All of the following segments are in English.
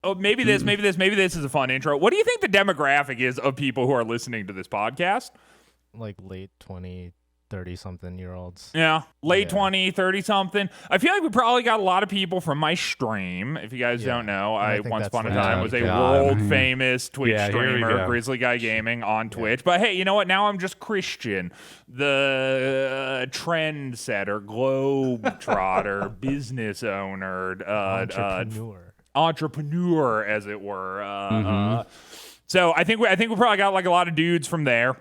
Oh, maybe this is a fun intro. What do you think the demographic is of people who are listening to this podcast? Like late 20, 30-something-year-olds. Yeah, late 20, 30-something. I feel like we probably got a lot of people from my stream. If you guys don't know, I once upon a time was a world-famous Twitch streamer, Grizzly Guy Gaming on Twitch. But hey, you know what? Now I'm just Christian, the trendsetter, globetrotter, business owner, entrepreneur, as it were. So I think we probably got like a lot of dudes from there.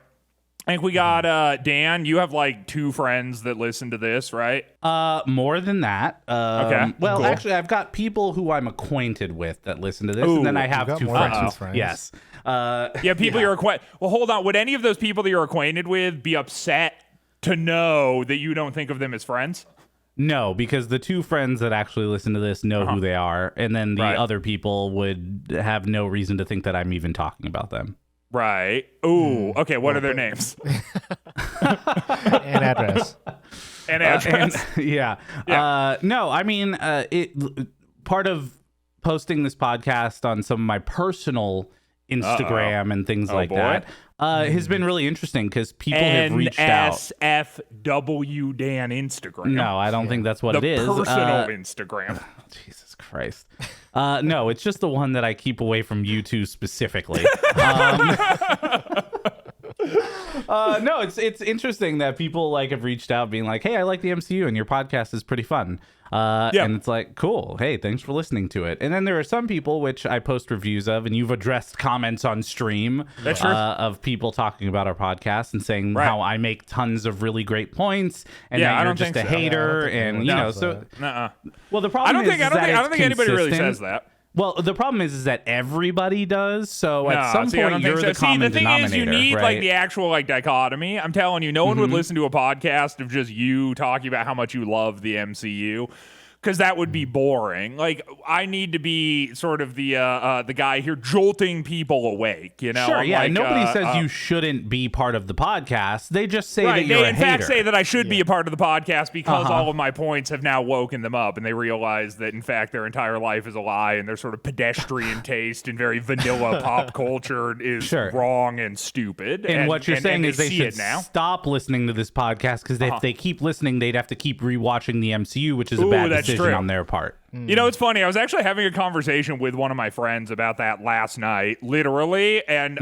I think we got Dan. You have like 2 friends that listen to this, right? More than that. Okay. Well, cool. Actually, I've got people who I'm acquainted with that listen to this, and then I have 2 friends. Yes. Yeah, people you're acquainted. Well, hold on. Would any of those people that you're acquainted with be upset to know that you don't think of them as friends? No, because the 2 friends that actually listen to this know who they are, and then the other people would have no reason to think that I'm even talking about them. Right. Ooh. Okay. What are their names? And address. And address. No, I mean, part of posting this podcast on some of my personal Instagram and things like that has been really interesting because people have reached out. NSFW Dan Instagram. No, I don't think that's what it is. The personal Instagram. Jesus Christ. No, it's just the one that I keep away from you two specifically. No, it's interesting that people like have reached out being like, hey, I like the MCU and your podcast is pretty fun. And it's like, cool. Hey, thanks for listening to it. And then there are some people which I post reviews of, and you've addressed comments on stream of people talking about our podcast and saying how I make tons of really great points, and that you're just a hater, and you know. So, well, the problem I don't think anybody really says that. Well, the problem is that everybody does. So at some point, you're the common denominator. The thing is, you need like the actual like dichotomy. I'm telling you, no one would listen to a podcast of just you talking about how much you love the MCU. Because that would be boring. Like, I need to be sort of the guy here jolting people awake, you know? Sure, yeah. Like, nobody says you shouldn't be part of the podcast. They just say that you're a hater. They, in fact, say that I should be a part of the podcast because all of my points have now woken them up, and they realize that, in fact, their entire life is a lie, and their sort of pedestrian taste and very vanilla pop culture is wrong and stupid. And what you're saying is they should stop listening to this podcast, because if they keep listening, they'd have to keep rewatching the MCU, which is a bad decision on their part. You know, it's funny. I was actually having a conversation with one of my friends about that last night, literally, and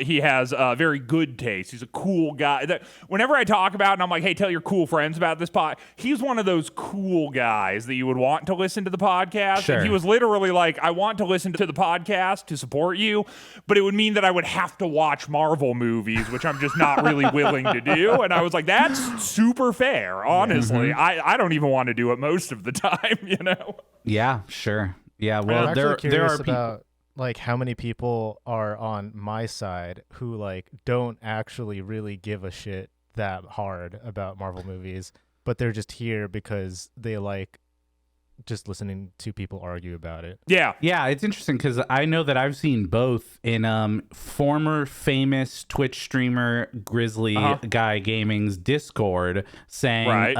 he has very good taste. He's a cool guy. Whenever I talk about it, and I'm like, hey, tell your cool friends about this pod, he's one of those cool guys that you would want to listen to the podcast. Sure. And he was literally like, I want to listen to the podcast to support you, but it would mean that I would have to watch Marvel movies, which I'm just not really willing to do. And I was like, that's super fair, honestly. I don't even want to do it most of the time, you know? Yeah, sure. Yeah, well, I'm there curious are people about like how many people are on my side who like don't actually really give a shit that hard about Marvel movies, but they're just here because they like just listening to people argue about it. Yeah, it's interesting because I know that I've seen both in former famous Twitch streamer Grizzly Guy Gaming's Discord saying,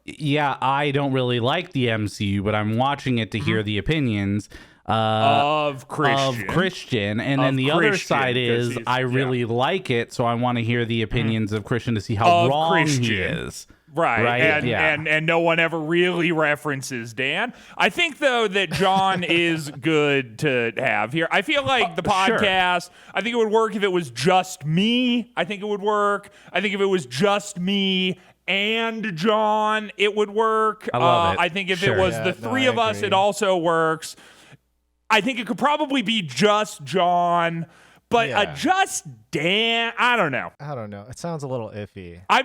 yeah, I don't really like the MCU, but I'm watching it to hear the opinions of Christian. And then the other side is I really like it, so I want to hear the opinions of Christian to see how wrong he is. Right. And no one ever really references Dan. I think, though, that John is good to have here. I feel like the podcast, I think it would work if it was just me. I think it would work. I think if it was just me and John, it would work. I love it. I think if it was the three of us, it also works. I think it could probably be just John, but just Dan, I don't know. It sounds a little iffy. I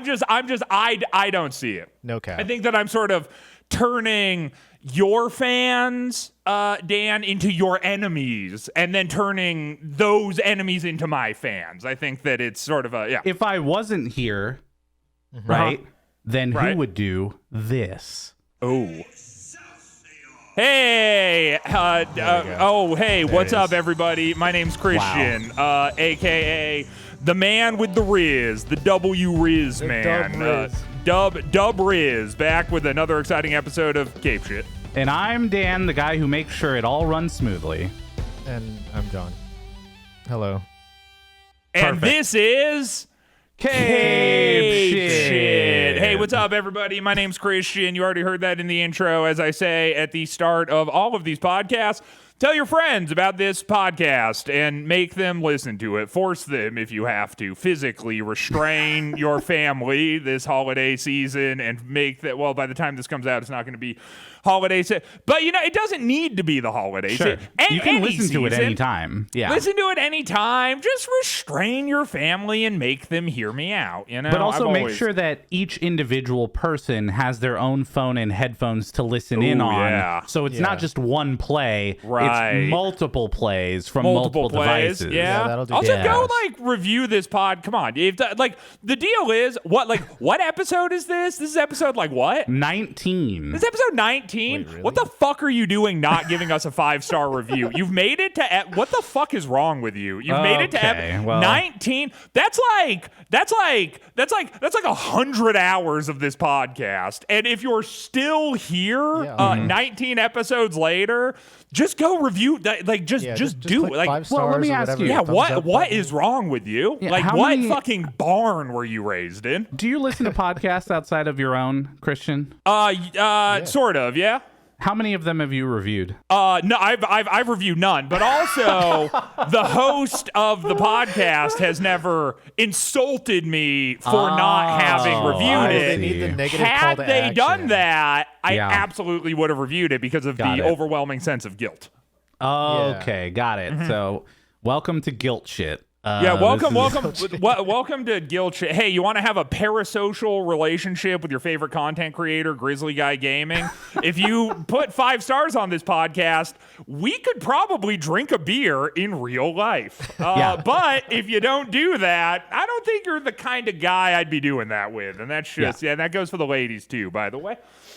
don't see it. No cap. I think that I'm sort of turning your fans, Dan, into your enemies, and then turning those enemies into my fans. I think that it's sort of If I wasn't here, right, then who would do this? Oh. Hey, what's up, everybody? My name's Christian, a.k.a. the man with the Riz, the W Riz man. Dub Riz, back with another exciting episode of Cape Shit. And I'm Dan, the guy who makes sure it all runs smoothly. And I'm John. Hello. And this is Cave Shit. Hey, what's up, everybody? My name's Christian. You already heard that in the intro. As I say at the start of all of these podcasts, tell your friends about this podcast and make them listen to it. Force them, if you have to, physically restrain your family this holiday season and make that, well, by the time this comes out, it's not going to be holiday season. But, you know, it doesn't need to be the holiday season. You can listen to it anytime. Yeah. Listen to it anytime. Just restrain your family and make them hear me out, you know? But also make sure that each individual person has their own phone and headphones to listen in on. Yeah. So it's not just one play. Right. It's multiple plays from multiple devices. Yeah. That'll do. Also, go review this pod. Come on. If the deal is what episode is this? This is episode what? 19. This is episode 19. Wait, really? What the fuck are you doing not giving us a 5-star review? You've made it to what the fuck is wrong with you? You've made it to 19. That's like 100 hours of this podcast. And if you're still here 19 episodes later, just go review that. Just do it. 5 stars let me or ask whatever, you. What is wrong with you? Yeah, what fucking barn were you raised in? Do you listen to podcasts outside of your own, Christian? Sort of, yeah. How many of them have you reviewed? No, I've reviewed none, but also the host of the podcast has never insulted me for not having reviewed They it. need the negative call Had to they action. done that, I absolutely would have reviewed it because of the overwhelming sense of guilt. Okay, got it. So, welcome to Guilt Shit. Welcome to Guilt Shit. Hey, you want to have a parasocial relationship with your favorite content creator, Grizzly Guy Gaming? If you put 5 stars on this podcast, we could probably drink a beer in real life. But if you don't do that, I don't think you're the kind of guy I'd be doing that with. And that's just, that goes for the ladies too, by the way.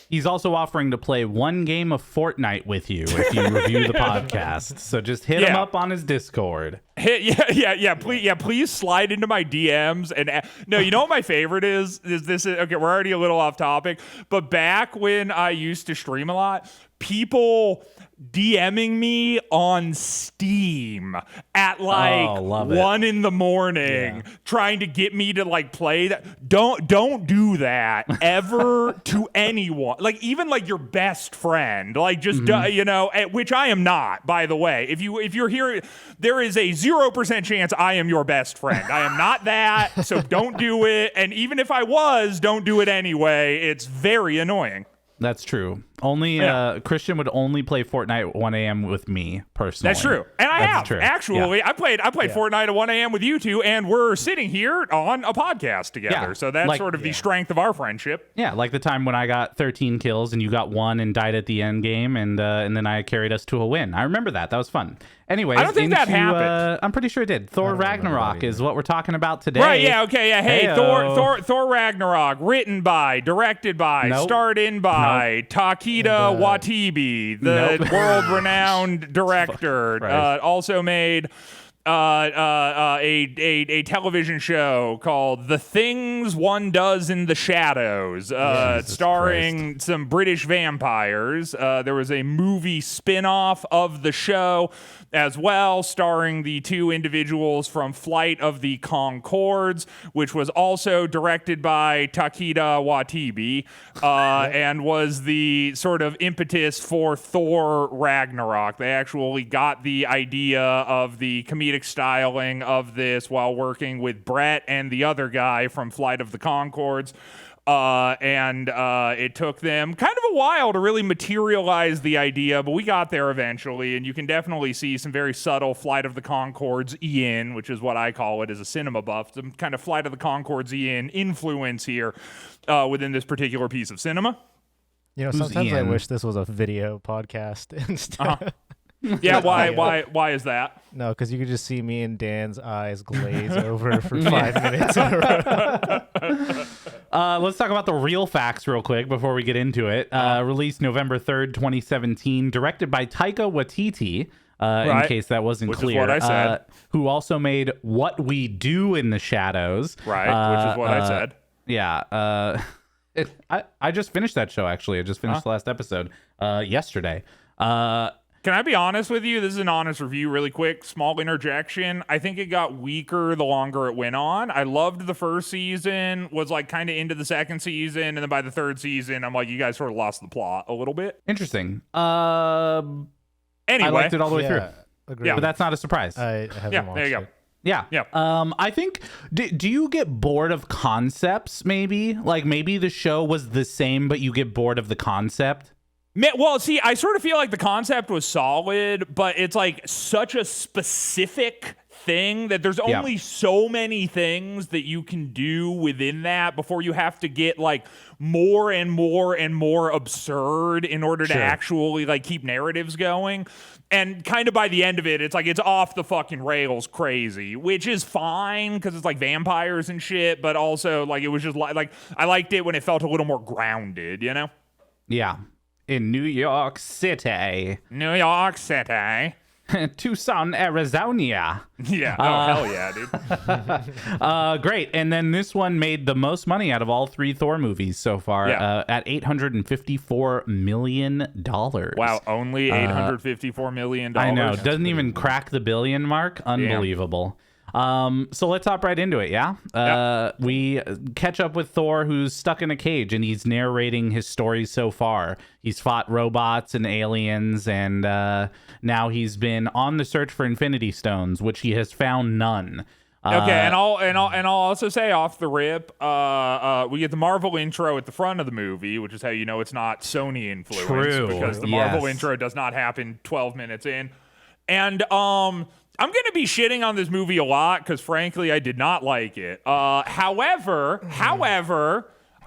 He's also offering to play one game of Fortnite with you if you review the podcast. So just hit him up on his Discord. Please slide into my DMs and no, you know what my favorite is this okay, we're already a little off topic, but back when I used to stream a lot, people DMing me on Steam at 1 in the morning, trying to get me to play that. Don't do that ever to anyone. Even your best friend. Which I am not, by the way. If you're here, there is a 0% chance I am your best friend. I am not that, so don't do it. And even if I was, don't do it anyway. It's very annoying. That's true. Christian would only play Fortnite at 1 a.m. with me personally. That's true, and I have actually. I played Fortnite at 1 a.m. with you two, and we're sitting here on a podcast together. Yeah. So that's sort of the strength of our friendship. Yeah, like the time when I got 13 kills and you got 1 and died at the end game, and then I carried us to a win. I remember that. That was fun. Anyways, I don't think that happened. I'm pretty sure it did. Thor Ragnarok is what we're talking about today. Right? Yeah. Okay. Yeah. Hey, Thor Ragnarok, written by, directed by, starred in by Taika Waititi, the world-renowned director. Also made a television show called The Things One Does in the Shadows, starring some British vampires. There was a movie spin-off of the show as well, starring the 2 individuals from Flight of the Conchords, which was also directed by Taika Waititi, and was the sort of impetus for Thor Ragnarok. They actually got the idea of the comedic styling of this while working with Brett and the other guy from Flight of the Conchords. And it took them kind of a while to really materialize the idea, but we got there eventually, and you can definitely see some very subtle Flight of the Conchords-ian, which is what I call it as a cinema buff, some kind of Flight of the Conchords-ian influence here within this particular piece of cinema. Sometimes I wish this was a video podcast instead. Yeah, why is that? No, because you could just see me and Dan's eyes glaze over for 5 minutes in a row. Let's talk about the real facts real quick before we get into it. Released November 3rd, 2017, directed by Taika Waititi, in case that wasn't clear. Which is what I said. Who also made What We Do in the Shadows. Right, which is what I said. Yeah. I just finished that show, actually. I just finished the last episode yesterday. Can I be honest with you? This is an honest review really quick. Small interjection. I think it got weaker the longer it went on. I loved the first season, was like kind of into the second season, and then by the third season, I'm like, you guys sort of lost the plot a little bit. Interesting. Anyway. I liked it all the way through. Agreed. Yeah, but that's not a surprise. I haven't watched there you go. it. Yeah. I think, do you get bored of concepts, maybe? Like, maybe the show was the same, but you get bored of the concept? Well, see, I sort of feel like the concept was solid, but it's like such a specific thing that there's only so many things that you can do within that before you have to get like more and more and more absurd in order to actually like keep narratives going. And kind of by the end of it, it's like it's off the fucking rails crazy, which is fine because it's like vampires and shit, but also like it was just like I liked it when it felt a little more grounded, you know? Yeah. In New York City. New York City. Tucson, Arizona. Yeah. Hell yeah, dude. Great. And then this one made the most money out of all three Thor movies so far at $854 million. Wow. Only $854 million. I know. Doesn't even crack the billion mark. Unbelievable. So let's hop right into it, yeah? We catch up with Thor, who's stuck in a cage, and he's narrating his story so far. He's fought robots and aliens, and now he's been on the search for Infinity Stones, which he has found none. Okay, and I'll also say off the rip, we get the Marvel intro at the front of the movie, which is how you know it's not Sony influenced. True. Because the Marvel intro does not happen 12 minutes in. And I'm going to be shitting on this movie a lot because, frankly, I did not like it. However,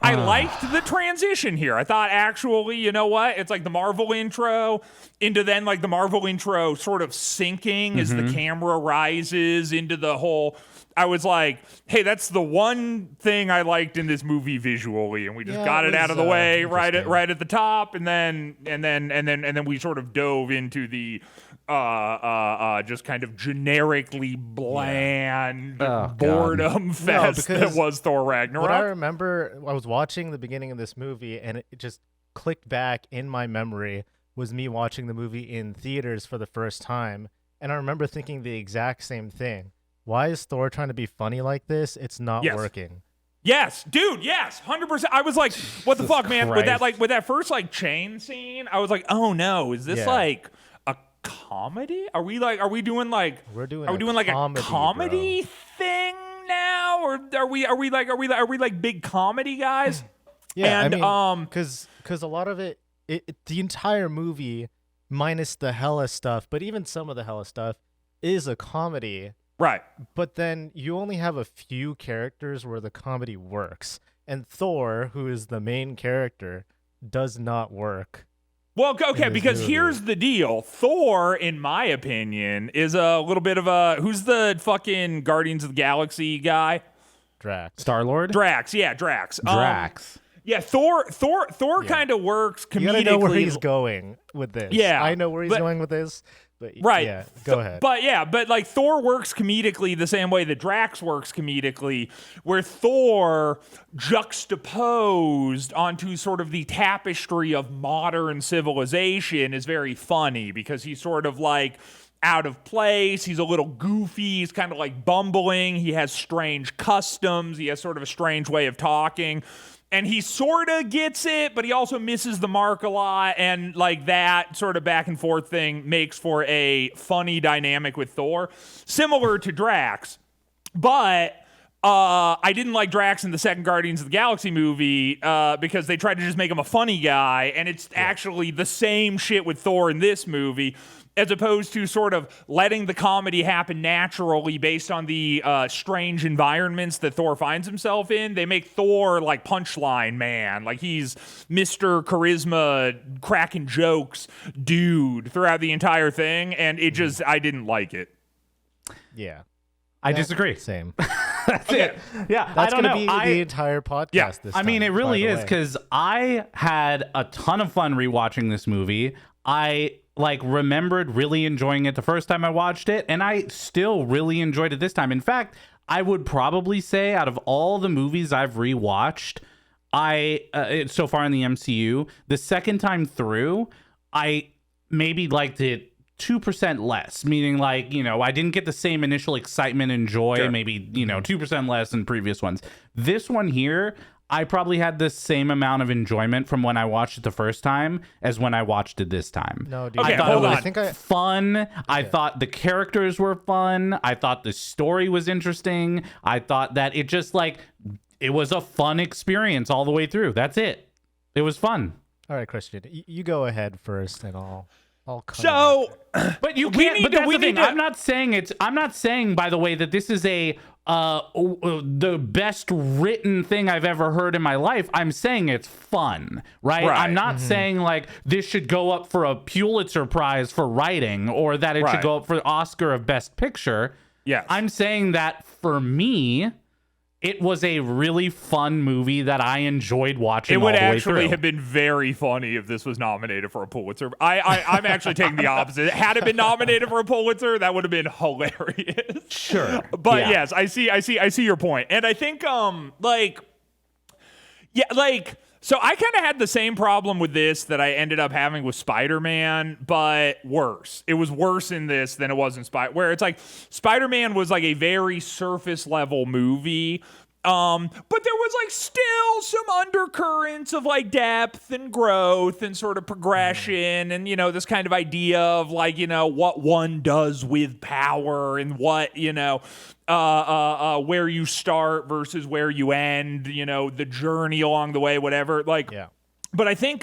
I liked the transition here. I thought, actually, you know what? It's like the Marvel intro into then like the Marvel intro sort of sinking as the camera rises into the whole. I was like, hey, that's the one thing I liked in this movie visually, and we just got it out of the way right at the top, and then we sort of dove into the just kind of generically bland boredom fest that was Thor Ragnarok. What I remember, I was watching the beginning of this movie, and it just clicked back in my memory, was me watching the movie in theaters for the first time, and I remember thinking the exact same thing. Why is Thor trying to be funny like this? It's not working. Yes, dude. Yes, 100%. I was like, "What the fuck, man?" With that first like chain scene, I was like, "Oh no, is this like a comedy? Are we doing like a comedy thing now, or are we like big comedy guys?" Yeah, and, I mean, because a lot of it, the entire movie, minus the hella stuff, but even some of the hella stuff, is a comedy. Right. But then you only have a few characters where the comedy works. And Thor, who is the main character, does not work. Well, okay, because here's the deal. Thor, in my opinion, is a little bit of a... Who's the fucking Guardians of the Galaxy guy? Drax. Star-Lord? Drax, yeah, Drax. Yeah, Thor kind of works comedically. You gotta know where he's going with this. Yeah. I know where he's going with this. But right. Yeah, go ahead. But like Thor works comedically the same way that Drax works comedically, where Thor juxtaposed onto sort of the tapestry of modern civilization is very funny because he's sort of like out of place. He's a little goofy. He's kind of like bumbling. He has strange customs. He has sort of a strange way of talking. And he sort of gets it, but he also misses the mark a lot. And like that sort of back and forth thing makes for a funny dynamic with Thor, similar to Drax. But I didn't like Drax in the second Guardians of the Galaxy movie because they tried to just make him a funny guy. And it's actually the same shit with Thor in this movie, as opposed to sort of letting the comedy happen naturally based on the strange environments that Thor finds himself in. They make Thor like punchline man, like he's Mr. Charisma, cracking jokes dude throughout the entire thing, and it just, I didn't like it. Yeah. I disagree. Same. That's it. Yeah, that's going to be the entire podcast this time. I mean, it really is, because I had a ton of fun rewatching this movie. I remembered really enjoying it the first time I watched it, and I still really enjoyed it this time. In fact, I would probably say out of all the movies I've rewatched, so far in the MCU, the second time through, I maybe liked it 2% less, meaning like, I didn't get the same initial excitement and joy, maybe, 2% less than previous ones. This one here, I probably had the same amount of enjoyment from when I watched it the first time as when I watched it this time. No, dude. Okay, I thought hold it on. was I think fun. I thought the characters were fun. I thought the story was interesting. I thought that it just it was a fun experience all the way through. That's it. It was fun. All right, Christian, you go ahead first, and I'll come So, But you We can't. need But to- that's we the thing. need to- I'm not saying, by the way, that this is the best written thing I've ever heard in my life. I'm saying it's fun, right? Right. I'm not saying like this should go up for a Pulitzer Prize for writing or that it should Right. go up for the Oscar of Best Picture. yes. I'm saying that for me, it was a really fun movie that I enjoyed watching. It would all the way actually through. have been very funny if this was nominated for a Pulitzer. I'm actually taking the opposite. Had it been nominated for a Pulitzer, that would have been hilarious. Sure. But Yeah. yes, I see your point. And I think so I kind of had the same problem with this that I ended up having with Spider-Man, but worse. It was worse in this than it was in where it's like Spider-Man was like a very surface level movie. But there was like still some undercurrents of like depth and growth and sort of progression and, this kind of idea of like, what one does with power and what, where you start versus where you end, the journey along the way, whatever. Like, yeah. but I think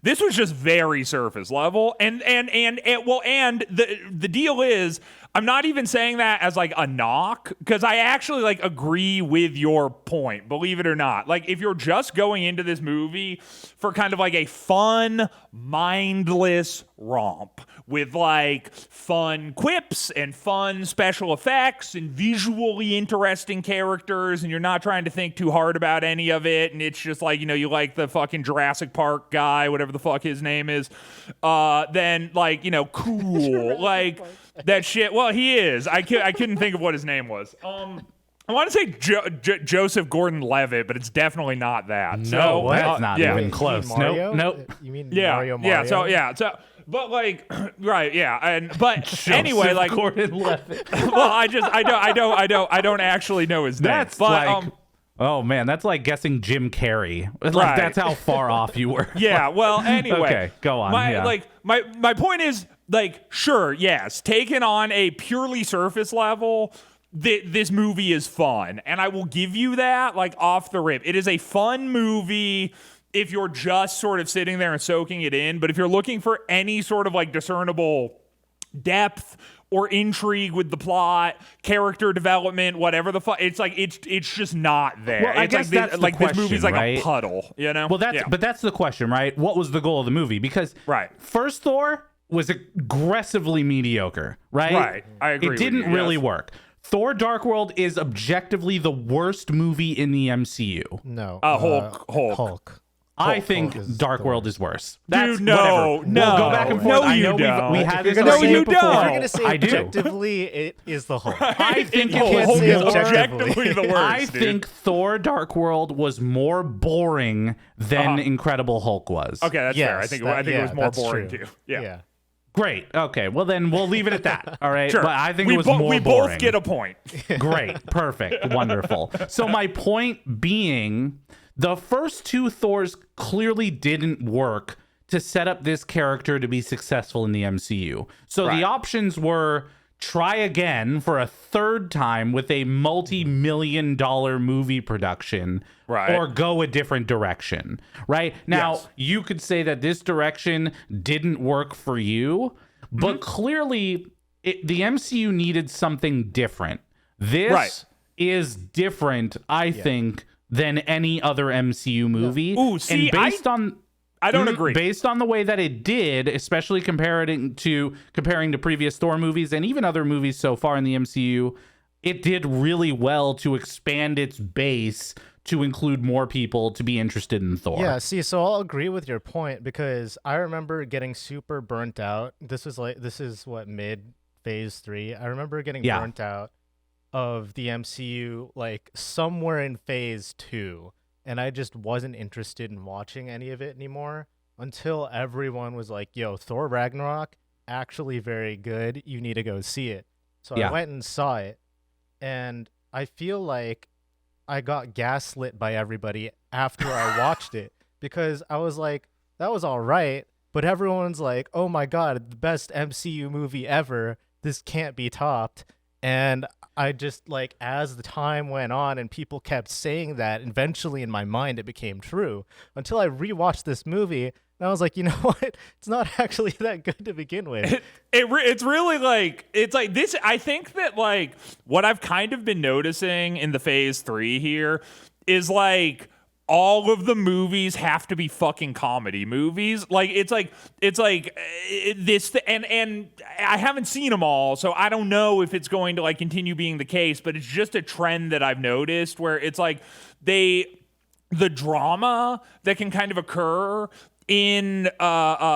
this was just very surface level, and the deal is I'm not even saying that as like a knock because I actually like agree with your point, believe it or not. Like if you're just going into this movie for kind of like a fun, mindless romp with like fun quips and fun special effects and visually interesting characters, and you're not trying to think too hard about any of it, and it's just like, you like the fucking Jurassic Park guy, whatever the fuck his name is, then like, cool. Like that shit. Well, he is. I couldn't think of what his name was. I want to say Joseph Gordon-Levitt, but it's definitely not that. No, that's not even close. You mean Mario? Nope. You mean Yeah, Mario? So, but like, right, yeah, but anyway, like, Gordon-Levitt. well, I don't actually know his name. That's but, like, oh man, that's like guessing Jim Carrey. Like Right. that's how far off you were. yeah, well, anyway. Okay, go on. My point is, like, sure, yes, taken on a purely surface level, this movie is fun, and I will give you that, like, off the rip. It is a fun movie if you're just sort of sitting there and soaking it in, but if you're looking for any sort of, like, discernible depth or intrigue with the plot, character development, whatever the fuck, it's like it's just not there. Well, I it's guess that's the this question, movie's like right? a puddle, Well, that's the question, right? What was the goal of the movie? Because Right. first Thor was aggressively mediocre, right? Right. I agree It with didn't you, really yes. work. Thor: Dark World is objectively the worst movie in the MCU. No. Hulk. I think is Dark the World is worse. That's Dude, no, whatever. no. We'll go back and forth. No, I you know don't. we had this If you're gonna argument say- before. no. If you're gonna say I do. objectively, it is the Hulk. I think it Hulk is say is more. objectively the worst. I dude. think Thor: Dark World was more boring than Incredible Hulk was. Okay, that's fair. I Yes, think that- it was more that's boring true. too. Yeah. Yeah. Great. Okay. Well, then we'll leave it at that. All right. Sure. But I think we it was bo- more we boring. both get a point. Great. Perfect. Wonderful. So my point being, the first two Thors clearly didn't work to set up this character to be successful in the MCU. So Right. the options were try again for a third time with a multi-million-dollar movie production, Right. or go a different direction. Right? Now, Yes. you could say that this direction didn't work for you, but clearly the MCU needed something different. This Right. is different, I think, than any other MCU movie. Ooh, see, and based on I don't agree. Based on the way that it did, especially comparing to previous Thor movies and even other movies so far in the MCU, it did really well to expand its base to include more people to be interested in Thor. Yeah, see, so I'll agree with your point because I remember getting super burnt out. This is what, mid phase 3. I remember getting Yeah. burnt out of the MCU like somewhere in phase 2. and I just wasn't interested in watching any of it anymore until everyone was like, yo, Thor Ragnarok, actually very good. You need to go see it. So I went and saw it, and I feel like I got gaslit by everybody after I watched it, because I was like, that was all right, but everyone's like, oh my God, the best MCU movie ever. This can't be topped. And I just, like, as the time went on and people kept saying that, eventually in my mind it became true, until I rewatched this movie. And I was like, you know what? It's not actually that good to begin with. It's really like, it's like this. I think that, like, what I've kind of been noticing in the phase 3 here is, like, all of the movies have to be fucking comedy movies. Like, it's like this, and I haven't seen them all, so I don't know if it's going to, like, continue being the case, but it's just a trend that I've noticed where it's like the drama that can kind of occur in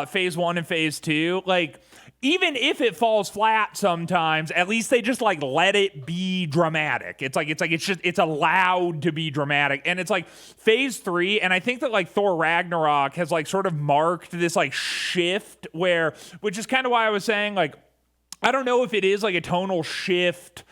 phase 1 and phase 2, like, even if it falls flat sometimes, at least they just, like, let it be dramatic. It's allowed to be dramatic. And it's like phase 3, and I think that, like, Thor Ragnarok has, like, sort of marked this, like, shift which is kind of why I was saying, like, I don't know if it is, like, a tonal shift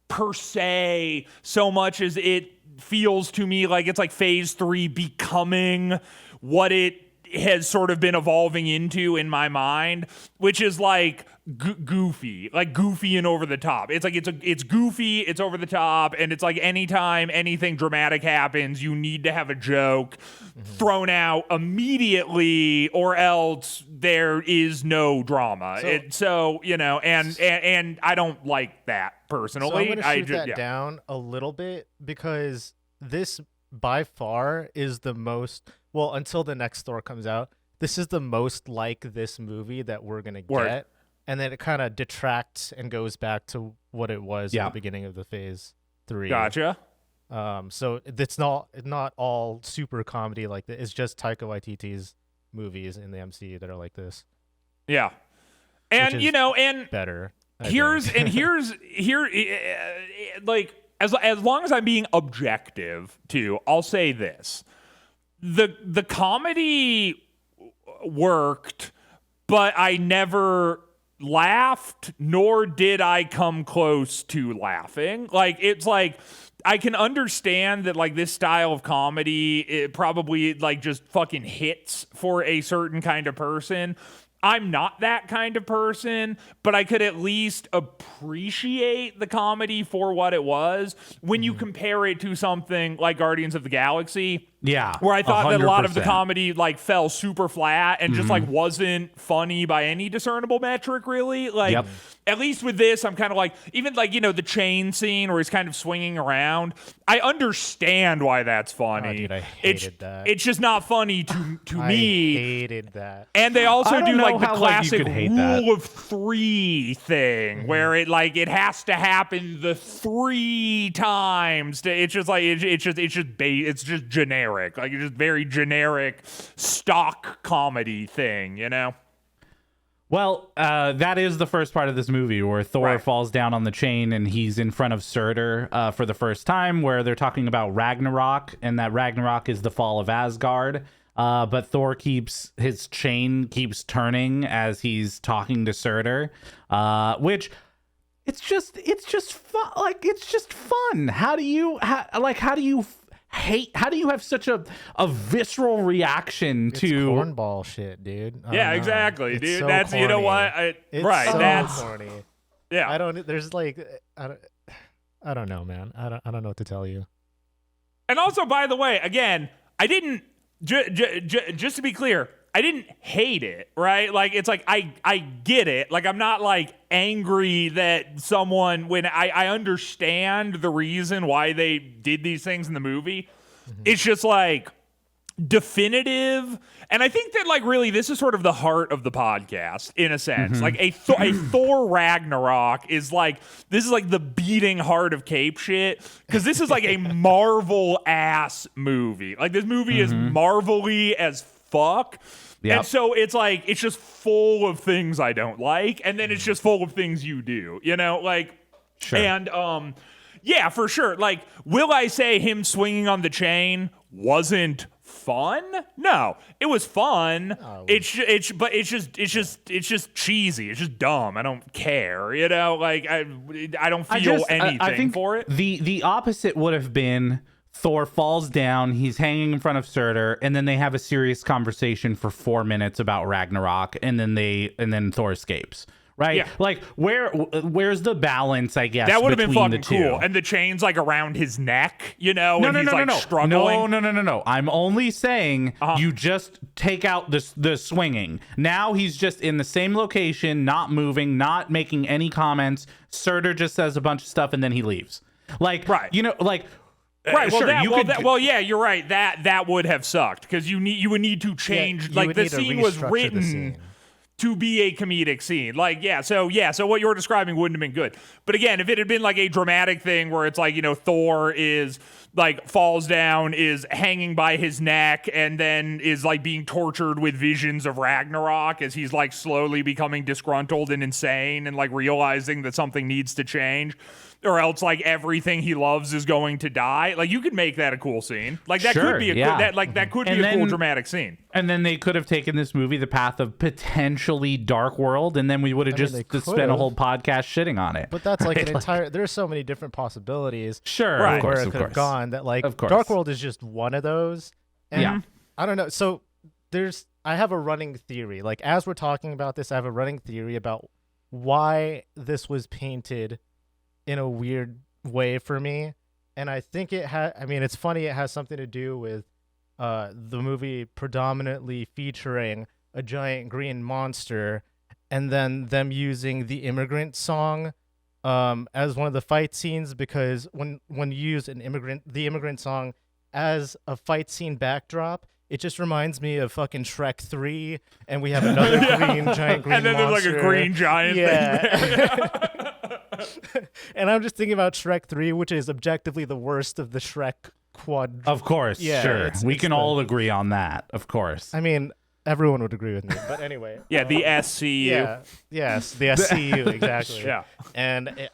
per se, so much as it feels to me like it's, like, phase 3 becoming what it has sort of been evolving into in my mind, which is, like, goofy and over the top. It's like it's goofy, it's over the top, and it's like anytime anything dramatic happens, you need to have a joke thrown out immediately, or else there is no drama. So you know, and I don't like that personally. So I'm gonna shoot that down a little bit, because this by far is the most, well, until the next Thor comes out, this is the most like this movie that we're going to get. And then it kind of detracts and goes back to what it was at the beginning of the phase 3. Gotcha. So it's not all super comedy like this. It's just Taika Waititi's movies in the MCU that are like this. Yeah. And, you know, and better. Here's like, as long as I'm being objective too, I'll say this. The comedy worked, but I never laughed, nor did I come close to laughing. Like, it's like, I can understand that, like, this style of comedy, it probably, like, just fucking hits for a certain kind of person. I'm not that kind of person, but I could at least appreciate the comedy for what it was when you compare it to something like Guardians of the Galaxy. Yeah. Where I thought 100%. That a lot of the comedy, like, fell super flat and just, like, wasn't funny by any discernible metric, really. Like, at least with this, I'm kind of like, even, like, you know, the chain scene where he's kind of swinging around, I understand why that's funny. Oh, dude, I hated that. It's just not funny to me. I hated that. And they also do, like, the classic rule of 3 thing where it, like, it has to happen the 3 times. It's just like, it's just generic. Like, it's just very generic stock comedy thing, you know? Well, that is the first part of this movie where Thor falls down on the chain and he's in front of Surtur for the first time, where they're talking about Ragnarok, and that Ragnarok is the fall of Asgard. But Thor his chain keeps turning as he's talking to Surtur, which it's just fun. Like, it's just fun. How do you have such a visceral reaction it's to cornball shit, dude? Yeah, exactly, it's dude. so That's corny. You know what? That's corny. Yeah. I don't know, man. I don't know what to tell you. And also, by the way, again, I didn't just to be clear, I didn't hate it, right? Like, it's like, I get it. Like, I'm not, like, angry that someone, when I understand the reason why they did these things in the movie. It's just, like, definitive. And I think that, like, really, this is sort of the heart of the podcast, in a sense. Like, a Thor Ragnarok is, like, this is, like, the beating heart of Cape shit, because this is, like, a Marvel-ass movie. Like, this movie is Marvel-y as fuck. Yep. And so it's like, it's just full of things I don't like, and then it's just full of things you do, you know? Like, and, Yeah, for sure. Like, will I say him swinging on the chain wasn't fun? No, it was fun. It's just cheesy. It's just dumb. I don't care. You know, like I don't feel anything I think for it. The opposite would have been Thor falls down, he's hanging in front of Surtur, and then they have a serious conversation for 4 minutes about Ragnarok, and then Thor escapes. Right? Yeah. Like, where's the balance, I guess, that would have been between fucking the two? cool. And the chain's like around his neck, you know, and he's like no. struggling. No. I'm only saying you just take out the swinging. Now he's just in the same location, not moving, not making any comments. Surtur just says a bunch of stuff and then he leaves. Like, right. You know, like, right. Well, sure, yeah, you're right. That would have sucked because you would need to change. Like the scene was written to be a comedic scene. Like, so what you're describing wouldn't have been good. But again, if it had been like a dramatic thing where it's like, you know, Thor is like falls down, is hanging by his neck, and then is like being tortured with visions of Ragnarok as he's like slowly becoming disgruntled and insane and like realizing that something needs to change. Or else, like, everything he loves is going to die. Like, you could make that a cool scene. Like, that could be that could be a cool dramatic scene. And then they could have taken this movie the path of potentially Dark World, and then we would have just spent a whole podcast shitting on it. But that's like an entire. There's so many different possibilities. Sure, right, where it could have gone. That like Dark World is just one of those. And I don't know. So I have a running theory. Like, as we're talking about this, I have a running theory about why this was painted in a weird way for me. And I think it's funny, it has something to do with the movie predominantly featuring a giant green monster and then them using the Immigrant song as one of the fight scenes, because when you use the Immigrant song as a fight scene backdrop, it just reminds me of fucking Shrek 3, and we have another giant green monster. And then there's like a green giant thing there. And I'm just thinking about Shrek 3, which is objectively the worst of the Shrek quad. Of course, sure. We can all agree on that, of course. I mean, everyone would agree with me, but anyway. Yeah, the SCU. Yeah, yes, the SCU, exactly. Yeah. And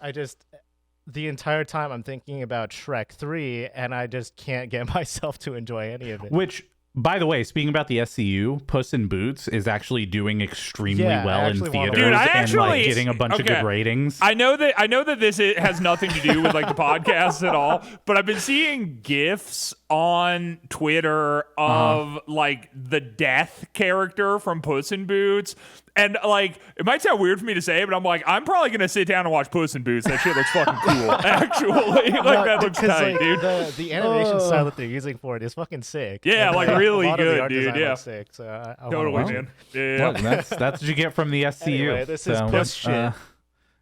the entire time I'm thinking about Shrek 3, and I just can't get myself to enjoy any of it. Which, by the way, speaking about the SCU, Puss in Boots is actually doing extremely well in theaters. Dude, and like getting a bunch of good ratings. I know that this has nothing to do with like the podcast at all, but I've been seeing GIFs on Twitter of like the death character from Puss in Boots. And like, it might sound weird for me to say, but I'm like, I'm probably gonna sit down and watch Puss in Boots. That shit looks fucking cool, actually. Like, that looks tight, dude. The animation style that they're using for it is fucking sick. Yeah, and like really good, dude. Yeah, sick. So I totally, man. Yeah, well, that's what you get from the SCU. Anyway, this is Puss shit.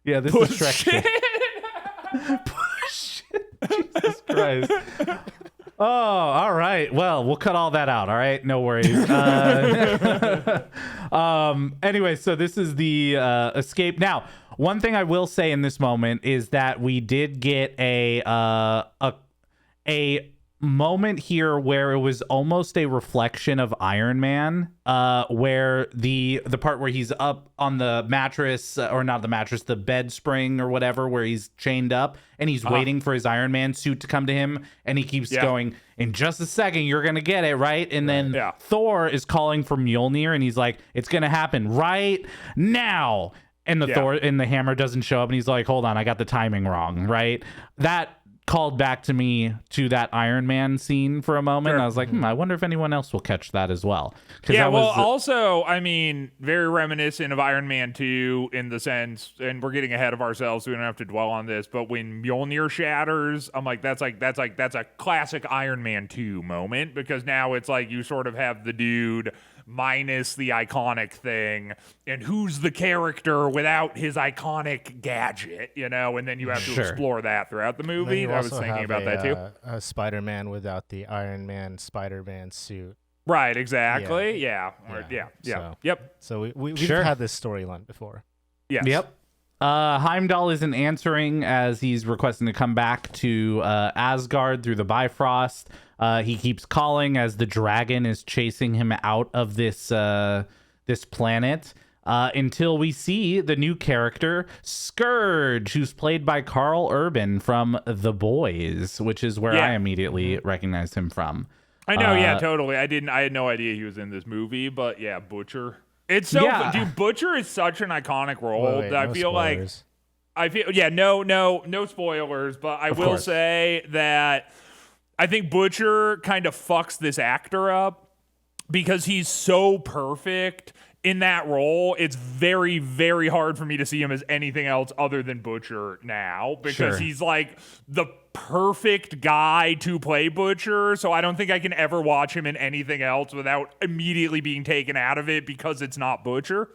Yeah, this Puss is Shrek shit. Puss shit. Jesus Christ. Oh, all right. Well, we'll cut all that out. All right, no worries. Anyway, so this is the escape. Now, one thing I will say in this moment is that we did get a moment here where it was almost a reflection of Iron Man, where the part where he's up on the mattress, or not the mattress, the bed spring or whatever, where he's chained up and he's waiting for his Iron Man suit to come to him, and he keeps going, in just a second you're gonna get it, right? And then Thor is calling for Mjolnir, and he's like, it's gonna happen right now. And the Thor and the hammer doesn't show up, and he's like, hold on, I got the timing wrong, right? That called back to me to that Iron Man scene for a moment. I was like, I wonder if anyone else will catch that as well. Yeah, well, also, I mean, very reminiscent of Iron Man 2 in the sense, and we're getting ahead of ourselves, so we don't have to dwell on this, but when Mjolnir shatters, I'm like, that's a classic Iron Man 2 moment, because now it's like you sort of have the dude minus the iconic thing, and who's the character without his iconic gadget, you know? And then you have to explore that throughout the movie. I was thinking about that too. A Spider-Man without the Iron Man Spider-Man suit. Right, exactly. Yeah. Yep. So we've had this storyline before. Yes. Yep. Heimdall isn't answering as he's requesting to come back to Asgard through the Bifrost. He keeps calling as the dragon is chasing him out of this planet. until we see the new character Scourge, who's played by Carl Urban from The Boys, which is where I immediately recognized him from. I know, totally. I had no idea he was in this movie, but yeah, Butcher. It's so dude, Butcher is such an iconic role that I feel spoilers. no spoilers, but I will say that I think Butcher kind of fucks this actor up because he's so perfect in that role. It's very, very hard for me to see him as anything else other than Butcher now, because he's like the perfect guy to play Butcher. So I don't think I can ever watch him in anything else without immediately being taken out of it because it's not Butcher.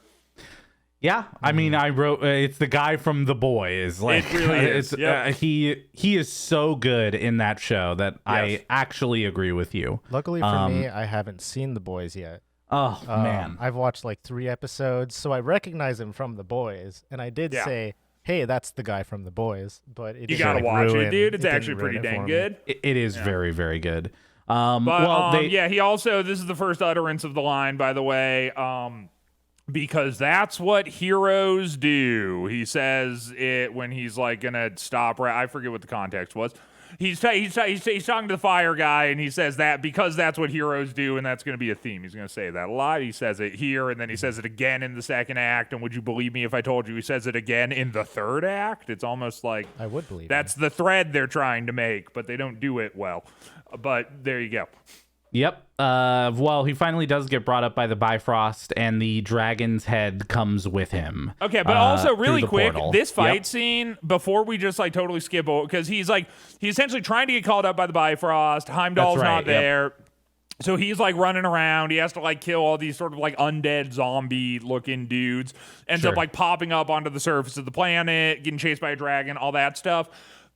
Yeah, I mean, I wrote it's the guy from The Boys. Like, it really is. He is so good in that show that I actually agree with you. Luckily for me, I haven't seen The Boys yet. Oh man, I've watched like 3 episodes, so I recognize him from The Boys, and I did say, "Hey, that's the guy from The Boys." But you gotta watch it, dude. It's actually pretty dang good. It is very, very good. He also, this is the first utterance of the line, by the way. Because that's what heroes do. He says it when he's like gonna stop. I forget what the context was. He's talking to the fire guy, and he says that because that's what heroes do, and that's going to be a theme. He's going to say that a lot. He says it here, and then he says it again in the second act. And would you believe me if I told you he says it again in the third act? It's almost like I would believe that's the thread they're trying to make, but they don't do it well. But there you go. Yep. Well, he finally does get brought up by the Bifrost, and the dragon's head comes with him. Okay, but also really quick, this fight scene, before we just like totally skip over, because he's essentially trying to get called up by the Bifrost. Heimdall's not there. So he's like running around. He has to like kill all these sort of like undead zombie looking dudes. Ends up like popping up onto the surface of the planet, getting chased by a dragon, all that stuff.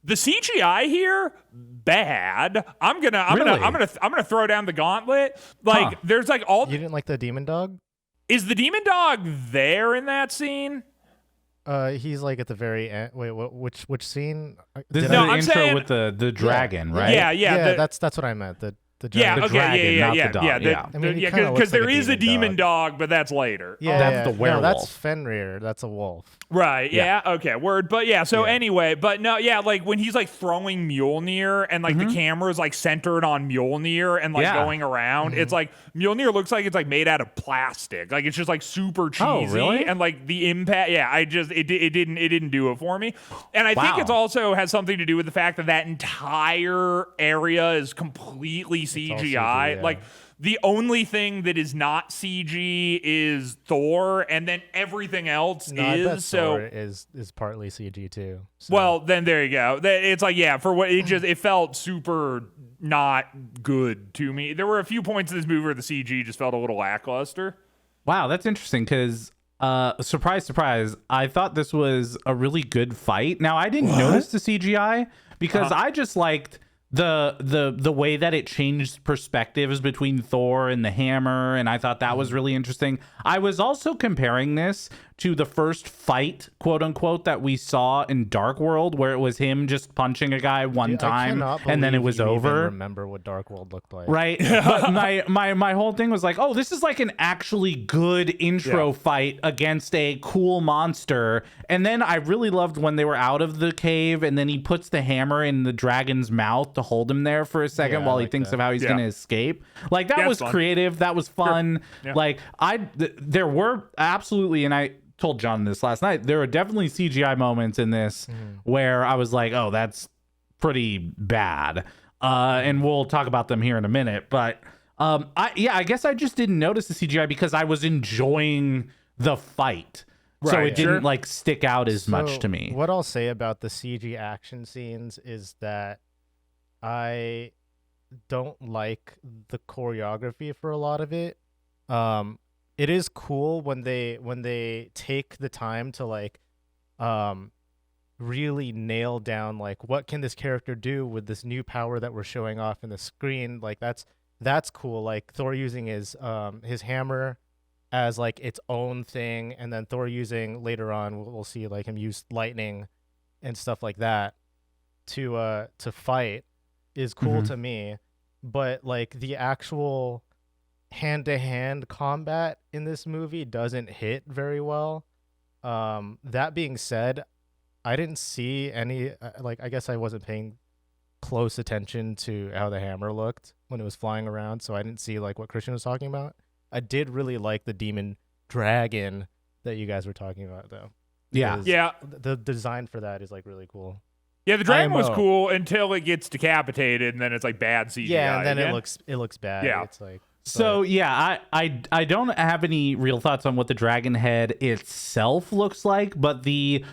The CGI here, bad. I'm gonna throw down the gauntlet. Like there's like all. You didn't like the demon dog? Is the demon dog there in that scene? He's like at the very end. Wait, which scene? This is the intro with the dragon, right? Yeah. That's what I meant. The dragon. The dog. Because there is a demon dog, but that's later. Yeah, that's the werewolf. No, that's Fenrir. That's a wolf. Right. Yeah. Okay. Word. But yeah. So anyway, but no. Yeah. Like when he's like throwing Mjolnir and like the camera is like centered on Mjolnir and like going around, it's like Mjolnir looks like it's like made out of plastic. Like it's just like super cheesy. Oh, really? And like the impact. Yeah. It didn't do it for me. And I think it's also has something to do with the fact that that entire area is completely CGI. Like the only thing that is not CG is Thor, and then everything else is. I bet Thor is partly CG too. So. Well, then there you go. It's like for what it felt super not good to me. There were a few points in this movie where the CG just felt a little lackluster. Wow, that's interesting because. Surprise, surprise! I thought this was a really good fight. Now I didn't notice the CGI because I just liked the way that it changed perspectives between Thor and the hammer, and I thought that was really interesting. I was also comparing this to the first fight, quote unquote, that we saw in Dark World, where it was him just punching a guy one time and then it was over. Remember what Dark World looked like, right? But my whole thing was like, oh, this is like an actually good intro fight against a cool monster. And then I really loved when they were out of the cave, and then he puts the hammer in the dragon's mouth to hold him there for a second while he thinks of how he's gonna escape. Like that was creative. That was fun. Sure. Yeah. Like there were absolutely, and I told John this last night, there are definitely CGI moments in this where I was like, oh, that's pretty bad. And we'll talk about them here in a minute. But I guess I just didn't notice the CGI because I was enjoying the fight. Right, so it didn't like stick out as much to me. What I'll say about the CG action scenes is that I don't like the choreography for a lot of it. It is cool when they take the time to like really nail down like what can this character do with this new power that we're showing off in the screen. Like that's cool. Like Thor using his hammer as like its own thing, and then Thor using later on we'll see like him use lightning and stuff like that to fight is cool to me. But like the actual hand-to-hand combat in this movie doesn't hit very well. That being said, I didn't see any I guess I wasn't paying close attention to how the hammer looked when it was flying around, so I didn't see like what Christian was talking about. I did really like the demon dragon that you guys were talking about, though. Yeah. The design for that is like really cool. Yeah, the dragon was cool until it gets decapitated, and then it's like bad CGI. Yeah, and then again. it looks bad. Yeah. It's like So yeah, I don't have any real thoughts on what the dragon head itself looks like, but the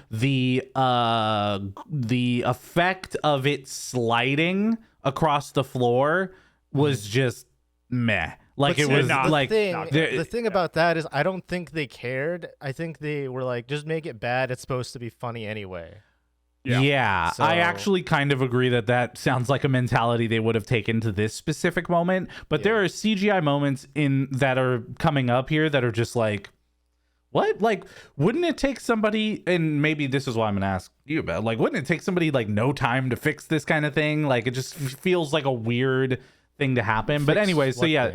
effect of it sliding across the floor was just meh. Like it was like the thing about that is I don't think they cared. I think they were like, just make it bad. It's supposed to be funny anyway. Yeah, so, I actually kind of agree that sounds like a mentality they would have taken to this specific moment. But there are CGI moments that are coming up here that are just like, what? Like, wouldn't it take somebody, and maybe this is what I'm going to ask you about, like, wouldn't it take somebody like no time to fix this kind of thing? Like, it just feels like a weird thing to happen. But anyway, so yeah,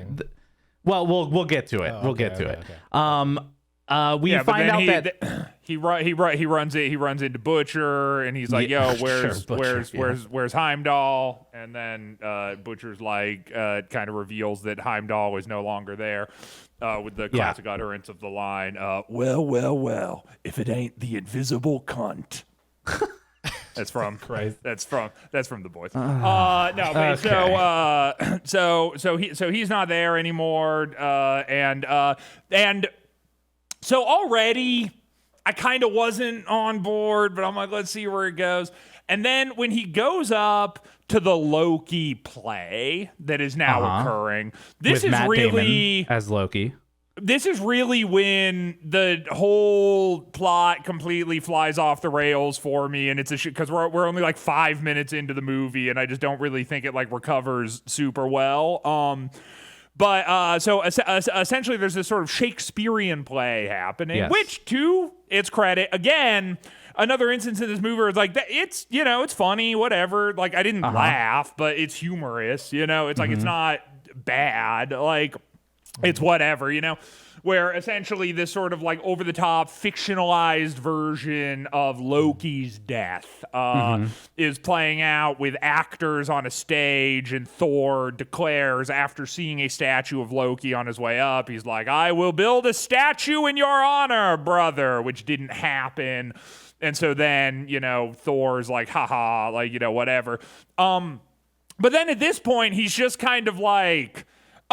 well, we'll get to it. We'll get to it. We find out that he runs into Butcher, and he's like, "Yo, where's Heimdall?" And then Butcher's like, kind of reveals that Heimdall is no longer there, with the classic utterance of the line, "Well, if it ain't the invisible cunt." That's from That's from The Boys. No, but okay. So he's not there anymore, and so already I kind of wasn't on board, but I'm like, let's see where it goes. And then when he goes up to the Loki play that is now occurring, this with is Matt really Damon as Loki. This is really when the whole plot completely flies off the rails for me, and it's a shit because we're only like 5 minutes into the movie, and I just don't really think it like recovers super well. So essentially, there's this sort of Shakespearean play happening, which, to its credit, again, another instance in this movie where it's like, it's, it's funny, whatever. Like, I didn't laugh, but it's humorous, It's like, it's not bad. Like, it's whatever, where essentially this sort of like over-the-top fictionalized version of Loki's death is playing out with actors on a stage, and Thor declares, after seeing a statue of Loki on his way up, he's like, "I will build a statue in your honor, brother," which didn't happen. And so then, Thor's like, haha, like, whatever. But then at this point, he's just kind of like,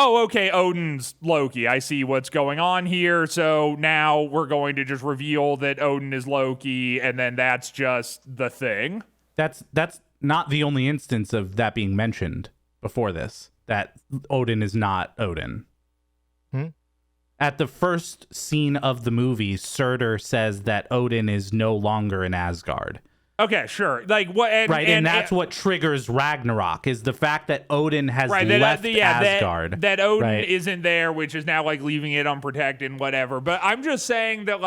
oh, okay, Odin's Loki. I see what's going on here. So now we're going to just reveal that Odin is Loki, and then that's just the thing. That's not the only instance of that being mentioned before this, that Odin is not Odin. At the first scene of the movie, Surtur says that Odin is no longer in Asgard. Okay, sure. Like what? And that's what triggers Ragnarok, is the fact that Odin has left Asgard. That Odin isn't there, which is now like leaving it unprotected and whatever. But I'm just saying that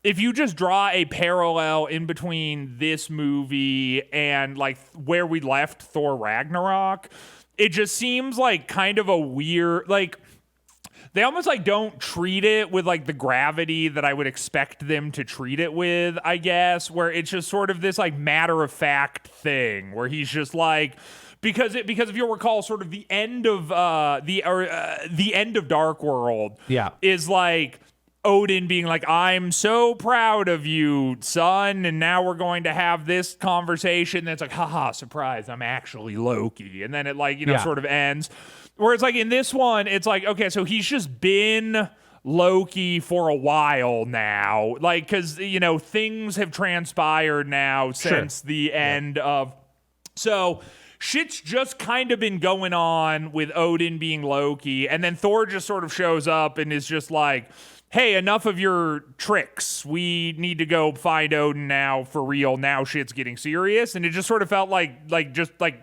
if you just draw a parallel in between this movie and like where we left Thor Ragnarok, it just seems like kind of a weird they almost like don't treat it with like the gravity that I would expect them to treat it with, I guess, where it's just sort of this like matter of fact thing where he's just like, because if you'll recall, sort of the end of the end of Dark World is like Odin being like, "I'm so proud of you, son, and now we're going to have this conversation." That's like, haha, surprise, I'm actually Loki. And then it like, sort of ends. Whereas like in this one, it's like, okay, so he's just been Loki for a while now. Like, because, things have transpired now since the end of... So shit's just kind of been going on with Odin being Loki. And then Thor just sort of shows up and is just like, "Hey, enough of your tricks. We need to go find Odin now for real. Now shit's getting serious." And it just sort of felt like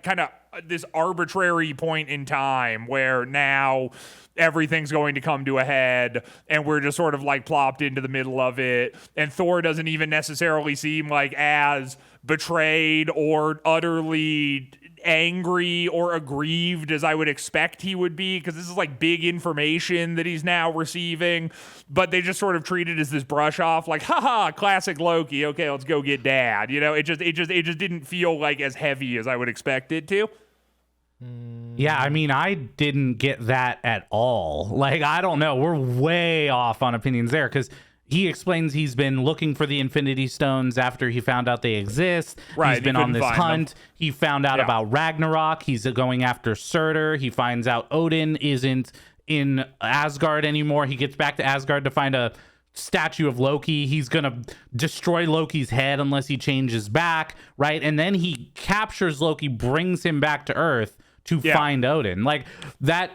kind of this arbitrary point in time where now everything's going to come to a head and we're just sort of like plopped into the middle of it. And Thor doesn't even necessarily seem like as betrayed or utterly angry or aggrieved as I would expect he would be, because this is like big information that he's now receiving, but they just sort of treat it as this brush off, like, haha, classic Loki, okay, let's go get dad. It just didn't feel like as heavy as I would expect it to. Yeah, I mean, I didn't get that at all. Like, I don't know, we're way off on opinions there, because he explains he's been looking for the Infinity Stones after he found out they exist. Right, he's been on this hunt. He found out about Ragnarok. He's going after Surtur. He finds out Odin isn't in Asgard anymore. He gets back to Asgard to find a statue of Loki. He's going to destroy Loki's head unless he changes back, right? And then he captures Loki, brings him back to Earth to find Odin. Like, that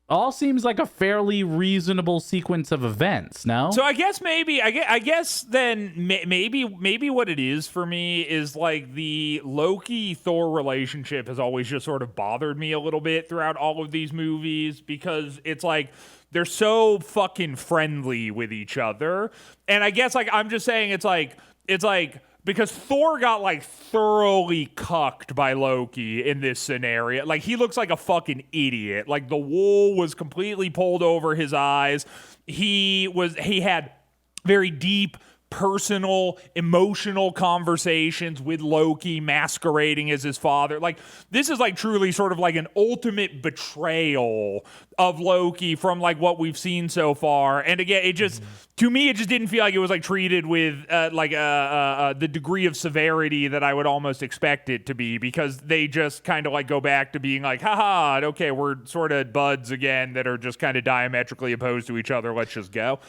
all seems like a fairly reasonable sequence of events, no? So I guess maybe what it is for me is like the Loki-Thor relationship has always just sort of bothered me a little bit throughout all of these movies, because it's like they're so fucking friendly with each other. And I guess like I'm just saying it's like because Thor got like thoroughly cucked by Loki in this scenario. Like, he looks like a fucking idiot. Like, the wool was completely pulled over his eyes. He had very deep, personal, emotional conversations with Loki masquerading as his father. Like, this is like truly sort of like an ultimate betrayal of Loki from like what we've seen so far. And again, it just to me, it just didn't feel like it was like treated with the degree of severity that I would almost expect it to be, because they just kind of like go back to being like, haha, okay, we're sort of buds again that are just kind of diametrically opposed to each other. Let's just go.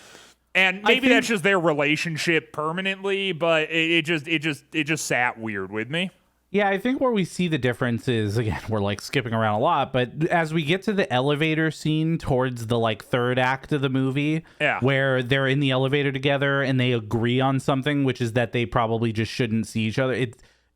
And maybe that's just their relationship permanently, but it just sat weird with me. Yeah, I think where we see the difference is, again, we're like skipping around a lot, but as we get to the elevator scene towards the like third act of the movie, where they're in the elevator together and they agree on something, which is that they probably just shouldn't see each other.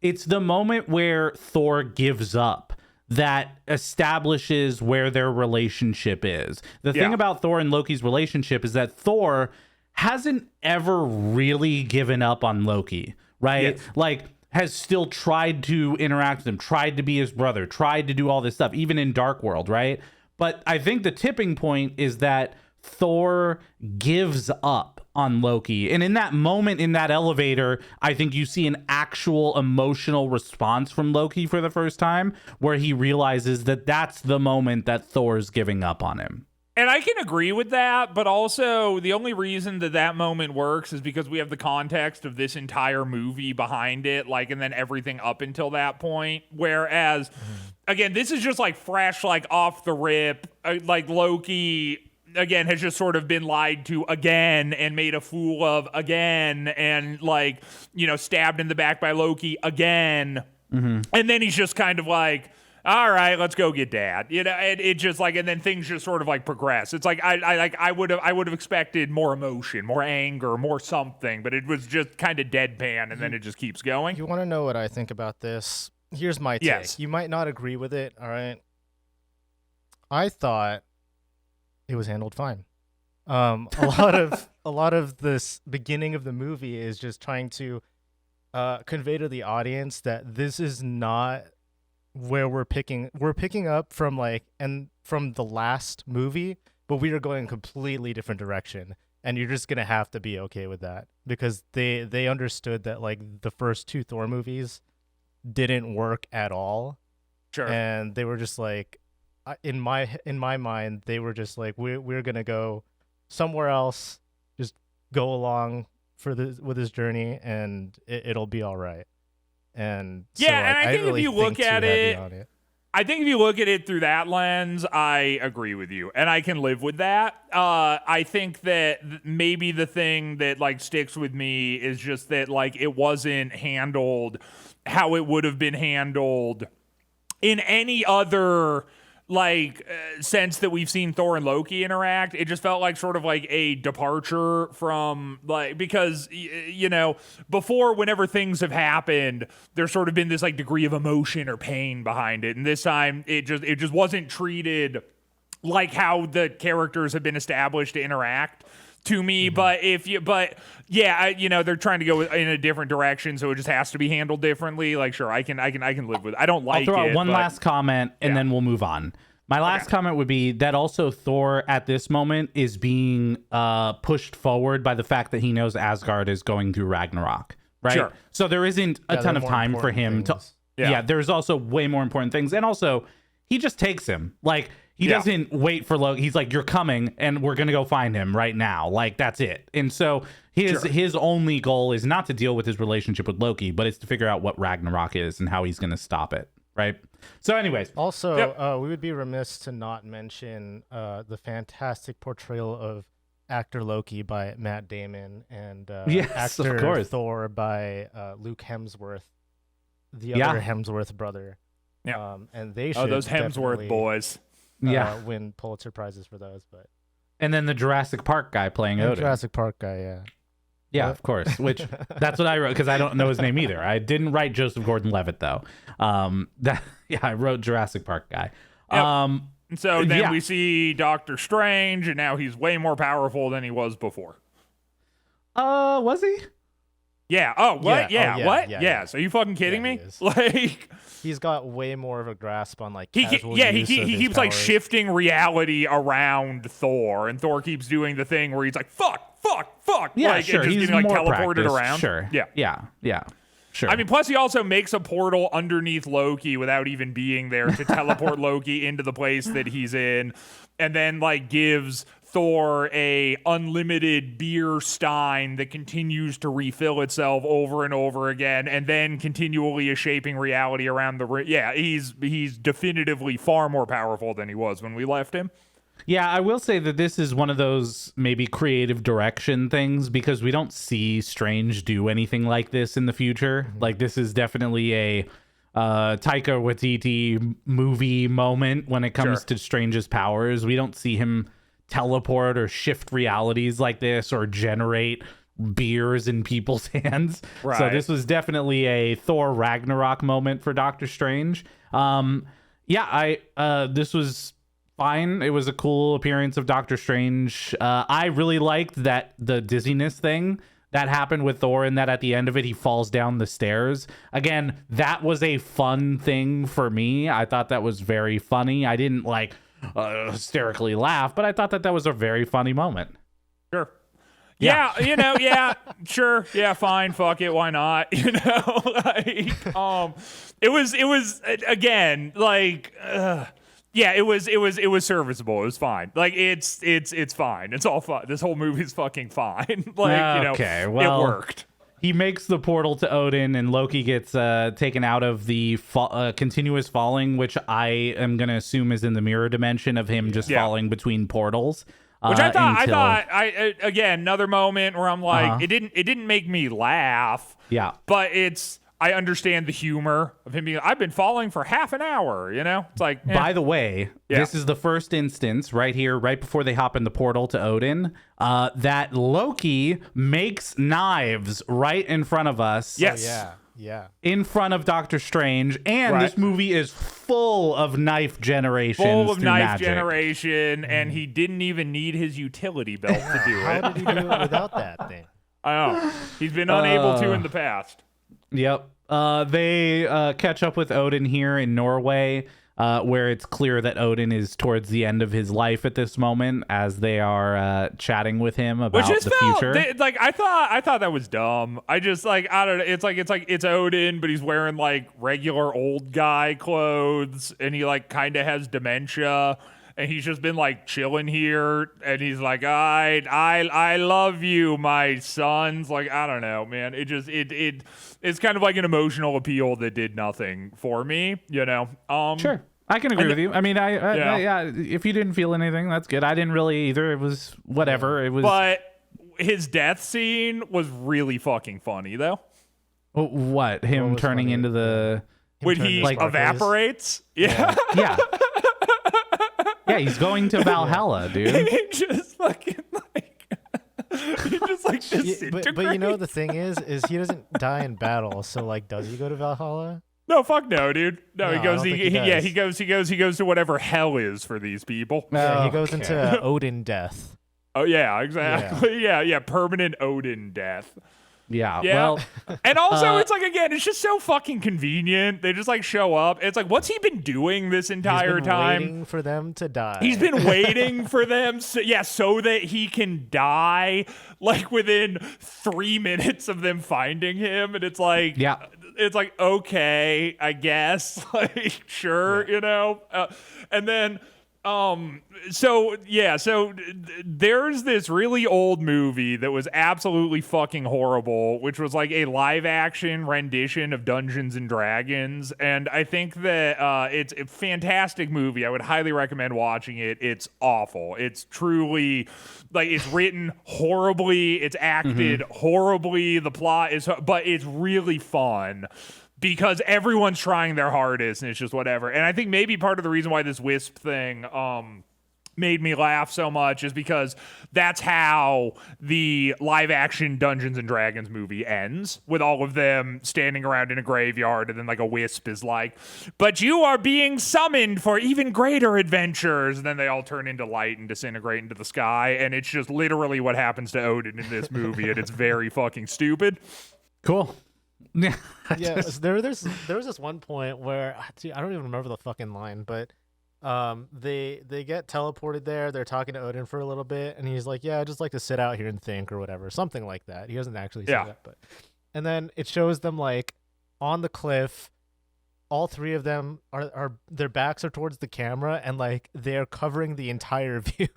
It's the moment where Thor gives up that establishes where their relationship is. The thing about Thor and Loki's relationship is that Thor hasn't ever really given up on Loki, right? Yes. Like, has still tried to interact with him, tried to be his brother, tried to do all this stuff, even in Dark World, right? But I think the tipping point is that Thor gives up on Loki. And in that moment in that elevator, I think you see an actual emotional response from Loki for the first time, where he realizes that that's the moment that Thor's giving up on him. And I can agree with that, but also the only reason that moment works is because we have the context of this entire movie behind it, like, and then everything up until that point. Whereas, again, this is just like fresh, like off the rip, like Loki, again, has just sort of been lied to again and made a fool of again, and like, stabbed in the back by Loki again. And then he's just kind of like, all right, let's go get dad. It just like, and then things just sort of like progress. It's like I would have expected more emotion, more anger, more something, but it was just kind of deadpan, and then it just keeps going. You want to know what I think about this? Here's my take. Yes. You might not agree with it. All right. I thought it was handled fine. A lot of this beginning of the movie is just trying to convey to the audience that this is not where we're picking up from, like, and from the last movie, but we are going a completely different direction, and you're just gonna have to be okay with that, because they understood that like the first two Thor movies didn't work at all. Sure. And they were just like, in my mind, they were just like, we're gonna go somewhere else, just go along with this journey, and it'll be all right. And so, and I think if you look at it, I think if you look at it through that lens, I agree with you, and I can live with that. I think that maybe the thing that like sticks with me is just that like it wasn't handled how it would have been handled in any other like sense that we've seen Thor and Loki interact. It just felt like sort of like a departure from, like, because before, whenever things have happened, there's sort of been this like degree of emotion or pain behind it, and this time it just wasn't treated like how the characters have been established to interact to me. But they're trying to go in a different direction, so it just has to be handled differently. Like, sure, I can live with it. I don't like it. I'll throw out one last comment, and then we'll move on. My last comment would be that also Thor at this moment is being pushed forward by the fact that he knows Asgard is going through Ragnarok, right? Sure. So there isn't a ton of time for him to. Yeah, there's also way more important things, and also he just takes him. Like, he doesn't wait for Loki. He's like, "You're coming, and we're gonna go find him right now." Like, that's it. And so his only goal is not to deal with his relationship with Loki, but it's to figure out what Ragnarok is and how he's gonna stop it. Right. So, anyways, also, we would be remiss to not mention the fantastic portrayal of actor Loki by Matt Damon and actor Thor by Luke Hemsworth, the other Hemsworth brother. Yeah. And they should those Hemsworth boys. Win Pulitzer Prizes for those. But and then the Jurassic Park guy playing Odin. Jurassic Park guy, yeah. Yeah, of course. Which that's what I wrote because I don't know his name either. I didn't write Joseph Gordon-Levitt though. I wrote Jurassic Park guy. Yep. And so then we see Doctor Strange, and now he's way more powerful than he was before. Was he? Yeah. Oh, what? Yeah. What? Yeah. So are you fucking kidding me? Like, he's got way more of a grasp on like he keeps like shifting reality around Thor, and Thor keeps doing the thing where he's like, fuck. Yeah, like, sure. And just he's getting like more teleported practiced. around. Sure. Yeah. Sure. I mean, plus he also makes a portal underneath Loki without even being there to teleport Loki into the place that he's in, and then like gives Thor a unlimited beer stein that continues to refill itself over and over again, and then continually is shaping reality around the he's definitively far more powerful than he was when we left him. Yeah, I will say that this is one of those maybe creative direction things because we don't see Strange do anything like this in the future. Mm-hmm. Like, this is definitely a Taika Waititi movie moment when it comes to Strange's powers. We don't see him teleport or shift realities like this or generate beers in people's hands. Right. So this was definitely a Thor Ragnarok moment for Doctor Strange. This was fine. It was a cool appearance of Doctor Strange. I really liked that the dizziness thing that happened with Thor, and that at the end of it he falls down the stairs. Again, that was a fun thing for me. I thought that was very funny. I didn't like hysterically laugh, but I thought that was a very funny moment. Sure. Yeah, sure. Yeah, fine. Fuck it. Why not? It was again like. It was serviceable. It was fine. Like, it's fine. It's all fine. This whole movie's fucking fine. Like, it worked. He makes the portal to Odin, and Loki gets taken out of the continuous falling, which I am gonna assume is in the mirror dimension of him just falling between portals. Which I thought again, another moment where I'm like, it didn't make me laugh. Yeah, but I understand the humor of him being, I've been falling for half an hour, It's like, By the way, this is the first instance right here, right before they hop in the portal to Odin, that Loki makes knives right in front of us. Yes. Yeah. In front of Doctor Strange. And this movie is full of knife generation. And he didn't even need his utility belt to do it. How did he do it without that thing? I know. He's been unable to in the past. Yep. They catch up with Odin here in Norway, where it's clear that Odin is towards the end of his life at this moment as they are chatting with him about the future. I thought that was dumb. I just I don't know. It's Odin, but he's wearing like regular old guy clothes, and he like kind of has dementia. And he's just been like chilling here, and he's like, I love you, my sons. Like, I don't know, man. It's kind of like an emotional appeal that did nothing for me, Sure, I can agree with you. I mean, if you didn't feel anything, that's good. I didn't really either. It was whatever. It was. But his death scene was really fucking funny, though. What? Him turning into the when he evaporates? Yeah. Yeah. Yeah, he's going to Valhalla, dude. He just fucking disintegrates. But the thing is he doesn't die in battle. So like, does he go to Valhalla? No, fuck no, dude. No, he goes. He goes to whatever hell is for these people. Yeah, he goes into Odin death. Oh yeah, exactly. Yeah. Permanent Odin death. Yeah. Well, and also it's like, again, it's just so fucking convenient. They just like show up. It's like, what's he been doing this entire time? Waiting for them to die. He's been waiting for them, so that he can die like within 3 minutes of them finding him. And it's like, it's like, okay, I guess, like, sure, and then. So there's this really old movie that was absolutely fucking horrible, which was like a live action rendition of Dungeons and Dragons. And I think that, it's a fantastic movie. I would highly recommend watching it. It's awful. It's truly like, it's written horribly. It's acted horribly. The plot is, but it's really fun. Because everyone's trying their hardest and it's just whatever. And I think maybe part of the reason why this Wisp thing made me laugh so much is because that's how the live action Dungeons and Dragons movie ends, with all of them standing around in a graveyard, and then like a wisp is like, but you are being summoned for even greater adventures. And then they all turn into light and disintegrate into the sky. And it's just literally what happens to Odin in this movie. And it's very fucking stupid. Cool. Yeah, there was this one point where I don't even remember the fucking line, but they get teleported there. They're talking to Odin for a little bit, and he's like, "Yeah, I just like to sit out here and think," or whatever, something like that. He doesn't actually say that, but and then it shows them like on the cliff. All three of them are their backs are towards the camera, and like they're covering the entire view,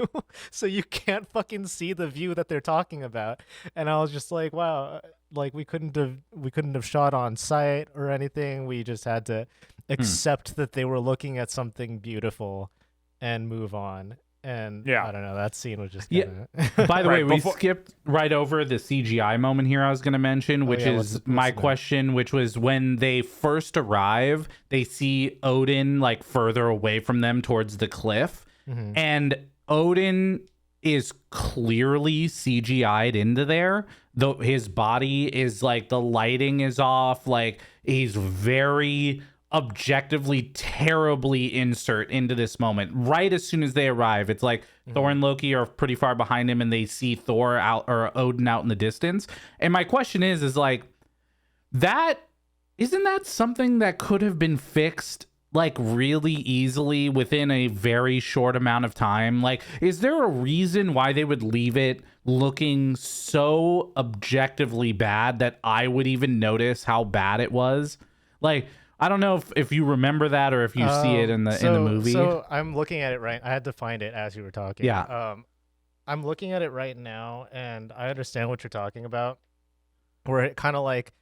so you can't fucking see the view that they're talking about. And I was just like, wow, like we couldn't have shot on site or anything. We just had to accept that they were looking at something beautiful and move on. And I don't know, that scene was just kinda... By the way, we skipped right over the CGI moment here I was going to mention, which is my question, which was when they first arrive, they see Odin like further away from them towards the cliff, and Odin is clearly CGI'd into there. Though his body is like, the lighting is off, like he's very objectively terribly insert into this moment. Right as soon as they arrive, it's like Thor and Loki are pretty far behind him, and they see Thor out, or Odin out in the distance. And my question is like, that isn't that something that could have been fixed like really easily within a very short amount of time? Like, is there a reason why they would leave it looking so objectively bad that I would even notice how bad it was? Like, I don't know if you remember that, or if you see it in the movie. So I'm looking at it right. I had to find it as you were talking. Yeah. I'm looking at it right now, and I understand what you're talking about. Where it kind of like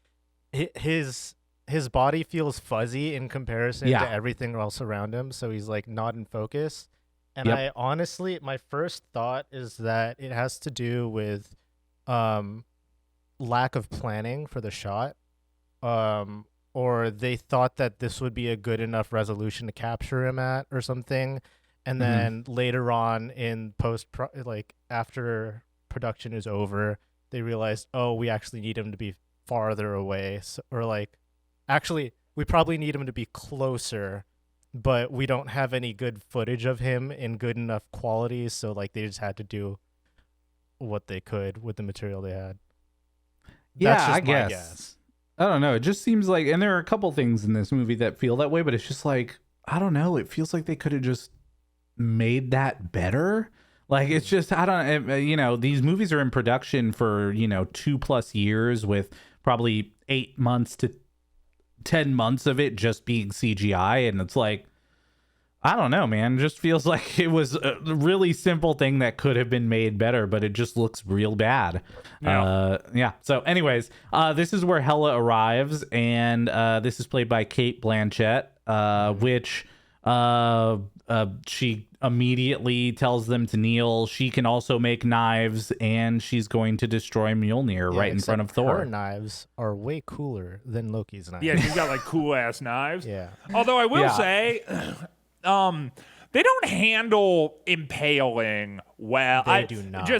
his body feels fuzzy in comparison to everything else around him, so he's like not in focus. And I honestly, my first thought is that it has to do with lack of planning for the shot. Or they thought that this would be a good enough resolution to capture him at, or something, and then later on in like after production is over, they realized, oh, we actually need him to be farther away, or like, actually, we probably need him to be closer, but we don't have any good footage of him in good enough quality, so like they just had to do what they could with the material they had. That's just my guess. I don't know. It just seems like, and there are a couple things in this movie that feel that way, but it's just like, I don't know. It feels like they could have just made that better. Like, it's just, I don't, these movies are in production for, 2+ years, with probably 8 months to 10 months of it just being CGI. And it's like, I don't know, man. It just feels like it was a really simple thing that could have been made better, but it just looks real bad. So anyways, this is where Hela arrives, and this is played by Cate Blanchett, which she immediately tells them to kneel. She can also make knives, and she's going to destroy Mjolnir right in front of Thor. Her knives are way cooler than Loki's knives. Yeah, she's got like cool ass knives. Yeah. Although I will say, they don't handle impaling well. They do not.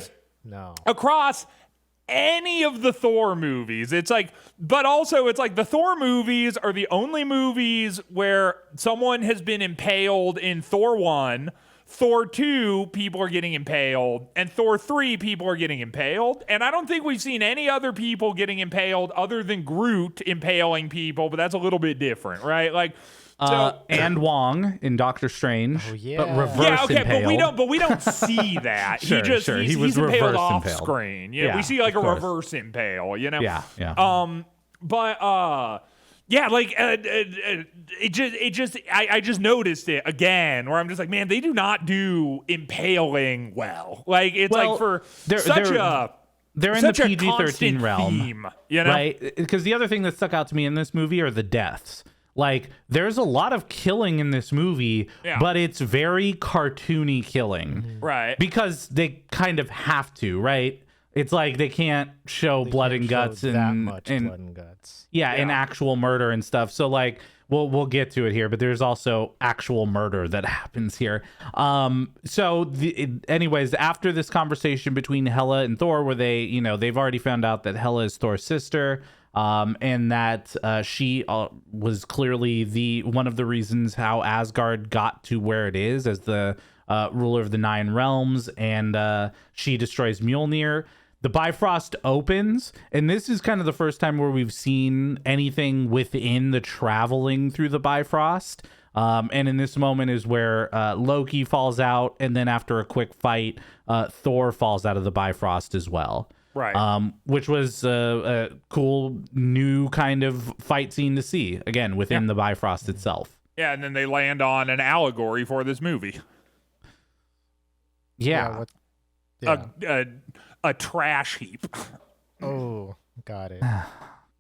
No. Across any of the Thor movies, it's like, but also it's like the Thor movies are the only movies where someone has been impaled in Thor 1, Thor 2, people are getting impaled, and Thor 3, people are getting impaled. And I don't think we've seen any other people getting impaled other than Groot impaling people, but that's a little bit different, right? Like, and Wong in Doctor Strange, but reverse impaled. but we don't see that. Sure, he's impaled off impaled. Screen. We see like a reverse impale, you know? Yeah. Yeah, like I just noticed it again, where I'm just like, man, they do not do impaling well. Like it's like for they're in the PG-13 realm, theme, you know? Right? Because the other thing that stuck out to me in this movie are the deaths. Like, there's a lot of killing in this movie, but it's very cartoony killing, right? Because they kind of have to, right? It's like they can't show blood and guts and that much blood and guts. Yeah, and actual murder and stuff. So like we'll get to it here, but there's also actual murder that happens here. Anyways, after this conversation between Hela and Thor, where they've already found out that Hela is Thor's sister, and that she was clearly one of the reasons how Asgard got to where it is as the ruler of the 9 realms, and she destroys Mjolnir. The Bifrost opens, and this is kind of the first time where we've seen anything within the traveling through the Bifrost. And in this moment is where Loki falls out, and then after a quick fight, Thor falls out of the Bifrost as well. Right. Which was a cool new kind of fight scene to see, again, within the Bifrost itself. Yeah, and then they land on an allegory for this movie. Yeah. A trash heap. Oh, got it.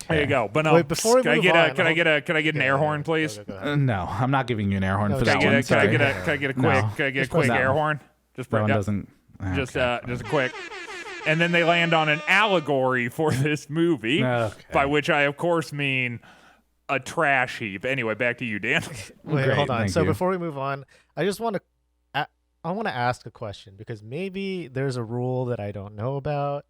There you go. But wait, before we can I get an air horn, go, please? No, I'm not giving you an air horn for that one. Can I get a quick air horn? Just that one doesn't. Just a quick. And then they land on an allegory for this movie, by which I of course mean a trash heap. Anyway, back to you, Dan. Wait, Great, hold on. thank So you. before we move on, I just want to ask a question, because maybe there's a rule that I don't know about.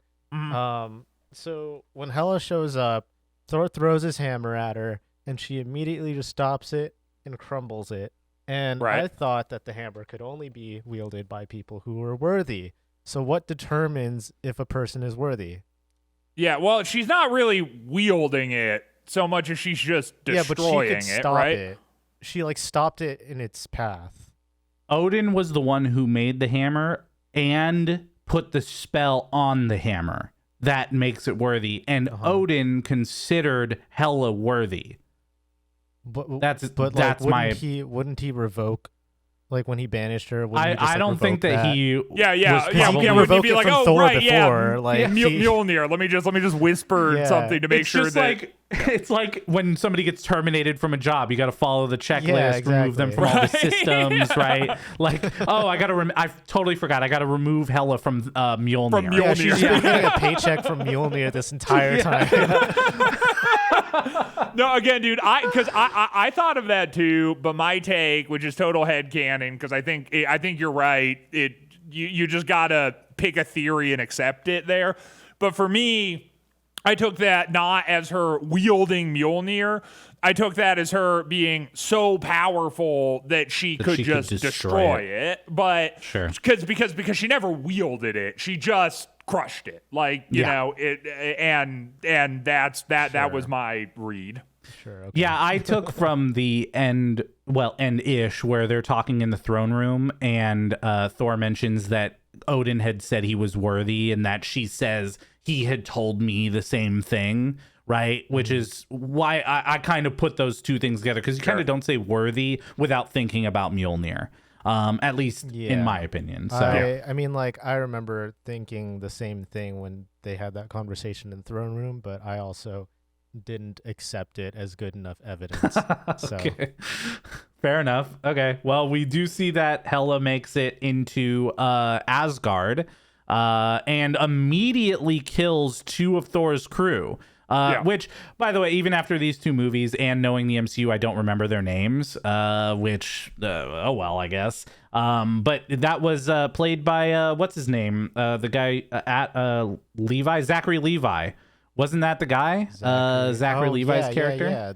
So when Hela shows up, Thor throws his hammer at her, and she immediately just stops it and crumbles it. And I thought that the hammer could only be wielded by people who were worthy. So what determines if a person is worthy? Yeah, well, she's not really wielding it so much as she's just destroying but she could stop it. She stopped it in its path. Odin was the one who made the hammer and put the spell on the hammer. That makes it worthy. And Odin considered Hela worthy. But that's wouldn't he revoke? Like when he banished her, I don't think that he. Would be like, Thor before, Mjolnir. Let me just whisper something to make sure that. It's like when somebody gets terminated from a job, you got to follow the checklist, remove them from all the systems, right? Like, I totally forgot. I got to remove Hela from Mjolnir. From Mjolnir. Yeah, she's been getting a paycheck from Mjolnir this entire time. No, again, dude, I thought of that too, but my take, which is total headcanon, because I think you're right. You just gotta pick a theory and accept it there. But for me, I took that not as her wielding Mjolnir. I took that as her being so powerful that she could just destroy it. But because she never wielded it, she just crushed it. Like, you know, it, and that was my read. Sure. Okay. Yeah, I took from the end-ish, where they're talking in the throne room, and Thor mentions that Odin had said he was worthy, and that she says he had told me the same thing, right? Which is why I kind of put those two things together, because you kind of don't say worthy without thinking about Mjolnir. At least in my opinion. So I mean, I remember thinking the same thing when they had that conversation in the throne room, but I also didn't accept it as good enough evidence. Okay. Fair enough. Okay. Well, we do see that Hela makes it into Asgard and immediately kills 2 of Thor's crew. Which, by the way, even after these 2 movies and knowing the MCU, I don't remember their names, oh well, I guess. But that was played by, what's his name? The guy at Levi, Zachary Levi. Wasn't that the guy? Zachary Levi's character?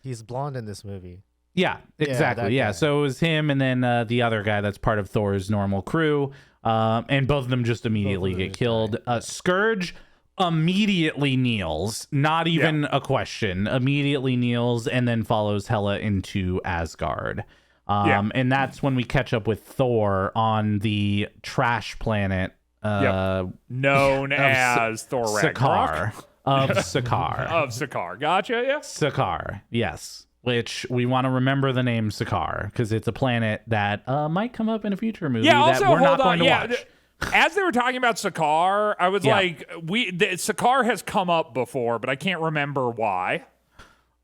He's blonde in this movie. Yeah, exactly. Yeah, so it was him and then the other guy that's part of Thor's normal crew. And both of them just immediately get killed. Scourge immediately kneels, not even a question, immediately kneels and then follows Hela into Asgard. And that's when we catch up with Thor on the trash planet known as Thor Ragnarok. Of Sakaar. Of Sakaar. Gotcha, yeah. Sakaar, yes. Which we want to remember the name Sakaar because it's a planet that might come up in a future movie that we're not going to watch. As they were talking about Sakaar, I was like, Sakaar has come up before, but I can't remember why.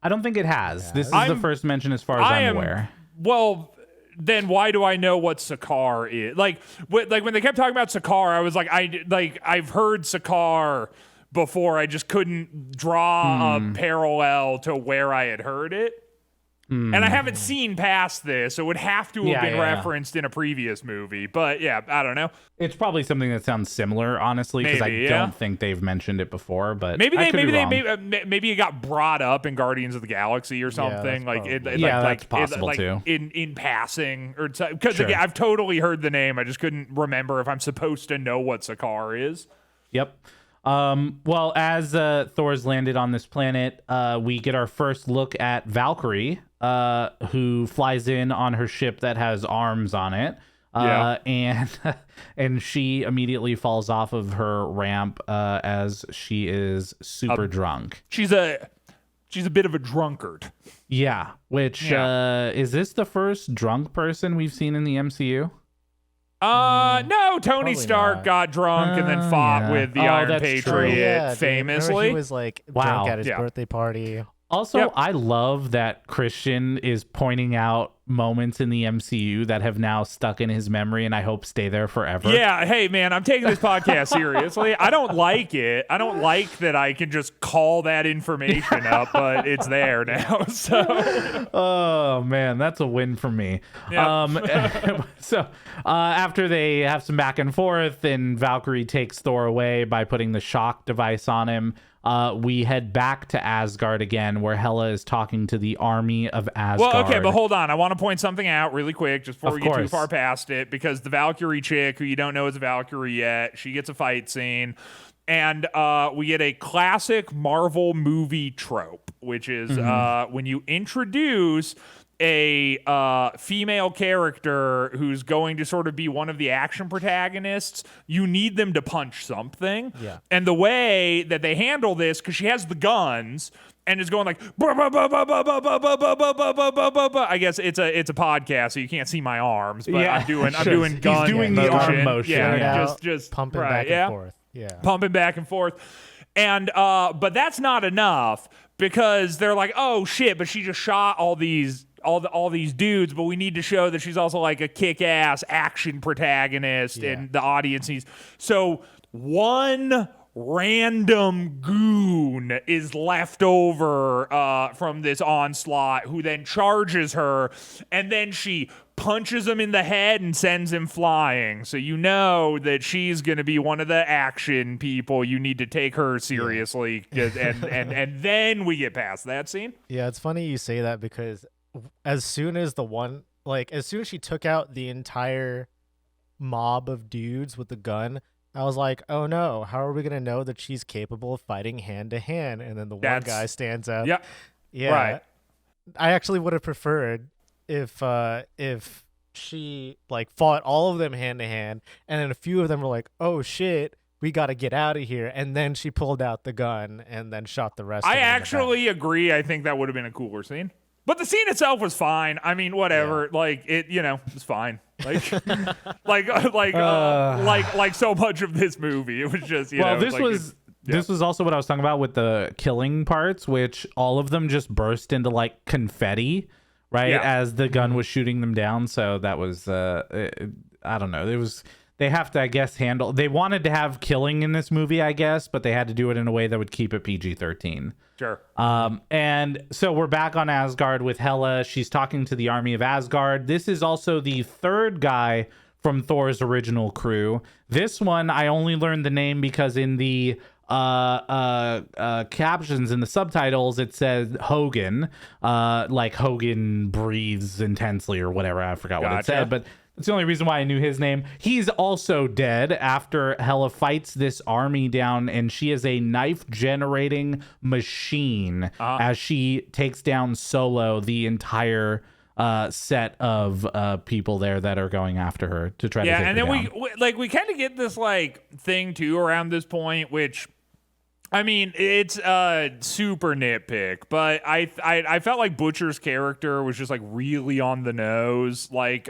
I don't think it has. This is the first mention as far as I'm aware. Well, then why do I know what Sakaar is? Like when they kept talking about Sakaar, I was like, I've heard Sakaar before. I just couldn't draw a parallel to where I had heard it. And I haven't seen past this, so it would have to have been referenced in a previous movie. But yeah, I don't know. It's probably something that sounds similar, honestly, because I don't think they've mentioned it before. But maybe it got brought up in Guardians of the Galaxy or something. That's possible too. In passing, or because I've totally heard the name. I just couldn't remember if I'm supposed to know what Sakaar is. Yep. Well, as Thor's landed on this planet, we get our first look at Valkyrie, who flies in on her ship that has arms on it. And she immediately falls off of her ramp as she is super drunk. She's a bit of a drunkard. Yeah, which is this the first drunk person we've seen in the MCU? No, Tony Stark got drunk and then fought with the Iron Patriot famously. He was like drunk at his birthday party. Also, I love that Christian is pointing out moments in the MCU that have now stuck in his memory and I hope stay there forever. Yeah, hey man, I'm taking this podcast seriously. I don't like it. I don't like that I can just call that information up, but it's there now. So oh man, that's a win for me. Yep. So after they have some back and forth and Valkyrie takes Thor away by putting the shock device on him, we head back to Asgard again, where Hela is talking to the army of Asgard. Well, okay, but hold on. I want to point something out really quick, just before we get too far past it, because the Valkyrie chick, who you don't know is a Valkyrie yet, she gets a fight scene, and we get a classic Marvel movie trope, which is when you introduce a female character who's going to sort of be one of the action protagonists, you need them to punch something. Yeah. And the way that they handle this, because she has the guns and is going like, I guess it's a podcast, so you can't see my arms, but I'm doing gun. He's doing the arm motion. Yeah. Just pumping back and forth. Yeah. Pumping back and forth. And but that's not enough, because they're like, oh shit, but she just shot all these dudes, but we need to show that she's also like a kick-ass action protagonist, and the audience needs. So one random goon is left over from this onslaught, who then charges her, and then she punches him in the head and sends him flying. So you know that she's going to be one of the action people. You need to take her seriously, and then we get past that scene. Yeah, it's funny you say that, because as soon as she took out the entire mob of dudes with the gun, I was like, oh no, how are we going to know that she's capable of fighting hand to hand? And then one guy stands up. Yeah. Right. I actually would have preferred if she like fought all of them hand to hand, and then a few of them were like, oh shit, we got to get out of here, and then she pulled out the gun and then shot the rest of them. I actually agree. I think that would have been a cooler scene. But the scene itself was fine. I mean, whatever. Yeah. Like it, it's fine. Like, like so much of this movie, it was just, this was also what I was talking about with the killing parts, which all of them just burst into like confetti, right? Yeah. As the gun was shooting them down. So that was, I don't know. They have to, I guess, they wanted to have killing in this movie, I guess, but they had to do it in a way that would keep it PG-13. Sure. And so we're back on Asgard with Hela. She's talking to the army of Asgard. This is also the third guy from Thor's original crew. This one, I only learned the name because in the captions in the subtitles, it says Hogan, like Hogan breathes intensely or whatever. I forgot what it said, but that's the only reason why I knew his name. He's also dead after Hela fights this army down, and she is a knife-generating machine as she takes down solo the entire set of people there that are going after her to try to take her down. And then we kind of get this like thing too around this point, which I mean, it's super nitpick, but I felt like Butcher's character was just like really on the nose, like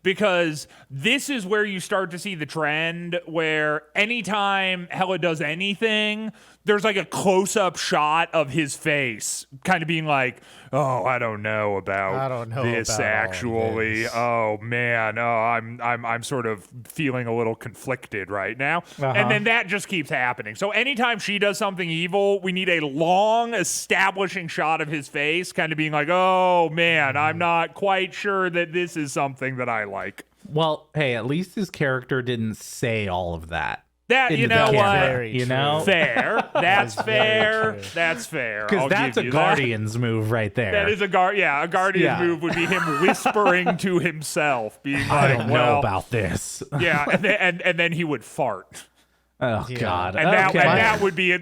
because this is where you start to see the trend where anytime Hela does anything, there's like a close-up shot of his face, kind of being like, "Oh, I don't know about this actually. Oh man, I'm sort of feeling a little conflicted right now." And then that just keeps happening. So anytime she does something evil, we need a long establishing shot of his face, kind of being like, "Oh man, I'm not quite sure that this is something that I like." Well, hey, at least his character didn't say all of that. That, you know what? You know? Fair. That's fair. That's fair. Because that's a Guardians move right there. That is a Guardians move would be him whispering to himself, being like, I don't know about this. Yeah, and then he would fart. Oh God. And that would be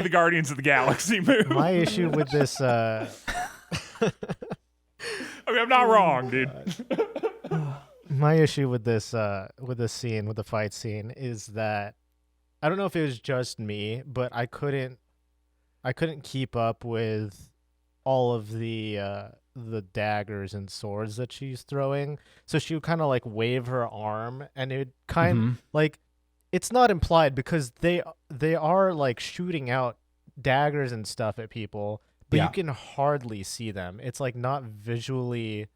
the Guardians of the Galaxy move. My issue with this I mean, I'm not wrong, dude. My issue with this scene, with the fight scene, is that I don't know if it was just me, but I couldn't keep up with all of the daggers and swords that she's throwing. So she would kind of like wave her arm, and it kind like, it's not implied because they are like shooting out daggers and stuff at people, but you can hardly see them. It's like not visually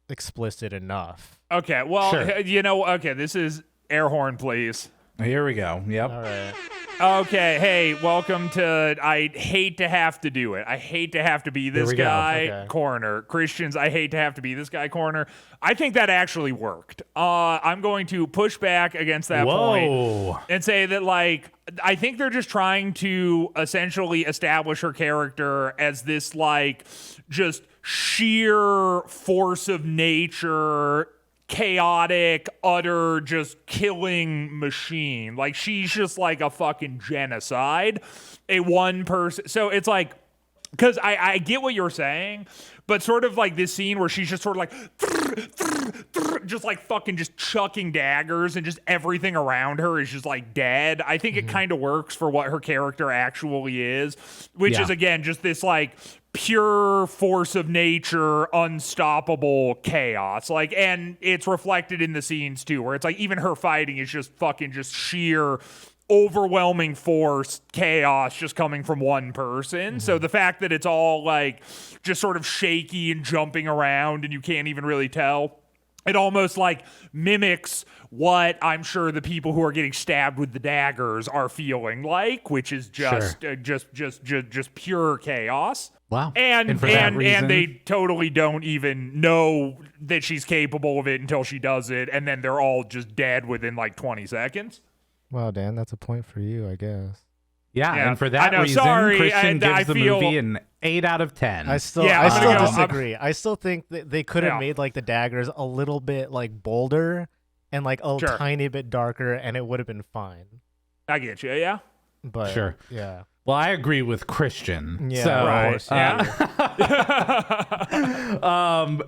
explicit enough. Okay, well, this is air horn, please. Here we go. Yep. All right. Okay, hey, welcome to I hate to have to do it. I hate to have to be this guy corner. Christians, I hate to have to be this guy corner. I think that actually worked. I'm going to push back against that point and say that, like, I think they're just trying to essentially establish her character as this, like, just sheer force of nature, chaotic, utter, just killing machine. Like, she's just like a fucking genocide. A one person. So it's like, because I get what you're saying, but sort of like this scene where she's just sort of like, just like fucking just chucking daggers and just everything around her is just like dead. I think it kind of works for what her character actually is, which is, again, just this like pure force of nature, unstoppable chaos. Like, and it's reflected in the scenes too, where it's like even her fighting is just fucking just sheer overwhelming force, chaos just coming from one person. So the fact that it's all like just sort of shaky and jumping around and you can't even really tell, it almost like mimics what I'm sure the people who are getting stabbed with the daggers are feeling like, which is just just pure chaos. Wow. And they totally don't even know that she's capable of it until she does it, and then they're all just dead within like 20 seconds. Wow, Dan, that's a point for you, I guess. Yeah, and for that reason, Christian gives the movie an 8 out of 10. I still disagree. I still think that they could have made like the daggers a little bit like bolder and like a tiny bit darker, and it would have been fine. I get you, yeah. But yeah. Well, I agree with Christian. Yeah, so,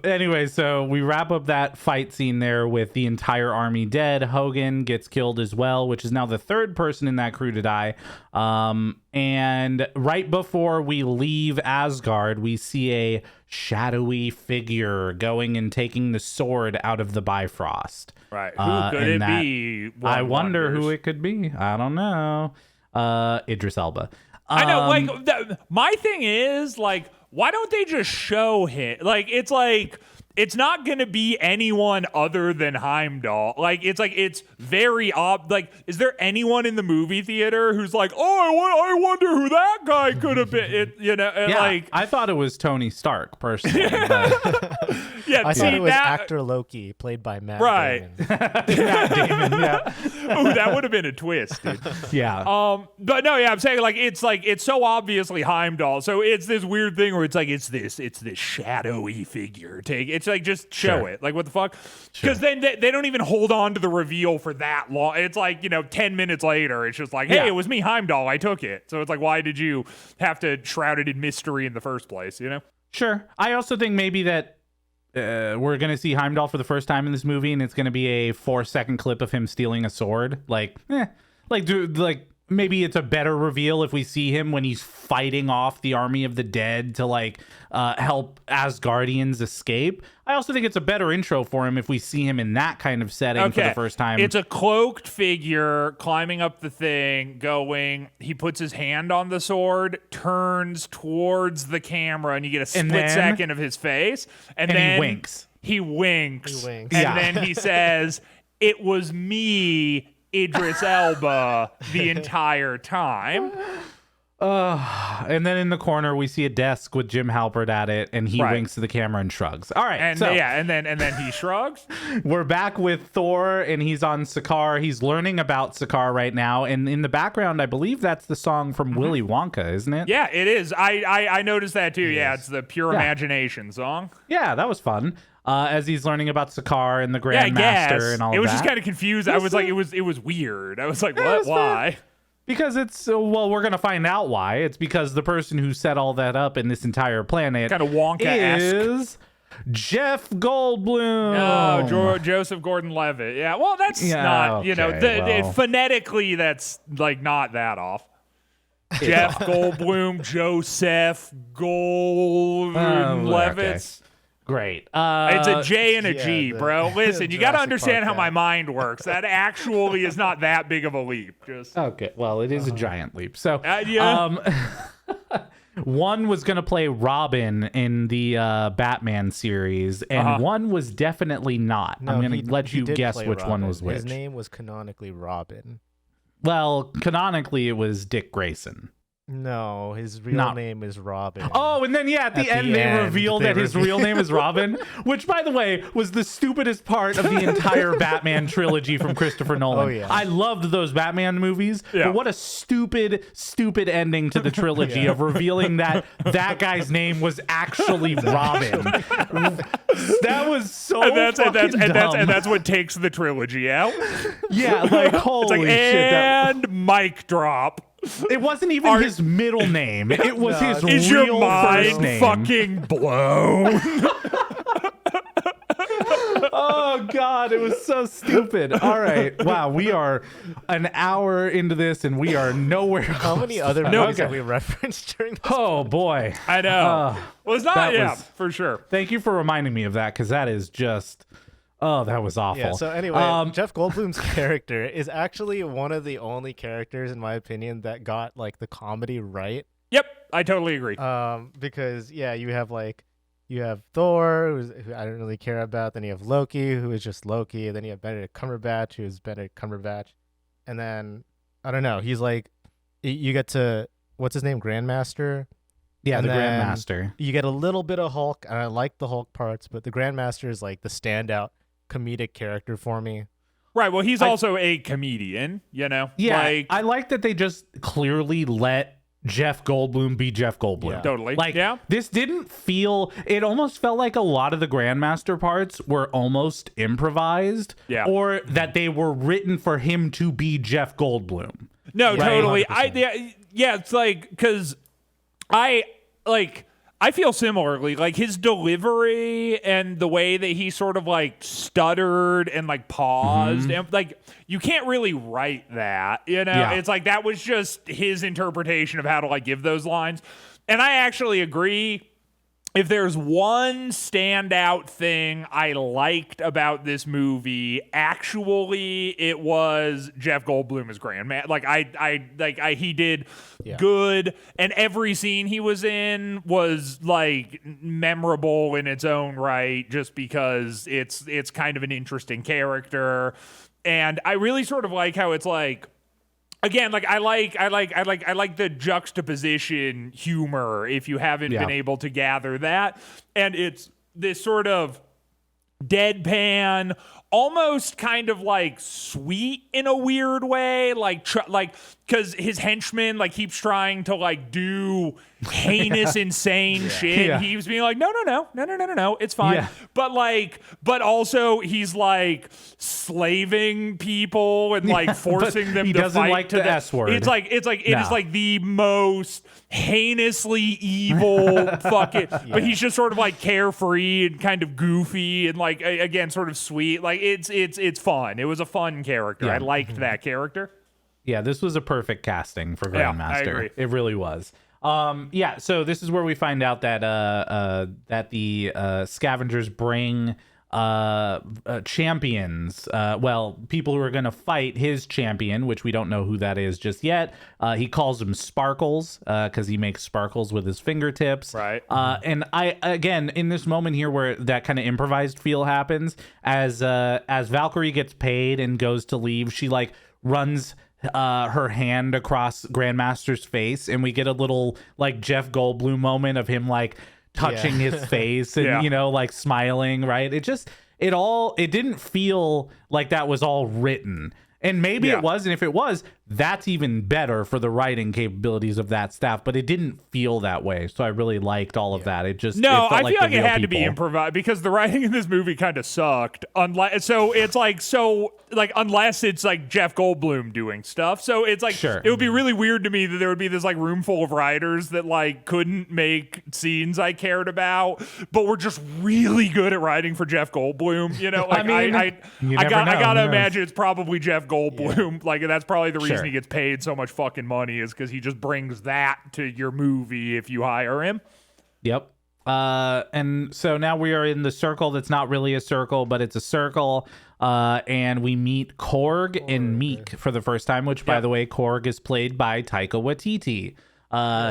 anyway, so we wrap up that fight scene there with the entire army dead. Hogan gets killed as well, which is now the third person in that crew to die. And right before we leave Asgard, we see a shadowy figure going and taking the sword out of the Bifrost. Right. Who could it be? I wonder who it could be. I don't know. Idris Elba. I know, like, my thing is, like, why don't they just show him? Like, it's not going to be anyone other than Heimdall. Like, it's very like, is there anyone in the movie theater who's like, oh, I wonder who that guy could have been? Like, I thought it was Tony Stark, personally. But... Yeah, I thought it was actor Loki, played by Matt Damon. Matt Damon, yeah. Ooh, that would have been a twist, dude. Yeah. But no, yeah, I'm saying it's so obviously Heimdall. So it's this weird thing where it's this shadowy figure. It's like, just show it. Like, what the fuck? Because then they don't even hold on to the reveal for that long. It's like, 10 minutes later, it's just like, hey, it was me, Heimdall. I took it. So it's like, why did you have to shroud it in mystery in the first place? Sure. I also think maybe that we're going to see Heimdall for the first time in this movie, and it's going to be a 4-second clip of him stealing a sword. Maybe it's a better reveal if we see him when he's fighting off the army of the dead to help Asgardians escape. I also think it's a better intro for him if we see him in that kind of setting for the first time. It's a cloaked figure climbing up the thing, he puts his hand on the sword, turns towards the camera, and you get a split second of his face. And then he winks. He winks. And then he says, "It was me, Idris Elba, the entire time." And then in the corner we see a desk with Jim Halpert at it, and he winks to the camera and shrugs. All right, and then he shrugs. We're back with Thor, and he's on Sakaar. He's learning about Sakaar right now, and in the background, I believe that's the song from Willy Wonka, isn't it? Yeah, it is. I noticed that too. Yeah, it's the Pure Imagination song. Yeah, that was fun. As he's learning about Sakaar and the Grandmaster and all that. It was just kind of confused. I was like, it was weird. I was like, what? Why? Because we're going to find out why. It's because the person who set all that up in this entire planet kind of Wonka-esque is Jeff Goldblum. Oh, Joseph Gordon-Levitt. Yeah, well, that's not, phonetically, that's not that off. Jeff Goldblum, Joseph Goldblum-Levitt. Okay. Great. It's a J and a G, bro. Listen, you got to understand how my mind works. That actually is not that big of a leap. Okay, well, it is a giant leap. So, one was going to play Robin in the Batman series, and one was definitely not. No, I'm going to let you guess which Robin. one was which. His name was canonically Robin. Well, canonically, it was Dick Grayson. No, his real name is Robin. Oh, and then at the end they revealed that his real name is Robin, which, by the way, was the stupidest part of the entire Batman trilogy from Christopher Nolan. Oh, yeah. I loved those Batman movies, but what a stupid ending to the trilogy of revealing that guy's name was actually Robin. That was so dumb. And that's what takes the trilogy out. Yeah, holy shit. And mic drop. It wasn't even his middle name. It was his real Is your mind first name. fucking blown? Oh, God, it was so stupid. All right. Wow, we are an hour into this, and we are nowhere close. How many other movies have we referenced during this? Oh, boy. I know. Well, it's not, for sure. Thank you for reminding me of that, because that is just... Oh, that was awful. Yeah, so anyway, Jeff Goldblum's character is actually one of the only characters, in my opinion, that got, the comedy right. Yep, I totally agree. Because, you have Thor, who I don't really care about. Then you have Loki, who is just Loki. And then you have Benedict Cumberbatch, who is Benedict Cumberbatch. And then, I don't know, he's you get to, what's his name, Grandmaster? Yeah, and the Grandmaster. You get a little bit of Hulk, and I like the Hulk parts, but the Grandmaster is the standout comedic character for me. Right, well, he's also a comedian, Yeah, I like that they just clearly let Jeff Goldblum be Jeff Goldblum. Yeah. Totally. This didn't feel, it almost felt like a lot of the Grandmaster parts were almost improvised, or that they were written for him to be Jeff Goldblum. No, totally. 100%. It's because I feel similarly. His delivery and the way that he sort of stuttered and paused and you can't really write that, It's that was just his interpretation of how to give those lines. And I actually agree. If there's one standout thing I liked about this movie, actually, it was Jeff Goldblum as Grandman. He did good, and every scene he was in was memorable in its own right, just because it's kind of an interesting character, and I really sort of like how it's again, I like the juxtaposition humor if you haven't been able to gather that. And it's this sort of deadpan, almost kind of like sweet in a weird way, like because his henchman like keeps trying to like do heinous, insane shit. Yeah. He was being like, no, it's fine. Yeah. But also he's like slaving people and like forcing them he to doesn't fight like to the the S word. It is like the most heinously evil fucking. But he's just sort of like carefree and kind of goofy and like again sort of sweet. Like it's fun. It was a fun character. Yeah. I liked that character. Yeah, this was a perfect casting for Yeah, Grandmaster. I agree. It really was. So this is where we find out that that the scavengers bring champions, people who are going to fight his champion, which we don't know who that is just yet. He calls them Sparkles because he makes sparkles with his fingertips. Right. And I, again, in this moment here where that kind of improvised feel happens, as Valkyrie gets paid and goes to leave, she like runs her hand across Grandmaster's face, and we get a little like Jeff Goldblum moment of him like touching his face and you know, like smiling, right? It didn't feel like that was all written. And maybe it was, and if it was, that's even better for the writing capabilities of that staff, but it didn't feel that way. So I really liked all of that. It felt I feel like the it real had to be people. improvised because the writing in this movie kind of sucked. Unless it's like Jeff Goldblum doing stuff. So it's like Sure. it would be really weird to me that there would be this like room full of writers that like couldn't make scenes I cared about, but were just really good at writing for Jeff Goldblum. You know, like I gotta imagine it's probably Jeff Goldblum. Yeah. Like that's probably the reason he gets paid so much fucking money is because he just brings that to your movie if you hire him. Yep. And so now we are in the circle that's not really a circle, but it's a circle. And we meet Korg and Meek for the first time, which, by the way, Korg is played by Taika Waititi.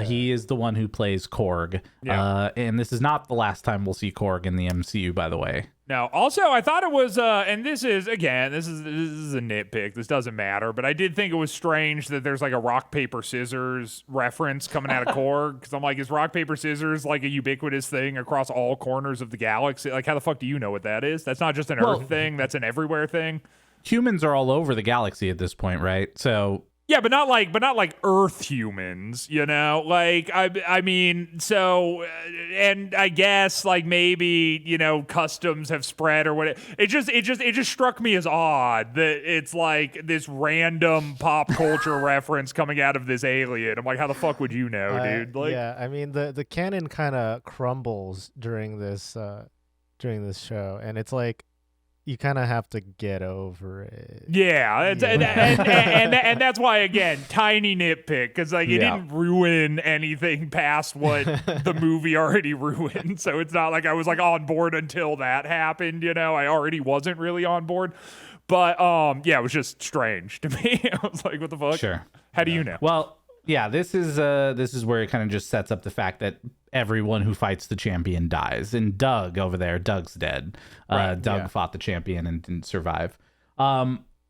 He is the one who plays Korg. Yeah. And this is not the last time we'll see Korg in the MCU, by the way. Now, also, I thought it was, and this is a nitpick. This doesn't matter, but I did think it was strange that there's like a rock, paper, scissors reference coming out of Korg. Because I'm like, is rock, paper, scissors like a ubiquitous thing across all corners of the galaxy? Like, how the fuck do you know what that is? That's not just an Earth thing. That's an everywhere thing. Humans are all over the galaxy at this point, right? So... Yeah, but not like Earth humans, you know? Like, I mean, so, and I guess, like, maybe, you know, customs have spread or what. It just struck me as odd that it's like this random pop culture reference coming out of this alien. I'm like, how the fuck would you know, dude? Like, yeah, I mean, the canon kind of crumbles during this show, and it's like, you kind of have to get over it. Yeah, and that's why, again, tiny nitpick, because like it didn't ruin anything past what the movie already ruined. So it's not like I was like on board until that happened. You know, I already wasn't really on board. But it was just strange to me. I was like, what the fuck? Sure. How do you know? Well, yeah, this is where it kind of just sets up the fact that everyone who fights the champion dies. And Doug over there, Doug's dead. Doug fought the champion and didn't survive.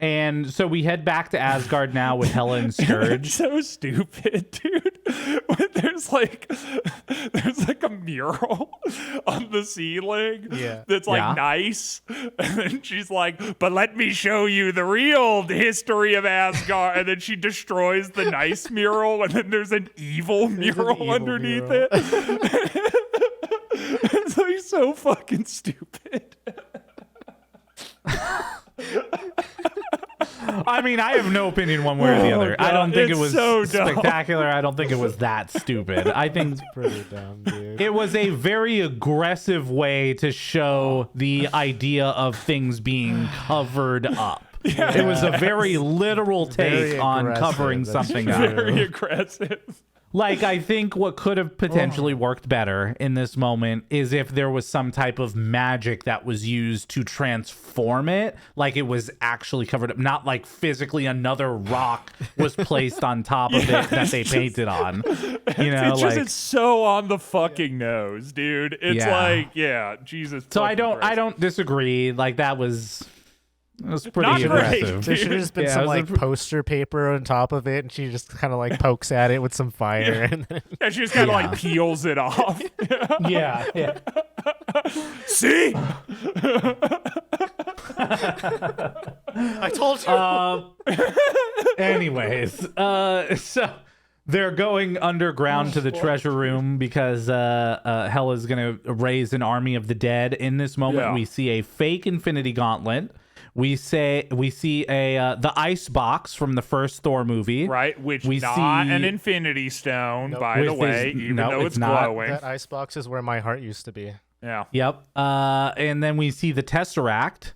And so we head back to Asgard now with Hela and Scourge. So stupid, dude. When there's like a mural on the ceiling that's like nice. And then she's like, but let me show you the real history of Asgard. And then she destroys the nice mural. And then there's an evil mural underneath it. It's like so fucking stupid. I mean, I have no opinion one way or the other. I don't think it was so spectacular. I don't think it was that stupid. I think it's pretty dumb, dude. It was a very aggressive way to show the idea of things being covered up. Yeah. It was a very literal take on covering something up. Very aggressive. Like, I think what could have potentially worked better in this moment is if there was some type of magic that was used to transform it, like it was actually covered up, not like physically another rock was placed on top of it that they painted on. You know, it's so on the fucking nose, dude. It's like, Jesus. So I don't disagree. Like that was pretty not aggressive. There should have just been some like poster paper on top of it, and she just kind of like pokes at it with some fire, and then she just kind of like peels it off. Yeah. See? I told you. Anyways, so they're going underground to the treasure room because Hela's going to raise an army of the dead. In this moment, we see a fake Infinity Gauntlet. We see the ice box from the first Thor movie, right? Which not an Infinity Stone, by the way, even though it's glowing. That ice box is where my heart used to be. Yeah. Yep. And then we see the Tesseract.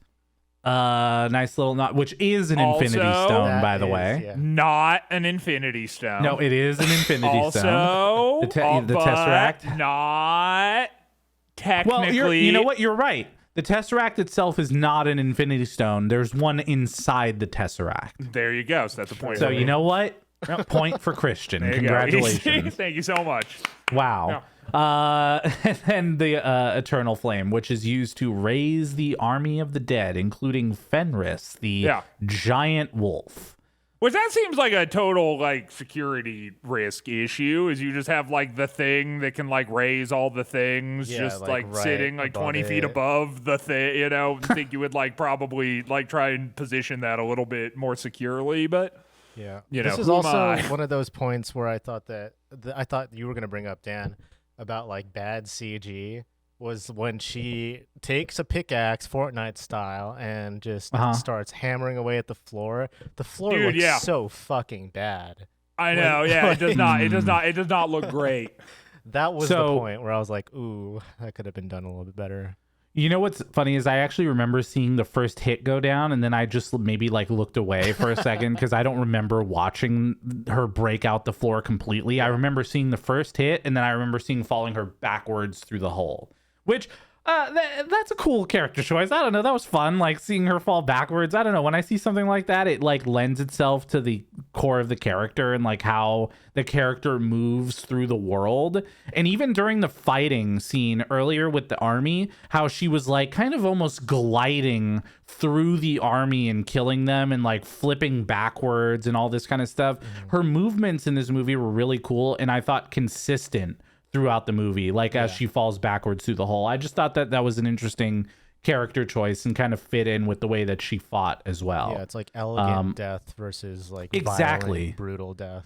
Nice little knot, which is an Infinity Stone, by the way. Yeah. Not an Infinity Stone. No, it is an Infinity Stone. Also, the Tesseract. Not technically. Well, you know what? You're right. The Tesseract itself is not an Infinity Stone. There's one inside the Tesseract. There you go. So that's a point. So you know what? Point for Christian. Congratulations. Thank you so much. Wow. And the Eternal Flame, which is used to raise the army of the dead, including Fenris, the giant wolf. Which that seems like a total like security risk issue. Is you just have like the thing that can like raise all the things, just like right sitting like 20 feet above the thing. You know, I think you would like probably like try and position that a little bit more securely, but. Yeah, you this know, is also one of those points where I thought I thought you were gonna bring up, Dan, about like bad CG was when she takes a pickaxe Fortnite style and just starts hammering away at the floor. The floor looks so fucking bad. I know, it does not. It does not look great. That was the point where I was like, ooh, that could have been done a little bit better. You know what's funny is I actually remember seeing the first hit go down, and then I just maybe like looked away for a second because I don't remember watching her break out the floor completely. I remember seeing the first hit, and then I remember seeing falling her backwards through the hole, which that's a cool character choice. I don't know. That was fun, like seeing her fall backwards. I don't know. When I see something like that, it like lends itself to the core of the character and like how the character moves through the world. And even during the fighting scene earlier with the army, how she was like kind of almost gliding through the army and killing them and like flipping backwards and all this kind of stuff. Her movements in this movie were really cool and I thought consistent throughout the movie, like as she falls backwards through the hole. I just thought that was an interesting character choice and kind of fit in with the way that she fought as well. Yeah, it's like elegant death versus like violent, brutal death.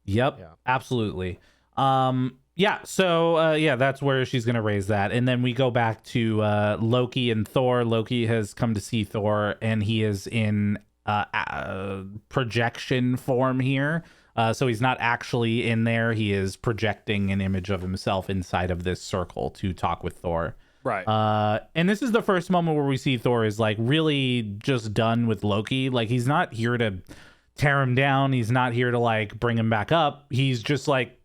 Yep, absolutely. So that's where she's going to raise that. And then we go back to Loki and Thor. Loki has come to see Thor, and he is in projection form here. So he's not actually in there. He is projecting an image of himself inside of this circle to talk with Thor. Right. And this is the first moment where we see Thor is like really just done with Loki. Like he's not here to tear him down. He's not here to like bring him back up. He's just like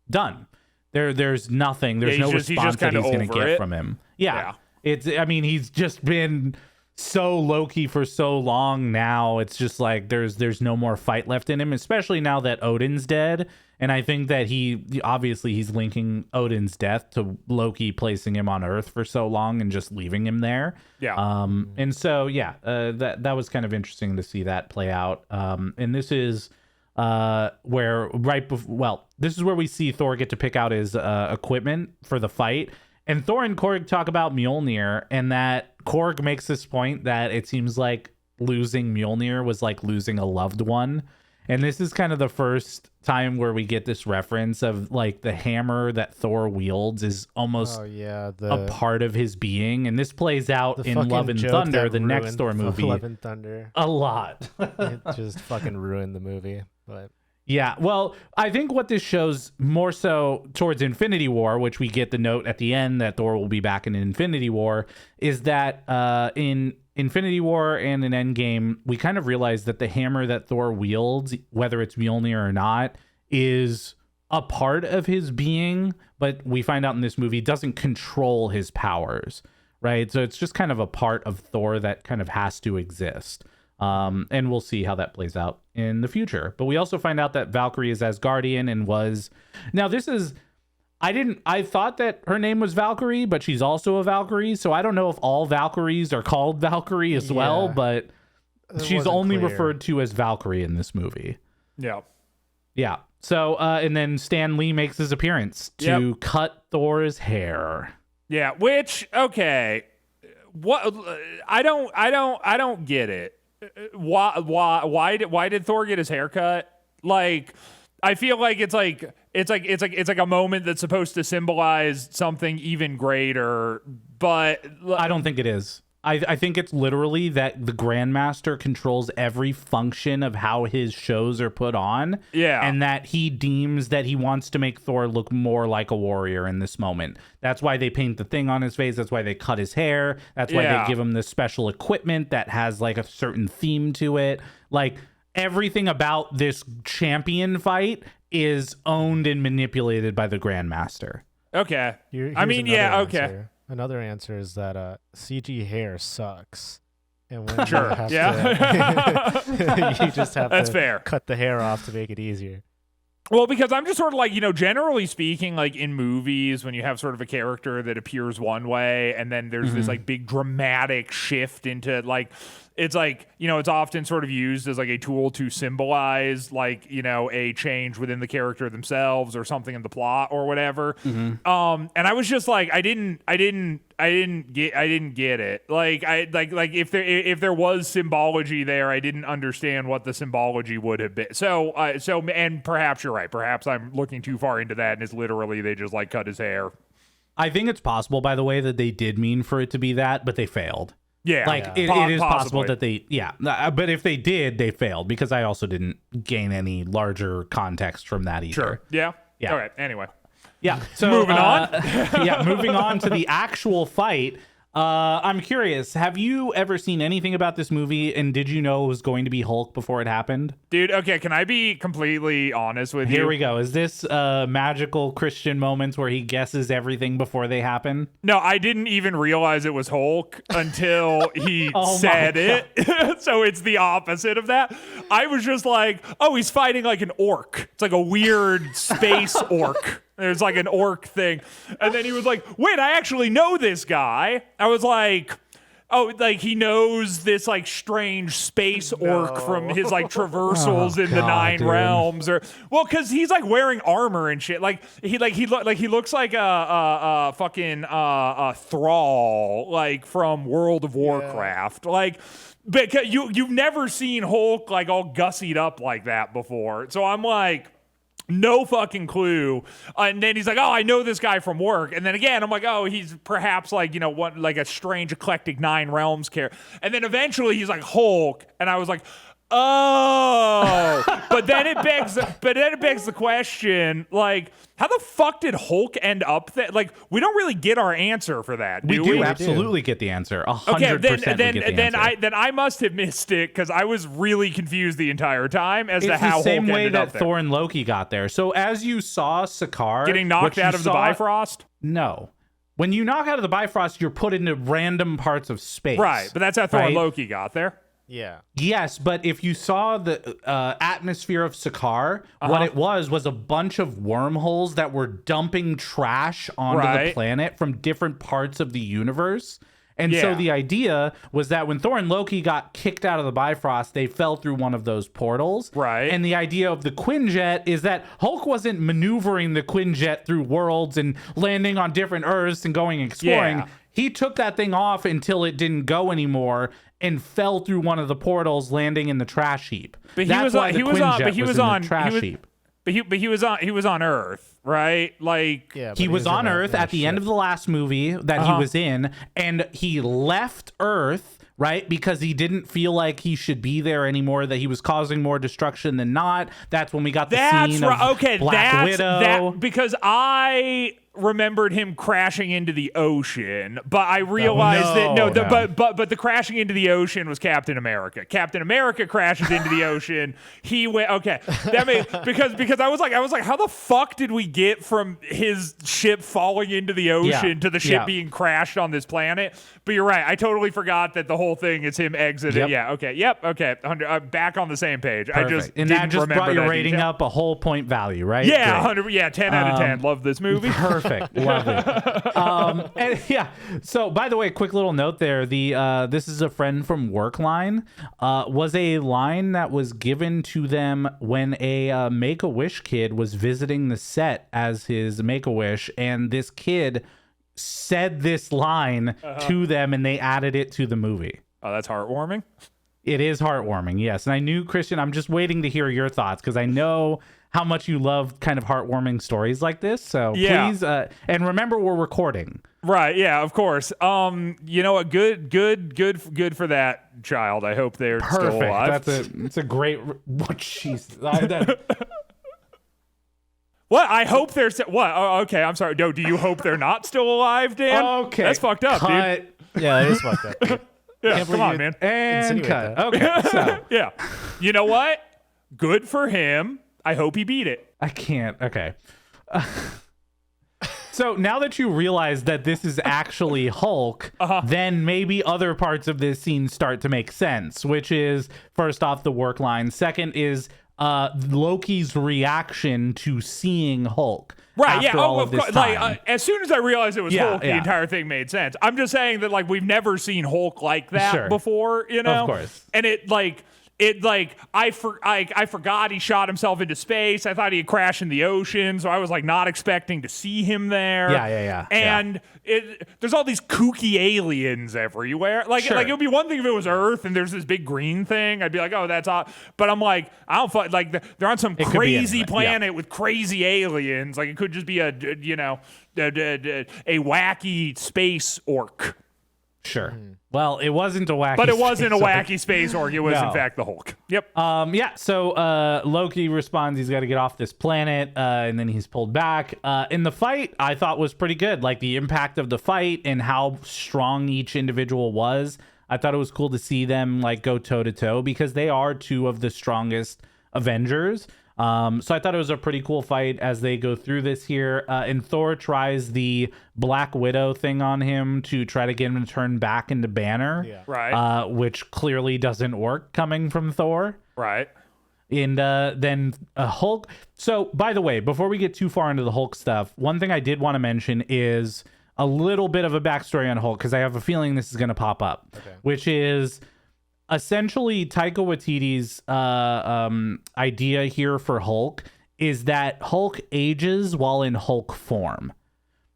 done. There's nothing. There's no response that he's going to get from him. Yeah. He's just been so Loki for so long now. It's just like there's no more fight left in him, especially now that Odin's dead. And I think that he's linking Odin's death to Loki placing him on Earth for so long and just leaving him there. And so that was kind of interesting to see that play out. And this is where this is where we see Thor get to pick out his equipment for the fight. And Thor and Korg talk about Mjolnir, and that Korg makes this point that it seems like losing Mjolnir was like losing a loved one. And this is kind of the first time where we get this reference of like the hammer that Thor wields is almost a part of his being. And this plays out in Love and Thunder, the next Thor movie. Love and Thunder. A lot. It just fucking ruined the movie. But yeah, well, I think what this shows more so towards Infinity War, which we get the note at the end that Thor will be back in Infinity War, is that in Infinity War and in Endgame, we kind of realize that the hammer that Thor wields, whether it's Mjolnir or not, is a part of his being, but we find out in this movie doesn't control his powers, right? So it's just kind of a part of Thor that kind of has to exist. And we'll see how that plays out in the future. But we also find out that Valkyrie is Asgardian and was... Now, this is... I thought that her name was Valkyrie, but she's also a Valkyrie. So I don't know if all Valkyries are called Valkyrie as well, but she's only referred to as Valkyrie in this movie. Yeah. Yeah. So, and then Stan Lee makes his appearance to cut Thor's hair. Yeah, which okay, what I don't get it. Why did Thor get his hair cut? Like, I feel like it's like a moment that's supposed to symbolize something even greater, but I don't think it is. I think it's literally that the Grandmaster controls every function of how his shows are put on. Yeah. And that he deems that he wants to make Thor look more like a warrior in this moment. That's why they paint the thing on his face. That's why they cut his hair. That's why they give him this special equipment that has like a certain theme to it. Like everything about this champion fight is owned and manipulated by the Grandmaster. Okay. Okay. Another answer is that CG hair sucks. And when sure. you just have That's to fair. Cut the hair off to make it easier. Well, because I'm just sort of like, generally speaking, like in movies, when you have sort of a character that appears one way and then there's this like big dramatic shift into like, it's like, it's often sort of used as like a tool to symbolize like, a change within the character themselves or something in the plot or whatever. And I was just like, I didn't get it. Like if there was symbology there, I didn't understand what the symbology would have been. So and perhaps you're right. Perhaps I'm looking too far into that and it's literally they just like cut his hair. I think it's possible, by the way, that they did mean for it to be that, but they failed. Yeah, it is possible that they, but if they did, they failed because I also didn't gain any larger context from that either. Sure. Yeah. All right. Anyway. Yeah. So moving on. Moving on to the actual fight. I'm curious. Have you ever seen anything about this movie, and did you know it was going to be Hulk before it happened? Dude, okay, can I be completely honest with you? Here we go. Is this magical Christian moments where he guesses everything before they happen? No, I didn't even realize it was Hulk until he said it. So it's the opposite of that. I was just like, oh, he's fighting like an orc. It's like a weird space orc. There's like an orc thing. And then he was like, wait, I actually know this guy. I was like, oh, like he knows this like strange space orc from his like traversals in the Nine Realms, or well, because he's like wearing armor and shit. Like he looks like a fucking thrall like from World of Warcraft. Like, because you've never seen Hulk like all gussied up like that before. So I'm like, no fucking clue. And then he's like, oh, I know this guy from work. And then again, I'm like, oh, he's perhaps like, what, like a strange eclectic Nine Realms character. And then eventually he's like Hulk. And I was like, oh, but then it begs the question, like, how the fuck did Hulk end up there? Like, we don't really get our answer for that. We do absolutely get the answer. 100%. Then I must have missed it because I was really confused the entire time as to how Hulk ended up there. It's the same way that Thor and Loki got there. So as you saw Sakaar getting knocked out of the Bifrost? No. When you knock out of the Bifrost, you're put into random parts of space. Right, but that's how Thor and Loki got there. Yeah. Yes, but if you saw the atmosphere of Sakaar, what it was a bunch of wormholes that were dumping trash onto the planet from different parts of the universe. And so the idea was that when Thor and Loki got kicked out of the Bifrost, they fell through one of those portals. Right. And the idea of the Quinjet is that Hulk wasn't maneuvering the Quinjet through worlds and landing on different Earths and going exploring. Yeah. He took that thing off until it didn't go anymore and fell through one of the portals, landing in the trash heap. But he was on Earth, right? Like, yeah, he was on Earth at the end of the last movie that he was in, and he left Earth, right? Because he didn't feel like he should be there anymore, that he was causing more destruction than not. That's when we got the scene of Black Widow. Because I remembered him crashing into the ocean, but I realized but the crashing into the ocean was Captain America. Captain America crashes into the ocean. He went that made because I was like how the fuck did we get from his ship falling into the ocean to the ship being crashed on this planet? But you're right, I totally forgot that the whole thing is him exiting. Okay. I'm back on the same page. Perfect. I just and didn't that just remember brought your that rating detail. up a whole point value, right? Yeah, 100. Yeah, 10 out of 10. Love this movie. Perfect. Love it. So by the way, quick little note there. The this is a friend from work line was a line that was given to them when a Make-A-Wish kid was visiting the set as his Make-A-Wish, and this kid said this line to them and they added it to the movie. Oh, that's heartwarming. It is heartwarming, yes. And I knew, Christian, I'm just waiting to hear your thoughts because I know how much you love kind of heartwarming stories like this. So please, and remember, we're recording. Right. Yeah, of course. You know what? Good for that child. I hope they're still alive. It's a great. What? Jeez. What? I hope they're what? Oh, okay. I'm sorry. No, do you hope they're not still alive, Dan? Okay. That's fucked up, dude. Yeah, it is fucked up. Dude. Yeah, come on, man. And cut. Okay. So yeah. You know what? Good for him. I hope he beat it. I can't. Okay. So now that you realize that this is actually Hulk, then maybe other parts of this scene start to make sense, which is, first off, the work line. Second is Loki's reaction to seeing Hulk. Right, yeah. All of course. Like, as soon as I realized it was Hulk, the entire thing made sense. I'm just saying that, like, we've never seen Hulk like that before, you know? Of course. And I forgot he shot himself into space. I thought he had crashed in the ocean, so I was like not expecting to see him there. Yeah. And there's all these kooky aliens everywhere. Like it would be one thing if it was Earth and there's this big green thing. I'd be like, oh, that's odd. But I'm like, I don't like they're on some crazy planet with crazy aliens. Like it could just be a wacky space orc. Sure. Well, it wasn't a wacky. But it wasn't a wacky space orc. It was in fact the Hulk. Yep. So Loki responds he's got to get off this planet, and then he's pulled back. In the fight, I thought was pretty good. Like the impact of the fight and how strong each individual was. I thought it was cool to see them like go toe to toe because they are two of the strongest Avengers. So I thought it was a pretty cool fight as they go through this here. And Thor tries the Black Widow thing on him to try to get him to turn back into Banner. Yeah. Right. Which clearly doesn't work coming from Thor. Right. And then Hulk. So, by the way, before we get too far into the Hulk stuff, one thing I did want to mention is a little bit of a backstory on Hulk because I have a feeling this is going to pop up, which is... essentially, Taika Waititi's idea here for Hulk is that Hulk ages while in Hulk form,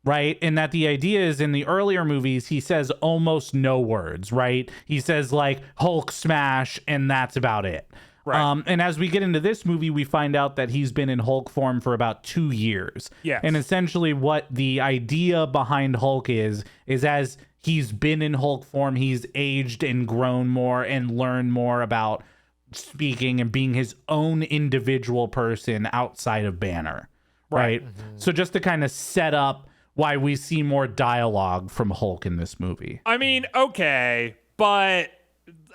right? And that the idea is in the earlier movies, he says almost no words, right? He says like Hulk smash and that's about it. Right. And as we get into this movie, we find out that he's been in Hulk form for about 2 years. Yes. And essentially what the idea behind Hulk is as he's been in Hulk form, he's aged and grown more and learned more about speaking and being his own individual person outside of Banner. Right. Mm-hmm. So just to kind of set up why we see more dialogue from Hulk in this movie. I mean, okay, but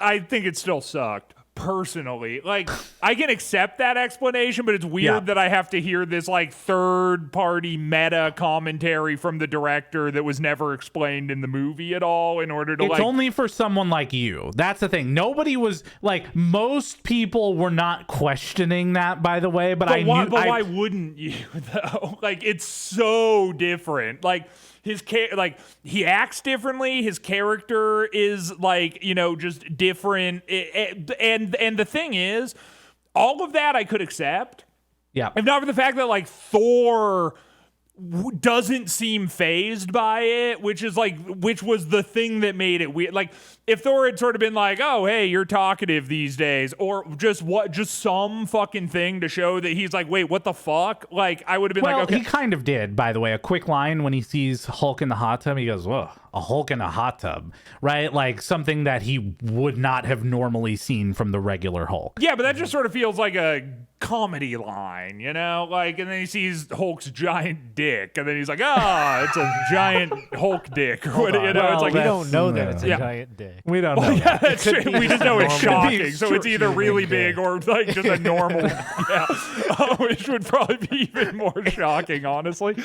I think it still sucked. Personally, like I can accept that explanation, but it's weird that I have to hear this like third party meta commentary from the director that was never explained in the movie at all in order to it's only for someone like you. That's the thing. Nobody was like, most people were not questioning that, by the way, but why wouldn't you though? Like it's so different. Like he acts differently. His character is like, just different. And the thing is, all of that I could accept. Yeah. If not for the fact that like Thor doesn't seem phased by it, which was the thing that made it weird. Like if Thor had sort of been like, oh, hey, you're talkative these days, or just some fucking thing to show that he's like, wait, what the fuck? Like I would have been like, okay. He kind of did, by the way. A quick line when he sees Hulk in the hot tub, he goes, whoa, a Hulk in a hot tub, right? Like something that he would not have normally seen from the regular Hulk. Yeah, but that just sort of feels like a comedy line, like, and then he sees Hulk's giant dick, and then he's like, it's a giant Hulk dick. It's like we don't know that it's a giant dick. We don't know. Yeah, that's true. We just know it's shocking, so it's either really big or like just a normal, which would probably be even more shocking, honestly.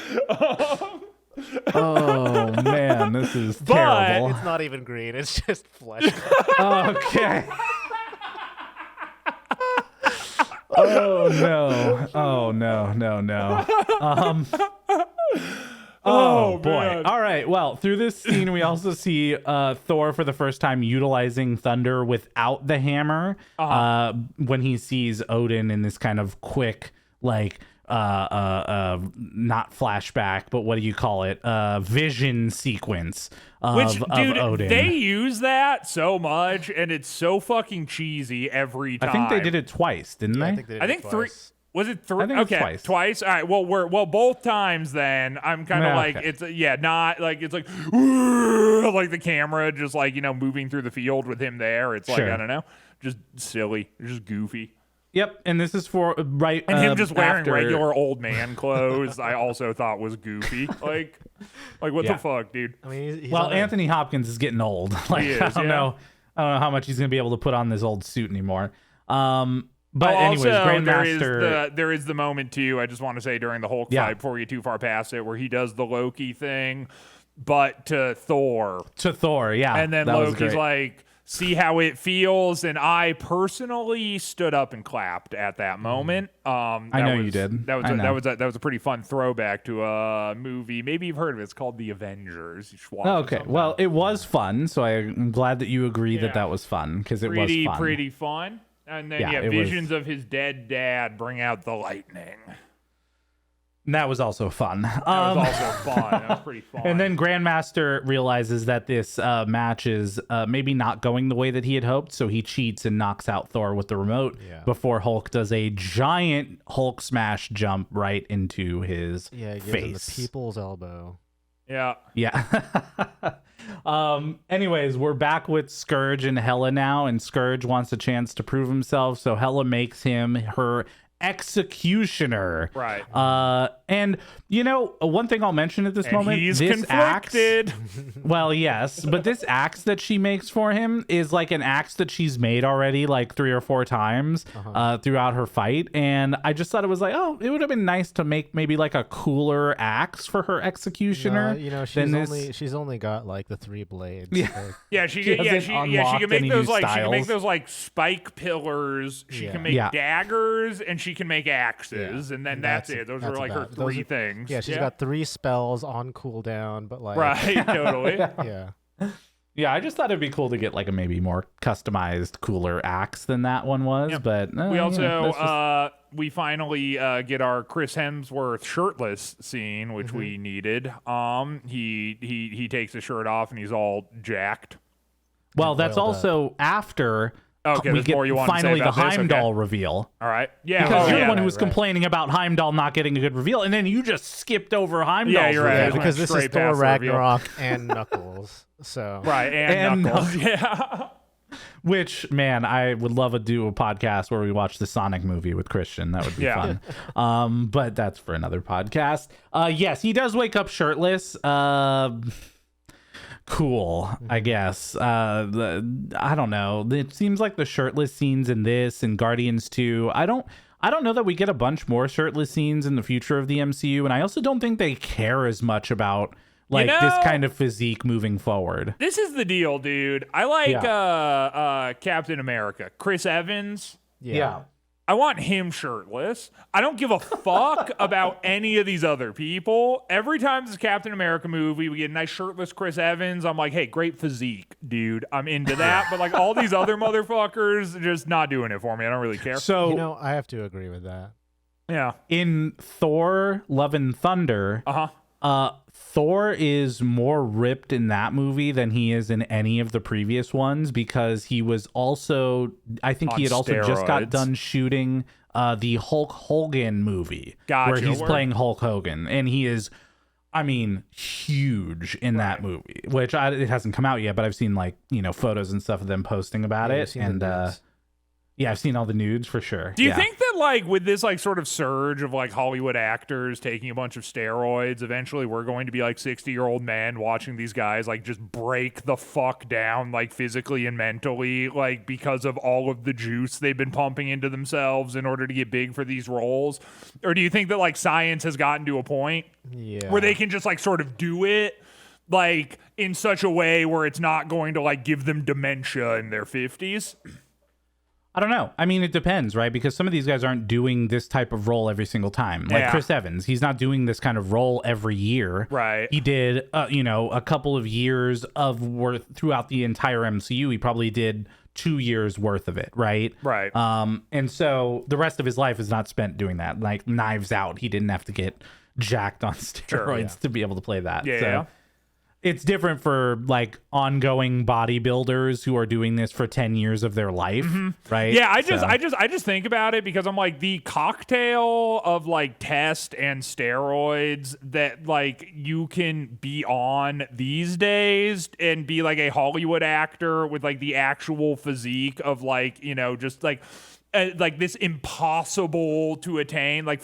Oh man, this is terrible. It's not even green; it's just flesh. Okay. Oh no. Oh boy. Man. All right. Well, through this scene, we also see Thor for the first time utilizing thunder without the hammer when he sees Odin in this kind of quick, like, not flashback, but what do you call it? Vision sequence of Odin. They use that so much, and it's so fucking cheesy every time. I think they did it twice, didn't they? I think three. Was it three? I think okay, twice. All right. Well, both times then. I'm kind of like okay. it's not like it's like like the camera just like moving through the field with him there. It's like I don't know, just silly, just goofy. Yep, and this is for right. And him just wearing regular old man clothes, I also thought was goofy. Like what the fuck, dude? I mean, he's Anthony Hopkins is getting old. Like I don't know how much he's gonna be able to put on this old suit anymore. But anyways, also, Grandmaster. there is the moment too. I just want to say during the Hulk fight before we get too far past it, where he does the Loki thing, but to Thor. Yeah, and then Loki's like, "See how it feels," and I personally stood up and clapped at that moment. I know you did. That was a pretty fun throwback to a movie. Maybe you've heard of it. It's called The Avengers. You should watch okay, well, it was fun, so I'm glad that you agree that was fun because it was fun. Pretty fun. And then visions of his dead dad bring out the lightning. And that was also fun. That was also fun. That was pretty fun. And then Grandmaster realizes that this match is maybe not going the way that he had hoped, so he cheats and knocks out Thor with the remote before Hulk does a giant Hulk smash jump right into his face. Gives him the people's elbow. Yeah. Anyways, we're back with Scourge and Hela now, and Scourge wants a chance to prove himself, so Hela makes him her executioner. Right. And one thing I'll mention at this moment, he's this conflicted. Well, yes, but this axe that she makes for him is like an axe that she's made already like 3 or 4 times throughout her fight, and I just thought it was like, oh, it would have been nice to make maybe like a cooler axe for her executioner. She's only got like the 3 blades. She can make those like she can make those like spike pillars. She can make daggers, and she can make axes, and then that's it. Those are like her 3 things. Yeah, she's got 3 spells on cooldown, but like right, totally. Yeah, I just thought it'd be cool to get like a maybe more customized, cooler axe than that one was. Yeah. But we also we finally get our Chris Hemsworth shirtless scene, which we needed. He takes his shirt off and he's all jacked. Well, that's also after. Okay, we get finally the Heimdall reveal. All right. Yeah. Because you're the one who was complaining about Heimdall not getting a good reveal, and then you just skipped over Heimdall. Yeah, you're right. Because this is Thor Ragnarok and Knuckles. So right, and Knuckles. Yeah. Which, man, I would love to do a podcast where we watch the Sonic movie with Christian. That would be fun. But that's for another podcast. Yes, he does wake up shirtless. Cool, I guess. I don't know. It seems like the shirtless scenes in this and Guardians 2. I don't know that we get a bunch more shirtless scenes in the future of the MCU, and I also don't think they care as much about this kind of physique moving forward. This is the deal, dude. I like Captain America, Chris Evans. Yeah. I want him shirtless. I don't give a fuck about any of these other people. Every time this Captain America movie, we get a nice shirtless Chris Evans. I'm like, hey, great physique, dude. I'm into that. But like all these other motherfuckers, just not doing it for me. I don't really care. So I have to agree with that. Yeah. In Thor: Love and Thunder, Thor is more ripped in that movie than he is in any of the previous ones because he was also, I think he had also just got done shooting the Hulk Hogan movie where he's playing Hulk Hogan, and he is, I mean, huge in that movie, which it hasn't come out yet, but I've seen photos and stuff of them posting about it, and yeah, I've seen all the nudes for sure. Do you think that with this sort of surge of Hollywood actors taking a bunch of steroids, eventually we're going to be 60-year-old men watching these guys just break the fuck down physically and mentally because of all of the juice they've been pumping into themselves in order to get big for these roles? Or do you think that science has gotten to a point where they can just sort of do it in such a way where it's not going to give them dementia in their 50s? I don't know. I mean, it depends, right? Because some of these guys aren't doing this type of role every single time. Chris Evans, he's not doing this kind of role every year. Right. He did, a couple of years of worth throughout the entire MCU. He probably did 2 years worth of it, right? Right. And so the rest of his life is not spent doing that. Like Knives Out, he didn't have to get jacked on steroids to be able to play that. Yeah. It's different for like ongoing bodybuilders who are doing this for 10 years of their life, right? Yeah, I just think about it because I'm like the cocktail of like test and steroids that like you can be on these days and be like a Hollywood actor with like the actual physique of like, you know, just like this impossible to attain like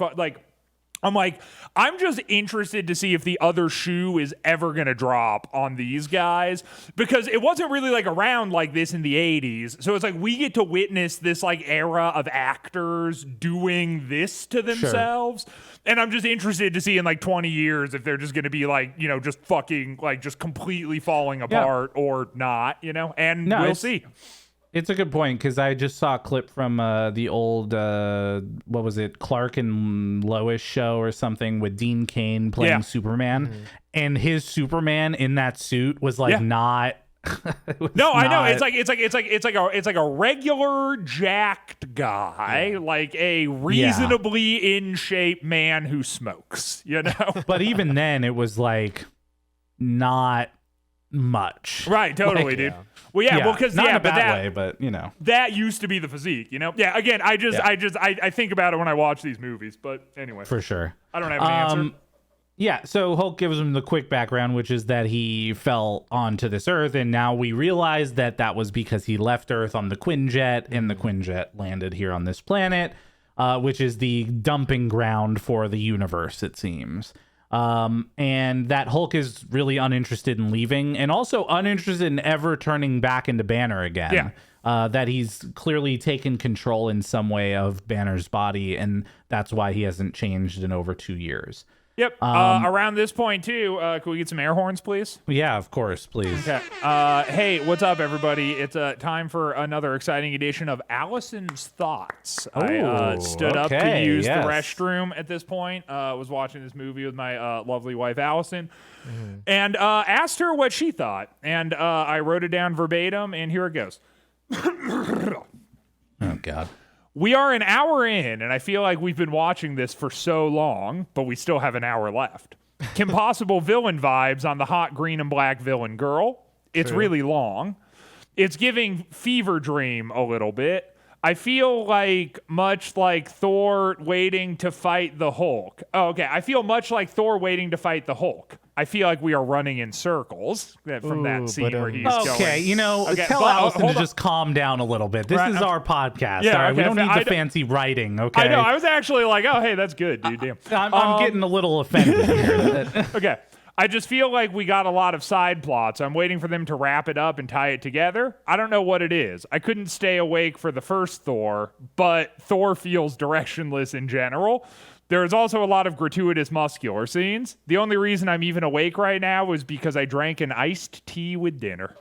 I'm like, I'm just interested to see if the other shoe is ever going to drop on these guys, because it wasn't really like around like this in the 80s. So it's like we get to witness this like era of actors doing this to themselves. Sure. And I'm just interested to see in like 20 years if they're just going to be like, you know, just fucking like just completely falling apart or not, you know, and we'll see. It's a good point, because I just saw a clip from the old, what was it, Clark and Lois show or something with Dean Cain playing Superman. And his Superman in that suit was like not... I know. It's like a regular jacked guy, like a reasonably in shape man who smokes, you know? But even then it was like not much. Right, totally, dude. Well, because not in a bad way, but you know, that used to be the physique, you know. Yeah, again, I think about it when I watch these movies, but anyway, for sure, I don't have an answer. Yeah, so Hulk gives him the quick background, which is that he fell onto this Earth, and now we realize that was because he left Earth on the Quinjet, and the Quinjet landed here on this planet, which is the dumping ground for the universe, it seems. And that Hulk is really uninterested in leaving, and also uninterested in ever turning back into Banner again. That he's clearly taken control in some way of Banner's body, and that's why he hasn't changed in over 2 years. Yep. Around this point, too, can we get some air horns, please? Yeah, of course, please. Okay. Hey, what's up, everybody? It's time for another exciting edition of Allison's Thoughts. I stood up to use the restroom at this point. Was watching this movie with my lovely wife, Allison, and asked her what she thought. And I wrote it down verbatim, and here it goes. Oh, God. We are an hour in, and I feel like we've been watching this for so long, but we still have an hour left. Kim Possible villain vibes on the hot green and black villain girl. It's really long. It's giving Fever Dream a little bit. I feel like much like Thor waiting to fight the Hulk. Oh, okay. I feel much like Thor waiting to fight the Hulk. I feel like we are running in circles from that scene where he's going. Okay, you know, tell Allison to just calm down a little bit. This is our podcast. Yeah, all right? We don't need the fancy writing, okay? I know. I was actually like, oh, hey, that's good, dude. Damn. I'm getting a little offended here. Okay. I just feel like we got a lot of side plots. I'm waiting for them to wrap it up and tie it together. I don't know what it is. I couldn't stay awake for the first Thor, but Thor feels directionless in general. There is also a lot of gratuitous muscular scenes. The only reason I'm even awake right now is because I drank an iced tea with dinner.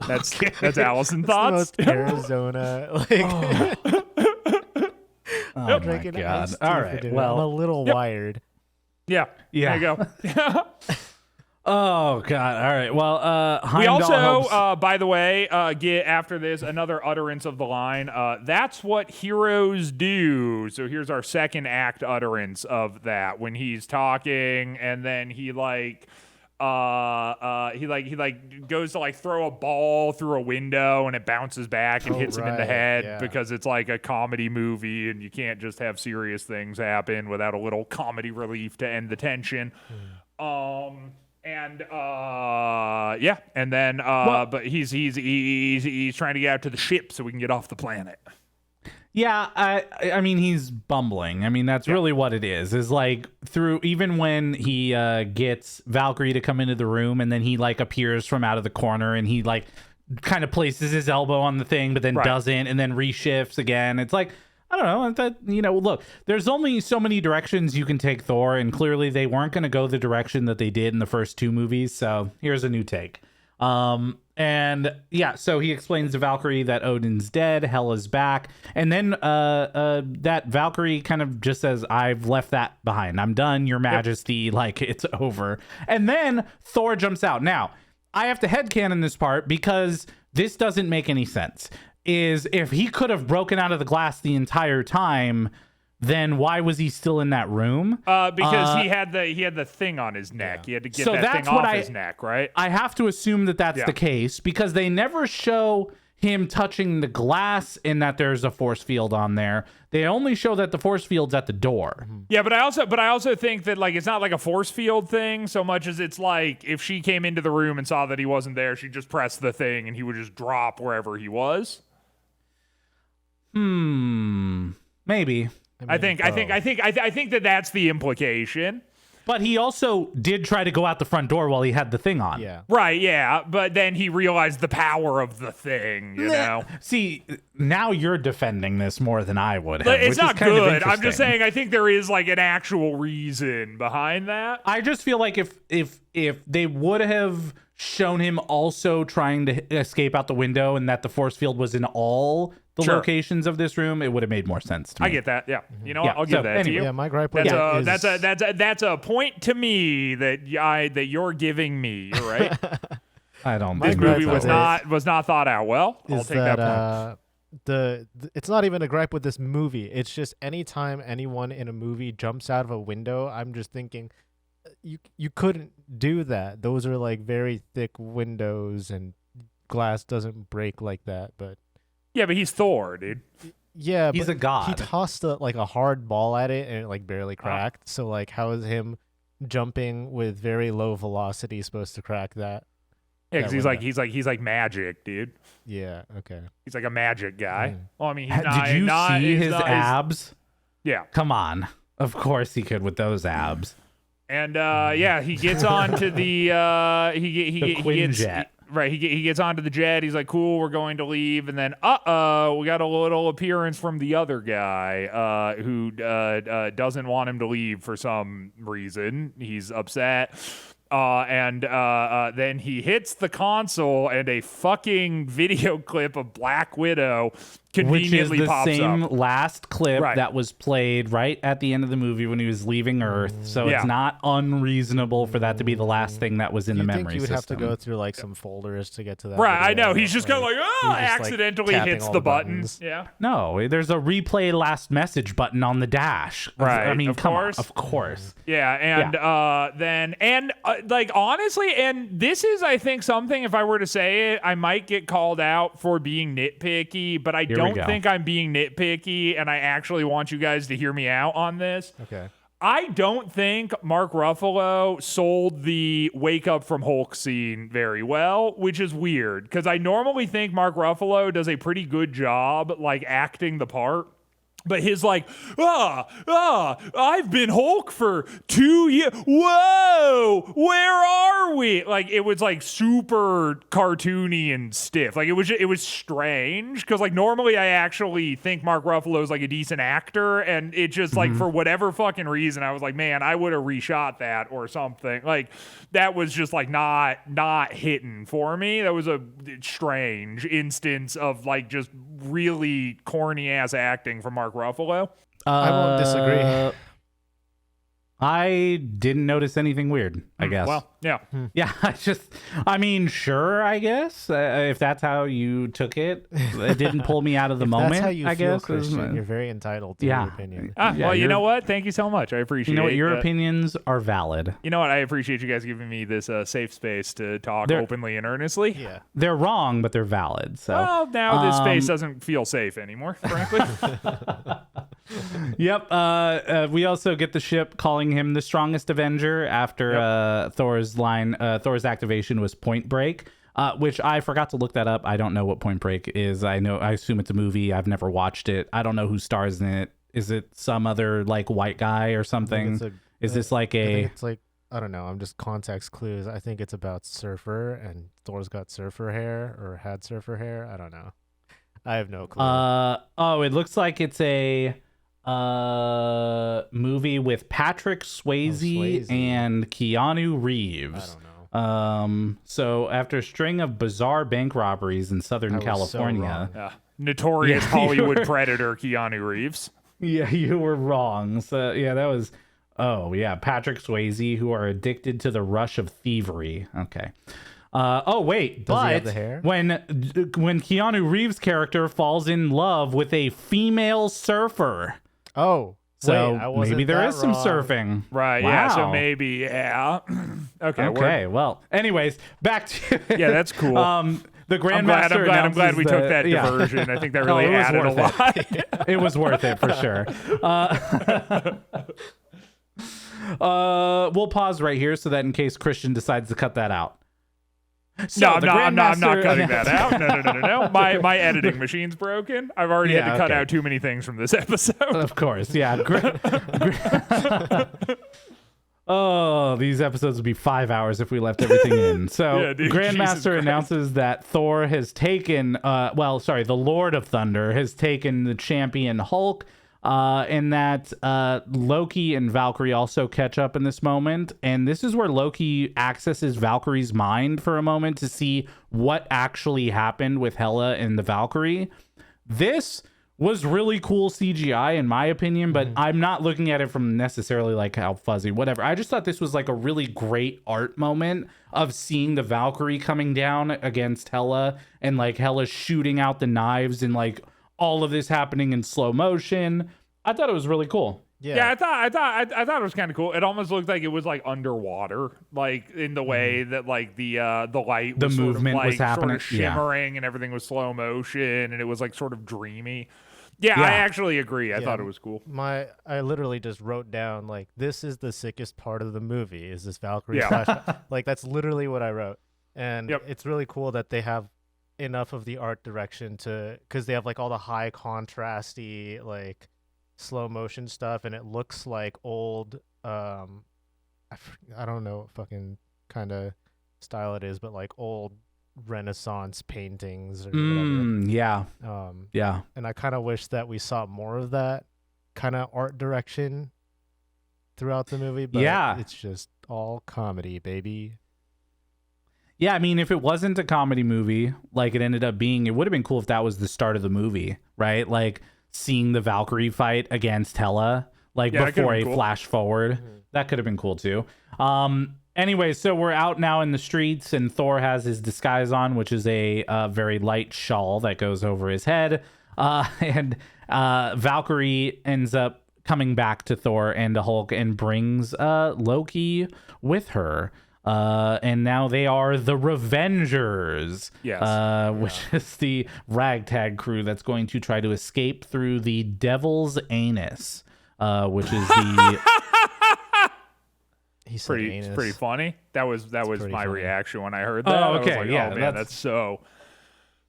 That's Allison thoughts. The most Arizona, oh my God! All right, well, I'm a little wired. Yeah. There you go. Oh, God. All right. Well, we also, by the way, get after this another utterance of the line. That's what heroes do. So here's our second act utterance of that when he's talking, and then he goes to like throw a ball through a window and it bounces back and hits him in the head because it's like a comedy movie and you can't just have serious things happen without a little comedy relief to end the tension. And then but he's trying to get out to the ship so we can get off the planet. Yeah, I mean, he's bumbling. I mean, that's really what it is like through even when he gets Valkyrie to come into the room and then he like appears from out of the corner and he like kind of places his elbow on the thing, but then doesn't and then reshifts again. It's like, I don't know. Look, there's only so many directions you can take Thor, and clearly they weren't going to go the direction that they did in the first two movies. So here's a new take. And yeah, so he explains to Valkyrie that Odin's dead, Hel is back, and then that Valkyrie kind of just says, "I've left that behind. I'm done, Your Majesty. Like it's over." And then Thor jumps out. Now I have to headcanon this part because this doesn't make any sense. Is if he could have broken out of the glass the entire time, then why was he still in that room? Because he had the thing on his neck. Yeah. He had to get that thing off his neck, right? I have to assume that that's the case because they never show him touching the glass and that there's a force field on there. They only show that the force field's at the door. Yeah, but I also think that like it's not like a force field thing so much as it's like if she came into the room and saw that he wasn't there, she'd just press the thing and he would just drop wherever he was. Maybe. I think that that's the implication. But he also did try to go out the front door while he had the thing on. Yeah. Right, yeah. But then he realized the power of the thing, you know? See, now you're defending this more than I would have. It's not good. I'm just saying I think there is like an actual reason behind that. I just feel like if they would have shown him also trying to escape out the window and that the force field was in all the locations of this room, it would have made more sense to me. I get that. Yeah. You know what? I'll give that to you. Yeah, my gripe with that's a point to me that you're giving me. You're right. I don't. This movie was not thought out well. I'll take that point. It's not even a gripe with this movie. It's just anytime anyone in a movie jumps out of a window, I'm just thinking you couldn't do that. Those are like very thick windows and glass doesn't break like that, but yeah, but he's Thor, dude. Yeah, he's a god. He tossed a hard ball at it and it like barely cracked. So like, how is him jumping with very low velocity supposed to crack that? Yeah, because he's like magic, dude. Yeah. Okay. He's like a magic guy. Well, I mean, did you see his abs? Yeah. Come on. Of course he could with those abs. And he gets onto the jet. Right, he gets onto the jet. He's like, "Cool, we're going to leave." And then, we got a little appearance from the other guy who doesn't want him to leave for some reason. He's upset. And then he hits the console, and a fucking video clip of Black Widow conveniently pops up. Which is the same last clip that was played right at the end of the movie when he was leaving Earth. So it's not unreasonable for that to be the last thing that was in the memory system. You would have to go through like some folders to get to that. Right, video. I know. He's just kind of like, accidentally hits the buttons. Yeah. No, there's a replay last message button on the dash. Right. I mean, of course. Of course. Yeah, and like honestly, and this is I think something if I were to say it, I might get called out for being nitpicky, but I don't think I'm being nitpicky, and I actually want you guys to hear me out on this. Okay. I don't think Mark Ruffalo sold the wake up from Hulk scene very well, which is weird because I normally think Mark Ruffalo does a pretty good job like acting the part. But his like, I've been Hulk for 2 years. Whoa, where are we? Like it was like super cartoony and stiff. Like it was strange because like normally I actually think Mark Ruffalo is like a decent actor, and it just like for whatever fucking reason I was like, man, I would have reshot that or something. Like that was just like not hitting for me. That was a strange instance of like just really corny ass acting from Mark Ruffalo. I won't disagree. I didn't notice anything weird, I guess. Well, yeah. Yeah, I mean, sure, I guess. If that's how you took it, it didn't pull me out of the moment, that's how you I feel, guess. Christian, you're very entitled to your opinion. Well, you know what? Thank you so much. I appreciate it. You know what? Your opinions are valid. You know what? I appreciate you guys giving me this safe space to talk openly and earnestly. Yeah. They're wrong, but they're valid. So. Well, now this space doesn't feel safe anymore, frankly. Yep. We also get the ship calling him the strongest Avenger after Thor's activation was Point Break, which I forgot to look that up. I don't know what Point Break is. I assume it's a movie. I've never watched it. I don't know who stars in it. Is it some other like white guy or something? Is this like a? It's like I don't know. I'm just context clues. I think it's about Surfer, and Thor's got surfer hair or had surfer hair. I don't know. I have no clue. It looks like it's a movie with Patrick Swayze and Keanu Reeves. I don't know. So after a string of bizarre bank robberies in Southern California, notorious Hollywood predator Keanu Reeves. Yeah, you were wrong. So yeah, that was Oh, yeah. Patrick Swayze, who are addicted to the rush of thievery. Okay. Oh, wait. Does but he have the hair? when Keanu Reeves' character falls in love with a female surfer. Oh. So wait, I wasn't maybe there that is some wrong. surfing. Right, Wow. yeah, so maybe, yeah. Okay, well, anyways, back to... Yeah, that's cool. The Grandmaster I'm glad we took that diversion. I think that really added a lot. It was worth it for sure. We'll pause right here so that in case Christian decides to cut that out. So I'm not cutting that out. No. My editing machine's broken. I've already had to cut out too many things from this episode. Of course, yeah. Oh, these episodes would be 5 hours if we left everything in. So Yeah, dude, Grandmaster announces that Thor has taken, the Lord of Thunder has taken the champion Hulk, and that Loki and Valkyrie also catch up in this moment. And this is where Loki accesses Valkyrie's mind for a moment to see what actually happened with Hela and the Valkyrie. This was really cool CGI in my opinion, but I'm not looking at it from necessarily like how fuzzy, whatever. I just thought this was like a really great art moment of seeing the Valkyrie coming down against Hela and like Hela shooting out the knives and like all of this happening in slow motion. I thought it was really cool. Yeah, I thought it was kind of cool. It almost looked like it was like underwater, like in the way that like the light, was the movement sort of, like, was happening, sort of shimmering, and everything was slow motion, and it was like sort of dreamy. Yeah, I actually agree. I thought it was cool. I literally just wrote down like, this is the sickest part of the movie is this Valkyrie flashback. Like that's literally what I wrote, and it's really cool that they have enough of the art direction because they have like all the high contrasty like slow motion stuff, and it looks like old I don't know what fucking kind of style it is, but like old Renaissance paintings or whatever. Yeah. And I kind of wish that we saw more of that kind of art direction throughout the movie, but it's just all comedy, baby. Yeah, I mean, if it wasn't a comedy movie like it ended up being, it would have been cool if that was the start of the movie, right? Like seeing the Valkyrie fight against Hela, like before a flash forward. That could have been cool too. Anyway, so we're out now in the streets, and Thor has his disguise on, which is a very light shawl that goes over his head. And Valkyrie ends up coming back to Thor and to Hulk and brings Loki with her. And now they are the Revengers, which is the ragtag crew that's going to try to escape through the Devil's Anus, which is the... It's pretty funny. That was my reaction when I heard that. Oh, okay, I was like, oh man, that's so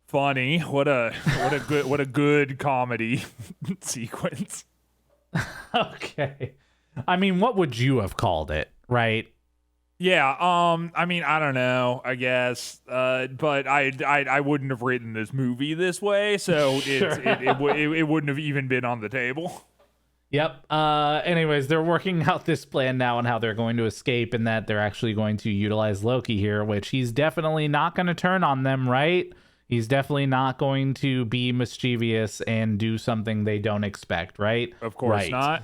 funny. What a good comedy sequence. Okay, I mean, what would you have called it, right? Yeah, I mean, I don't know, I guess, but I wouldn't have written this movie this way, so it wouldn't have even been on the table. Yep. Anyways, they're working out this plan now on how they're going to escape, and that they're actually going to utilize Loki here, which he's definitely not going to turn on them, right? He's definitely not going to be mischievous and do something they don't expect, right? Of course not.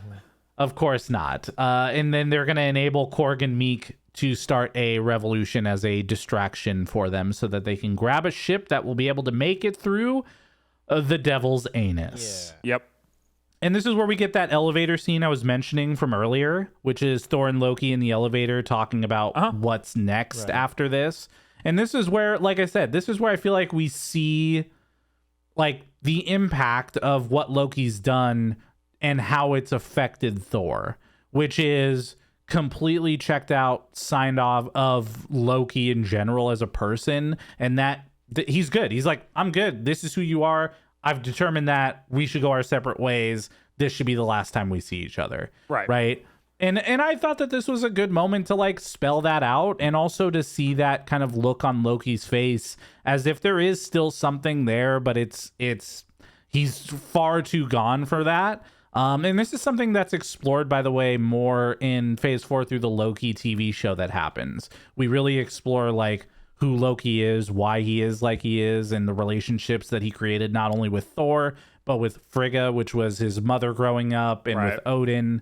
Of course not. And then they're going to enable Korg and Meek to start a revolution as a distraction for them so that they can grab a ship that will be able to make it through the Devil's Anus. Yeah. Yep. And this is where we get that elevator scene I was mentioning from earlier, which is Thor and Loki in the elevator talking about what's next after this. And this is where, like I said, this is where I feel like we see like the impact of what Loki's done and how it's affected Thor, which is completely checked out, signed off of Loki in general as a person. And that he's good. He's like, I'm good. This is who you are. I've determined that we should go our separate ways. This should be the last time we see each other. Right. And I thought that this was a good moment to like spell that out, and also to see that kind of look on Loki's face as if there is still something there, but he's far too gone for that. And this is something that's explored, by the way, more in Phase 4 through the Loki TV show that happens. We really explore like who Loki is, why he is like he is, and the relationships that he created not only with Thor, but with Frigga, which was his mother growing up, and with Odin.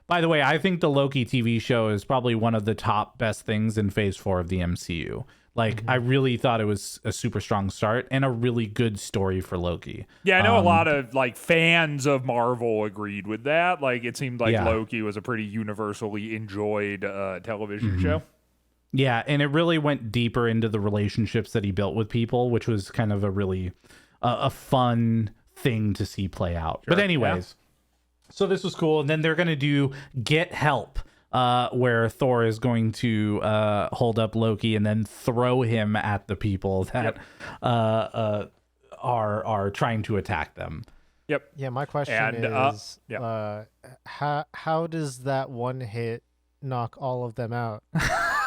By the way, I think the Loki TV show is probably one of the top best things in Phase 4 of the MCU. Like, I really thought it was a super strong start and a really good story for Loki. Yeah, I know a lot of like fans of Marvel agreed with that. Like, it seemed like Loki was a pretty universally enjoyed television show. Yeah, and it really went deeper into the relationships that he built with people, which was kind of a really a fun thing to see play out. Sure. But anyways, so this was cool. And then they're going to do Get Help. Where Thor is going to hold up Loki and then throw him at the people that are trying to attack them. Yep. Yeah, my question is, how does that one hit knock all of them out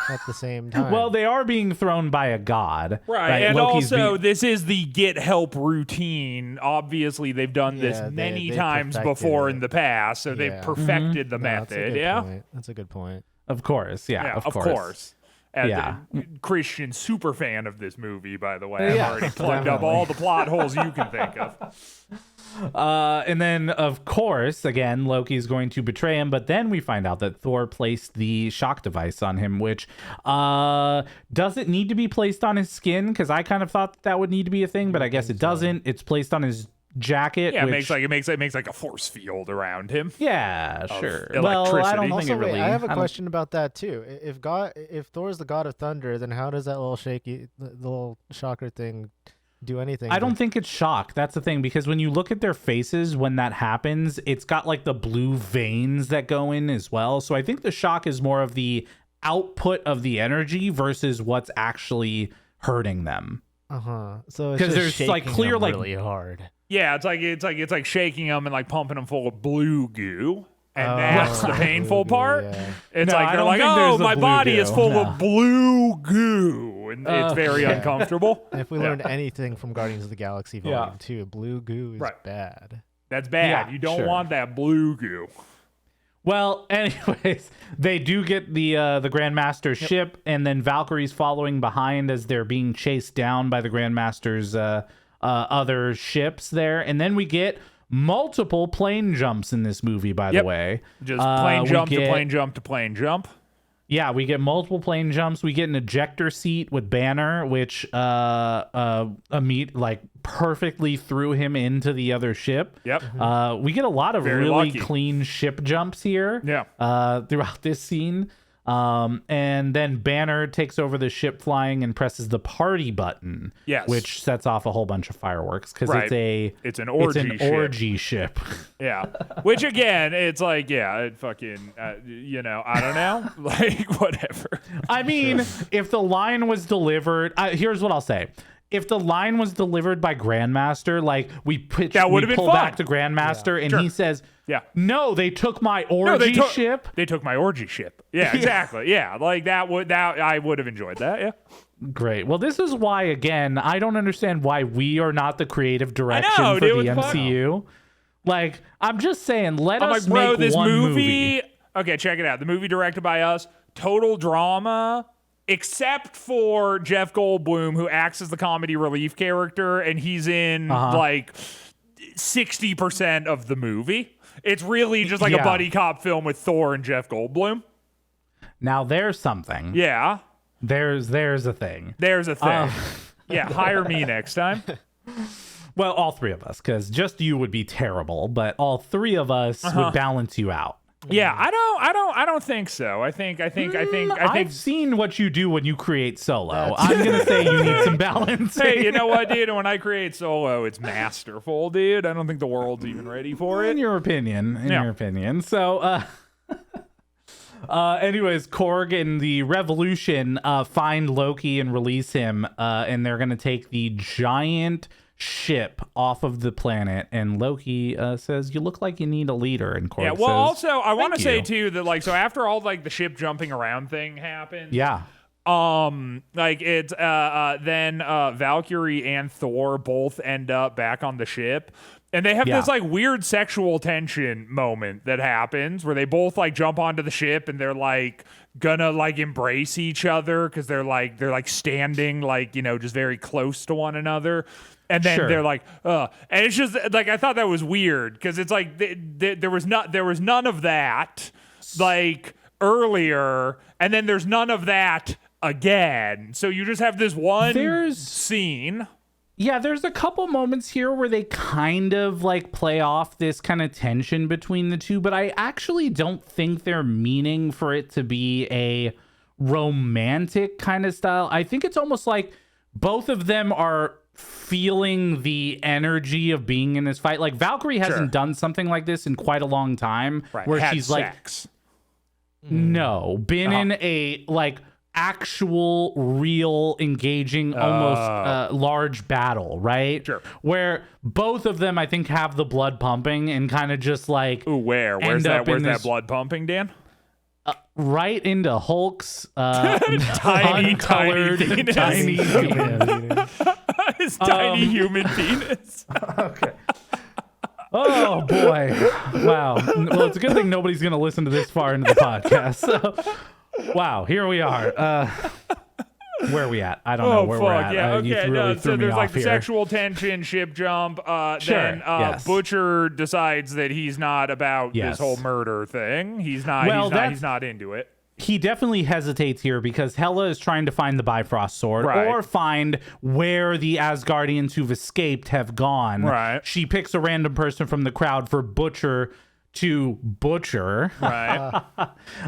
at the same time? Well, they are being thrown by a god. Right. And Loki's also, this is the get help routine. Obviously, they've done this many times before in the past, so they've perfected the method. That's a good point. Of course. Yeah, of course. As a Christian super fan of this movie, by the way. I've already plugged up all the plot holes you can think of. And then, of course, again, Loki's going to betray him, but then we find out that Thor placed the shock device on him, which does it need to be placed on his skin? Because I kind of thought that would need to be a thing, but I guess it doesn't. It's placed on his jacket. Yeah, it makes like a force field around him. Yeah, sure. Well, I don't think it really. I have a question about that too. If Thor's the god of thunder, then how does that little shocker thing do anything? I don't think it's shock. That's the thing, because when you look at their faces when that happens, it's got like the blue veins that go in as well. So I think the shock is more of the output of the energy versus what's actually hurting them. So because there's like clear really hard. Yeah, it's like shaking them and like pumping them full of blue goo. And that's the painful part. Yeah. It's like they're like, oh, my body is full of blue goo, and it's very uncomfortable. And if we learned anything from Guardians of the Galaxy Volume 2, blue goo is bad. That's bad. You don't want that blue goo. Well, anyways, they do get the Grandmaster's ship, and then Valkyrie's following behind as they're being chased down by the Grandmaster's other ships there, and then we get multiple plane jumps in this movie, by the way. Just plane jump to plane jump to plane jump. Yeah, we get multiple plane jumps. We get an ejector seat with Banner, which perfectly threw him into the other ship. Yep. We get a lot of really clean ship jumps here. Yeah. Throughout this scene. And then Banner takes over the ship flying and presses the party button, which sets off a whole bunch of fireworks because it's an orgy ship. Yeah. Which again, it's like, it fucking, I don't know, like whatever. I mean, if the line was delivered, here's what I'll say. If the line was delivered by Grandmaster, like we pull back to Grandmaster and he says, no, they took my orgy ship. They took my orgy ship. Yeah, exactly. Yeah, like that I would have enjoyed that. Yeah. Great. Well, this is why, again, I don't understand why we are not the creative direction for the MCU. Like, I'm just saying, let us make this one movie. Okay, check it out. The movie directed by us, total drama. Except for Jeff Goldblum, who acts as the comedy relief character, and he's in like 60% of the movie. It's really just like a buddy cop film with Thor and Jeff Goldblum. Now there's something. Yeah. There's a thing. There's a thing. Hire me next time. Well, all three of us, because just you would be terrible, but all three of us would balance you out. Yeah, I don't think so. I think I've seen what you do when you create solo. I'm gonna say you need some balance. Hey, you know what, dude? When I create solo, it's masterful, dude. I don't think the world's even ready for it. In your opinion. So, anyways, Korg and the Revolution find Loki and release him, and they're gonna take the giant ship off of the planet, and Loki says, you look like you need a leader, and Korg says, also I want to say too that like, so after all like the ship jumping around thing happened, like it's then Valkyrie and Thor both end up back on the ship, and they have this like weird sexual tension moment that happens where they both like jump onto the ship and they're like gonna like embrace each other because they're like standing like, just very close to one another. And then they're like, and it's just like, I thought that was weird because it's like there was none of that. like earlier, and then there's none of that again. So you just have this one scene. Yeah, there's a couple moments here where they kind of like play off this kind of tension between the two, but I actually don't think they're meaning for it to be a romantic kind of style. I think it's almost like both of them are feeling the energy of being in this fight. Like Valkyrie hasn't done something like this in quite a long time, where she's sex. been in a like actual real engaging almost large battle, right? Sure. Where both of them I think have the blood pumping and kind of just like where's that blood pumping, Dan? Right into Hulk's tiny penis. His tiny human penis. Okay. Oh boy. Wow. Well, it's a good thing nobody's gonna listen to this far into the podcast. So wow, here we are. Where are we at? I don't know where we're at. Yeah, you really threw so me there's off like here. sexual tension, ship jump. Then Butcher decides that he's not about this whole murder thing. He's not into it. He definitely hesitates here because Hela is trying to find the Bifrost sword or find where the Asgardians who've escaped have gone. Right. She picks a random person from the crowd for Butcher to butcher. Right.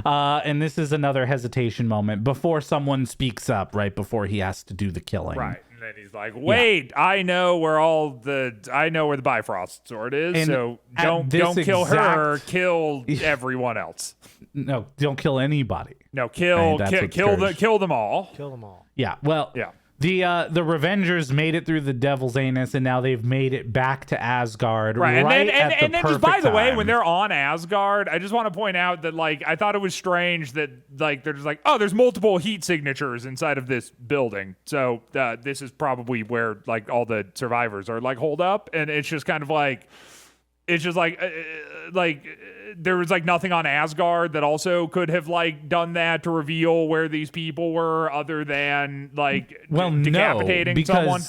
And this is another hesitation moment before someone speaks up, right before he has to do the killing. Right. And then he's like, wait, I know where the Bifrost sword is, and so don't kill her, kill everyone else. No, don't kill anybody. No, kill them all. Kill them all. Yeah. Well, yeah. The Revengers made it through the Devil's Anus, and now they've made it back to Asgard. Right, and then just by the way, time. when they're on Asgard, I just want to point out that like I thought it was strange that like they're just like, oh, there's multiple heat signatures inside of this building, so this is probably where like all the survivors are like holed up, and it's just kind of like. It's just like there was like nothing on Asgard that also could have like done that to reveal where these people were, other than like decapitating someone.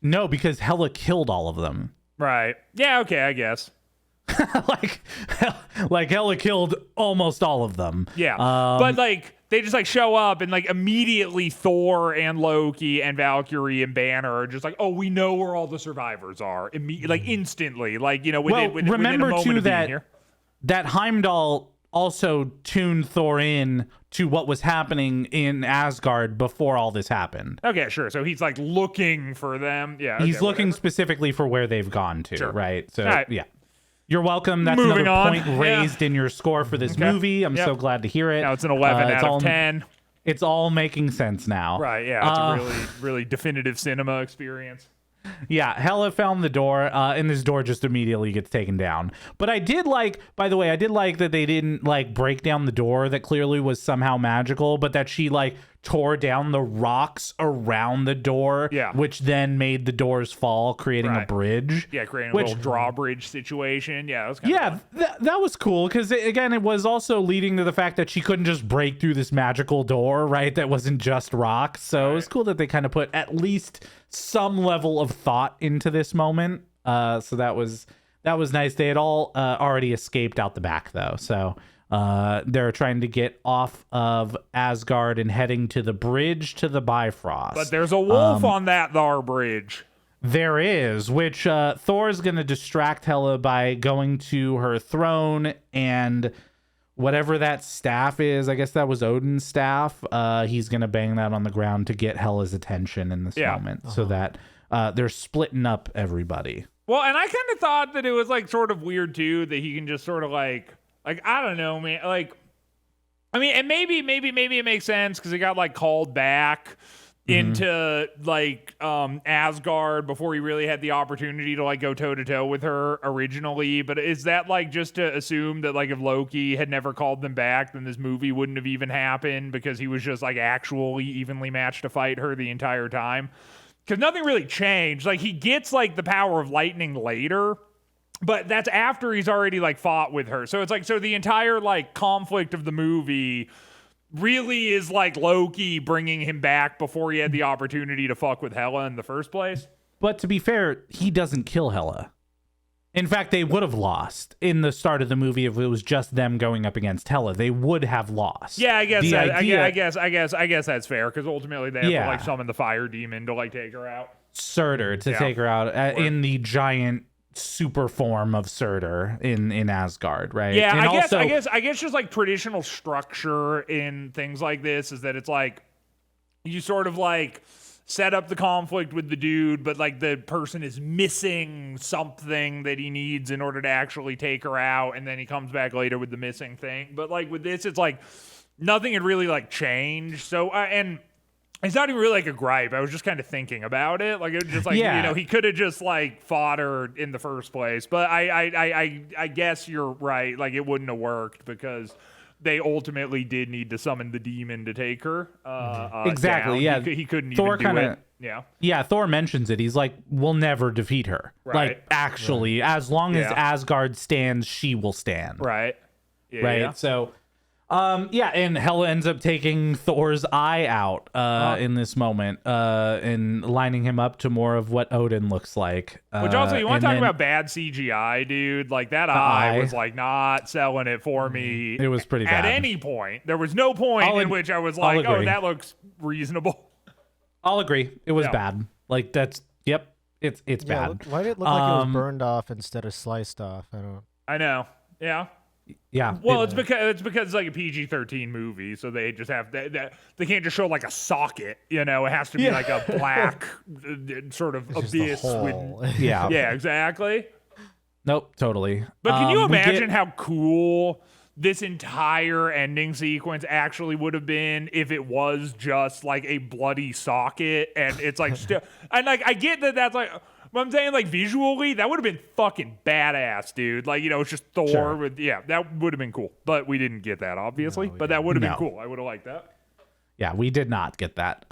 No, because Hela killed all of them. Right. Yeah. Okay. I guess. like Hela killed almost all of them. Yeah. But like they just like show up and like immediately Thor and Loki and Valkyrie and Banner are just like, oh, we know where all the survivors are. Like instantly, like, you know, within a moment of being here. That Heimdall also tuned Thor in to what was happening in Asgard before all this happened. Okay, sure. So he's like looking for them. Yeah. He's looking specifically for where they've gone to, right? So, right. Yeah. You're welcome. That's Moving another on. point raised in your score for this movie. I'm so glad to hear it. Now it's an 11 out of 10. It's all making sense now. Right, yeah. It's a really, really definitive cinema experience. Yeah, Hela found the door, and this door just immediately gets taken down. But I did like, by the way, that they didn't like break down the door that clearly was somehow magical, but that she like tore down the rocks around the door, which then made the doors fall, creating a bridge. Yeah, creating a little drawbridge situation. Yeah, that was kind of fun. That was cool, because again, it was also leading to the fact that she couldn't just break through this magical door, right? That wasn't just rocks. So it was cool that they kind of put at least some level of thought into this moment. So that was nice. They had all already escaped out the back, though. So they're trying to get off of Asgard and heading to the bridge to the Bifrost. But there's a wolf on that Thar bridge. There is, which Thor's going to distract Hela by going to her throne, and whatever that staff is, I guess that was Odin's staff, he's going to bang that on the ground to get Hela's attention in this moment, so that they're splitting up everybody. Well, and I kind of thought that it was like sort of weird too that he can just sort of like I don't know, man. Like, I mean, and maybe it makes sense because he got like called back into like Asgard before he really had the opportunity to like go toe to toe with her originally. But is that like just to assume that like if Loki had never called them back, then this movie wouldn't have even happened because he was just like actually evenly matched to fight her the entire time? Because nothing really changed. Like he gets like the power of lightning later. But that's after he's already like fought with her. So it's like, so the entire like conflict of the movie really is like Loki bringing him back before he had the opportunity to fuck with Hela in the first place. But to be fair, he doesn't kill Hela. In fact, they would have lost in the start of the movie if it was just them going up against Hela. They would have lost. Yeah, I guess I guess that's fair because ultimately they have to like summon the fire demon to like take her out. Surtur to take her out in the giant super form of Surtur in Asgard, right? Yeah, and I guess just like traditional structure in things like this is that it's like you sort of like set up the conflict with the dude, but like the person is missing something that he needs in order to actually take her out, and then he comes back later with the missing thing. But like with this, it's like nothing had really like changed. So and it's not even really like a gripe. I was just kind of thinking about it. Like it was just like you know, he could have just like fought her in the first place. But I guess you're right. Like it wouldn't have worked because they ultimately did need to summon the demon to take her. Exactly. Down. Yeah, he couldn't Thor even do it. Yeah. Yeah, Thor mentions it. He's like, "We'll never defeat her. Right. Like, actually, as long as Asgard stands, she will stand." Right. Yeah, right. Yeah. So, and Hela ends up taking Thor's eye out in this moment, and lining him up to more of what Odin looks like. Which also, you want to talk about bad CGI, dude? Like that eye was like not selling it for me. It was pretty bad. At any point, there was no point in which I was like, "Oh, that looks reasonable." I'll agree. It was bad. Like that's it's bad. Why did it look like it was burned off instead of sliced off? I know. Yeah. Yeah. Well, it's because it's like a PG-13 movie, so they just have they can't just show like a socket. You know, it has to be like a black sort of abyss. Yeah. Yeah. Exactly. Nope. Totally. But can you imagine how cool this entire ending sequence actually would have been if it was just like a bloody socket and it's like still and like I get that that's like but I'm saying like visually that would have been fucking badass, dude. Like, you know, it's just Thor with that would have been cool. But we didn't get that obviously. But that would have been cool. I would have liked that. Yeah, we did not get that.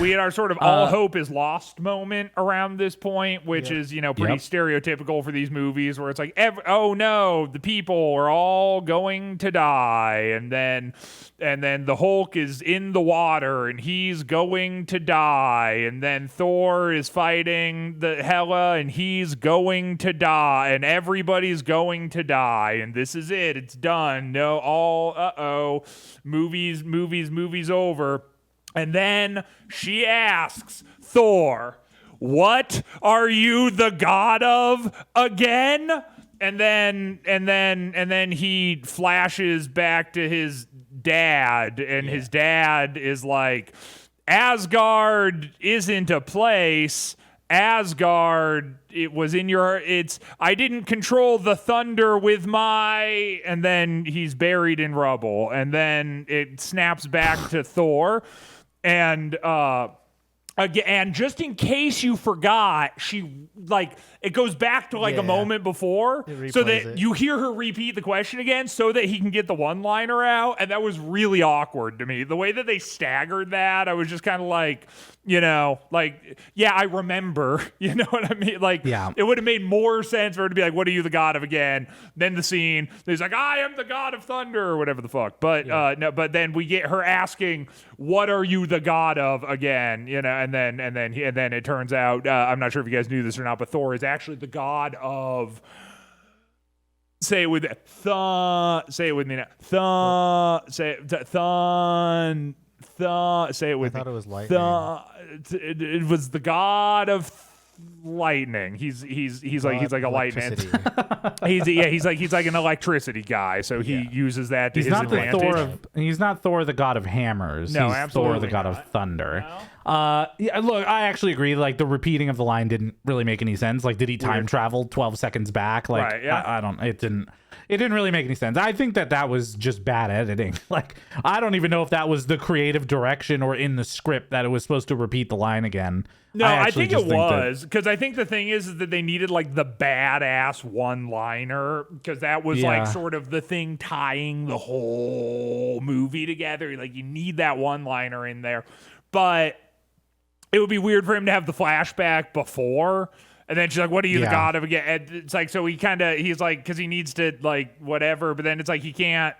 We had our sort of all hope is lost moment around this point, which is, you know, pretty stereotypical for these movies where it's like, oh no, the people are all going to die. And then the Hulk is in the water and he's going to die. And then Thor is fighting the Hela and he's going to die. And everybody's going to die. And this is it. It's done. No, movies over. And then she asks Thor, "What are you the god of again?" And then he flashes back to his dad, and his dad is like, "Asgard isn't a place. Asgard, I didn't control the thunder with my," and then he's buried in rubble. And then it snaps back to Thor. And again, just in case you forgot, it goes back to a moment before so that you hear her repeat the question again so that he can get the one-liner out. And that was really awkward to me. The way that they staggered that, I was just kind of like, you know, like, yeah, I remember, you know what I mean? Like, it would have made more sense for her to be like, "What are you the god of again?" Then the scene, he's like, "I am the god of thunder," or whatever the fuck. But no, but then we get her asking, "What are you the god of again?" You know, and then it turns out, I'm not sure if you guys knew this or not, but Thor is actually the god of. Say it with say it with me now. Say it with me. I thought it was lightning. It was the god of lightning. He's like a lightning. he's like an electricity guy. So he uses that to his advantage. He's not Thor the god of hammers. No, he's absolutely Thor the god not. of thunder. No? Look, I actually agree. Like the repeating of the line didn't really make any sense. Like, did he time travel 12 seconds back? Like, right, yeah. I don't. It didn't really make any sense. I think that was just bad editing. Like, I don't even know if that was the creative direction or in the script that it was supposed to repeat the line again. No, I think it was because I think the thing is that they needed like the badass one-liner because that was like sort of the thing tying the whole movie together. Like, you need that one-liner in there, but it would be weird for him to have the flashback before. And then she's like, "What are you the god of again?" And it's like, so he's like, because he needs to like whatever, but then it's like he can't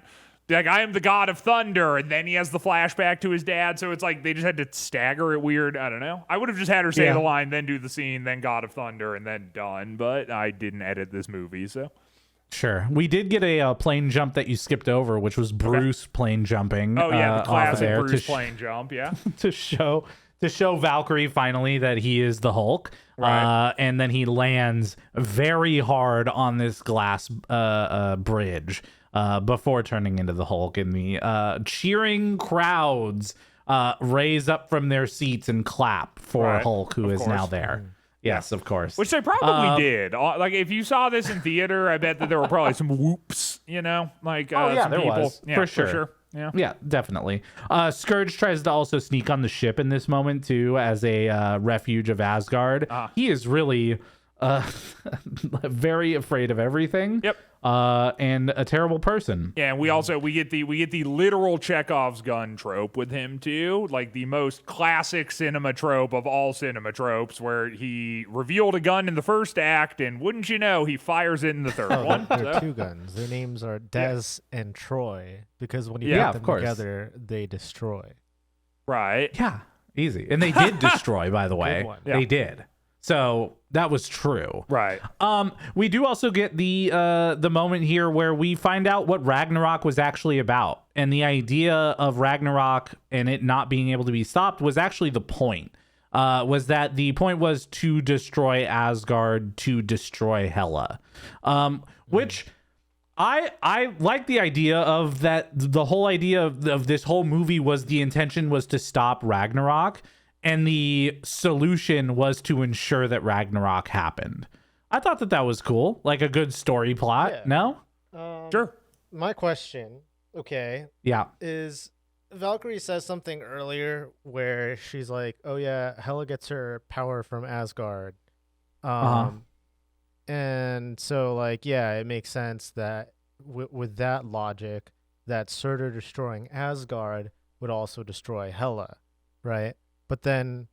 be like, I am the god of thunder, and then he has the flashback to his dad, so it's like they just had to stagger it weird. I don't know. I would have just had her say the line, then do the scene, then god of thunder, and then done, but I didn't edit this movie, so. Sure. We did get a plane jump that you skipped over, which was Bruce plane jumping. Oh, yeah, the classic there Bruce plane jump, yeah. to show Valkyrie finally that he is the Hulk. Right. And then he lands very hard on this glass bridge before turning into the Hulk. And the cheering crowds raise up from their seats and clap for Hulk, who is now there. Yes, of course. Which they probably did. Like, if you saw this in theater, I bet that there were probably some whoops, you know? Like, some there people. was. Yeah, for sure. Yeah, definitely. Scourge tries to also sneak on the ship in this moment, too, as a refuge of Asgard. He is really very afraid of everything. Yep. And a terrible person. Yeah, and we get the literal Chekhov's gun trope with him too, like the most classic cinema trope of all cinema tropes, where he revealed a gun in the first act, and wouldn't you know, he fires it in the third one. There are two guns. Their names are Des and Troy, because when you put them together, they destroy. Right. Yeah, easy. And they did destroy, by the way. They did. So that was true. Right. We do also get the moment here where we find out what Ragnarok was actually about. And the idea of Ragnarok and it not being able to be stopped was actually the point. Was that the point was to destroy Asgard, to destroy Hela. Which I like the idea of that. The whole idea of this whole movie was the intention was to stop Ragnarok. And the solution was to ensure that Ragnarok happened. I thought that was cool. Like a good story plot. Yeah. No? Sure. My question, is Valkyrie says something earlier where she's like, oh yeah, Hela gets her power from Asgard. And so, like, yeah, it makes sense that with that logic, that Surtur destroying Asgard would also destroy Hela, right? But then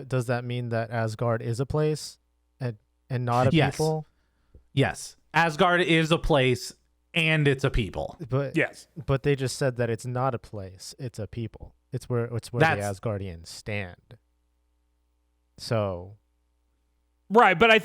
does that mean that Asgard is a place and not a people? Yes. Asgard is a place and it's a people. But But they just said that it's not a place, it's a people. It's where the Asgardians stand. So right, but I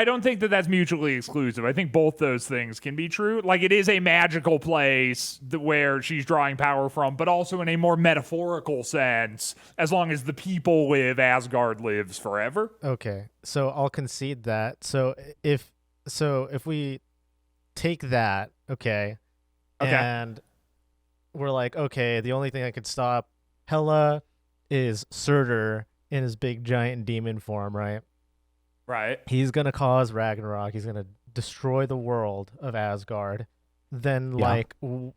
don't think that that's mutually exclusive. I think both those things can be true. Like, it is a magical place where she's drawing power from, but also in a more metaphorical sense, as long as the people live, Asgard lives forever. Okay, so I'll concede that. So if we take that, okay, and we're like, okay, the only thing that could stop Hela is Surtur in his big giant demon form, right? Right. He's going to cause Ragnarok. He's going to destroy the world of Asgard. Then,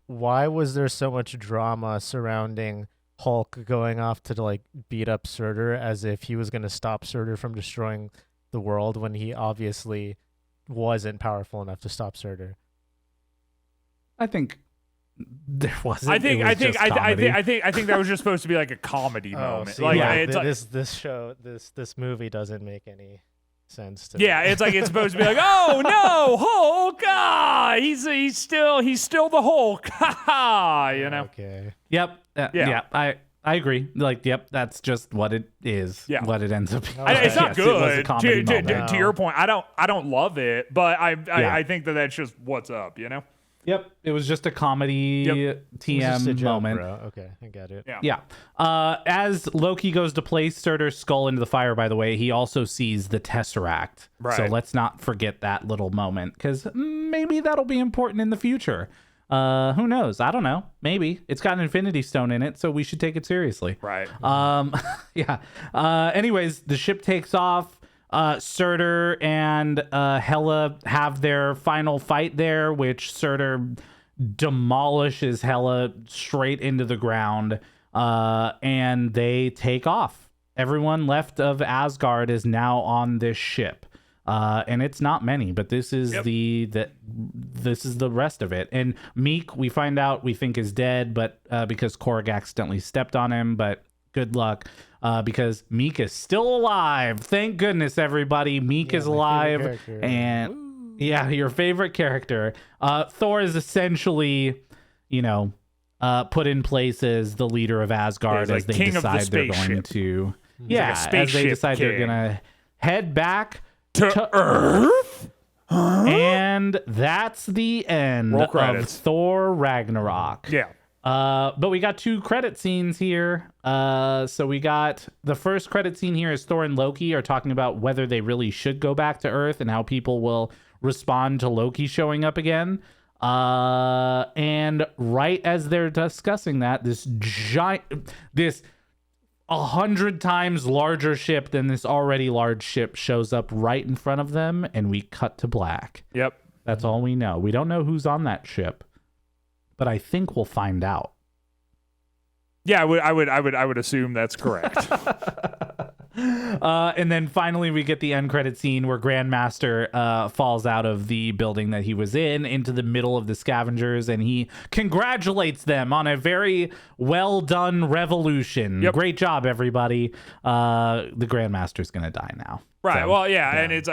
why was there so much drama surrounding Hulk going off to, like, beat up Surtur as if he was going to stop Surtur from destroying the world when he obviously wasn't powerful enough to stop Surtur? I think there wasn't. I think that was just supposed to be like a comedy moment. See, like this movie doesn't make any sense to me. It's like it's supposed to be like, oh no, Hulk! He's still the Hulk. You know. Okay. Yep. I agree. Like, yep, that's just what it is. Yeah. What it ends up being. It's not good. To your point, I don't love it, but I think that's just what's up. You know. Yep, it was just a comedy TM moment. Bro. Okay, I got it. Yeah. As Loki goes to place Surtur's skull into the fire, by the way, he also sees the Tesseract. Right. So let's not forget that little moment, because maybe that'll be important in the future. Who knows? I don't know. Maybe. It's got an Infinity Stone in it, so we should take it seriously. Right. Yeah. Anyways, the ship takes off. Surtur and Hela have their final fight there, which Surtur demolishes Hela straight into the ground, and they take off. Everyone left of Asgard is now on this ship, and it's not many, but this is this is the rest of it. And Meek, we find out we think is dead, but because Korg accidentally stepped on him, but good luck. Because Meek is still alive. Thank goodness, everybody. Meek is alive. And Yeah, your favorite character. Thor is essentially, put in place as the leader of Asgard as they decide they're going to. Yeah, as they decide they're gonna head back to Earth. And that's the end of Thor Ragnarok. Yeah. But we got 2 credit scenes here. So we got the first credit scene here is Thor and Loki are talking about whether they really should go back to Earth and how people will respond to Loki showing up again. And right as they're discussing that, this 100 times larger ship than this already large ship shows up right in front of them, and we cut to black. Yep. That's all we know. We don't know who's on that ship, but I think we'll find out. Yeah, I would assume that's correct. And then finally we get the end credit scene where Grandmaster falls out of the building that he was in into the middle of the scavengers, and he congratulates them on a very well done revolution. Yep. Great job, everybody. The Grandmaster's gonna die now. Right. So, well, yeah, and he's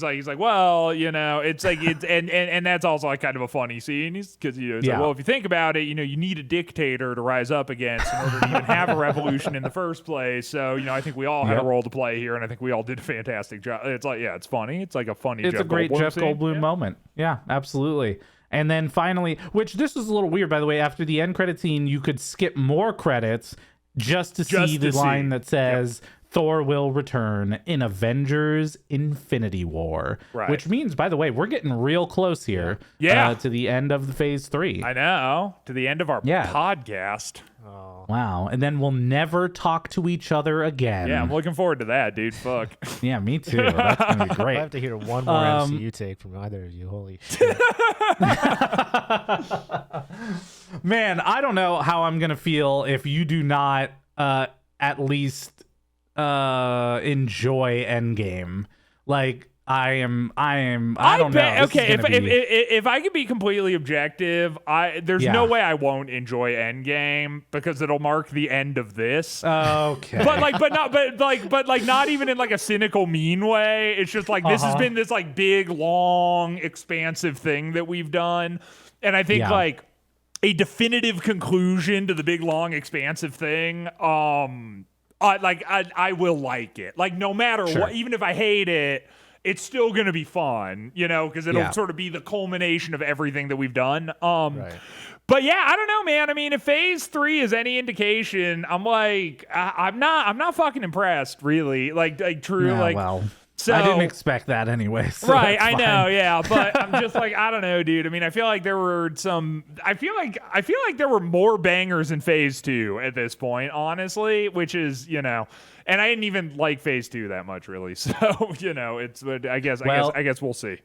like, well, it's like it's and that's also like kind of a funny scene, because like, well, if you think about it, you need a dictator to rise up against in order to even have a revolution in the first place. So I think we all had a role to play here, and I think we all did a fantastic job. It's like, yeah, it's funny. It's like a funny. It's a great Jeff Goldblum moment. Yeah, absolutely. And then finally, which this is a little weird, by the way, after the end credit scene, you could skip more credits just to see the line that says. Yep. Thor will return in Avengers Infinity War, which means, by the way, we're getting real close here to the end of the phase 3. I know, to the end of our podcast. Oh. Wow. And then we'll never talk to each other again. Yeah, I'm looking forward to that, dude. Fuck. Yeah, me too. That's going to be great. I have to hear one more MCU take from either of you. Holy shit. Man, I don't know how I'm going to feel if you do not at least enjoy Endgame. Like I don't know. Okay, if I could be completely objective, there's no way I won't enjoy Endgame, because it'll mark the end of this. Okay. But not even in like a cynical, mean way. It's just like this has been this like big, long, expansive thing that we've done, and I think like a definitive conclusion to the big, long, expansive thing. I will like it. Like, no matter what, even if I hate it, it's still going to be fun, because it'll sort of be the culmination of everything that we've done. But yeah, I don't know, man. I mean, if phase 3 is any indication, I'm like, I'm not fucking impressed, really. Like true, well. So, I didn't expect that anyway. So right, I know, yeah, but I'm just like, I don't know, dude. I mean, I feel like there were I feel like there were more bangers in phase 2 at this point, honestly, which is, and I didn't even like phase 2 that much, really. So, I guess we'll see.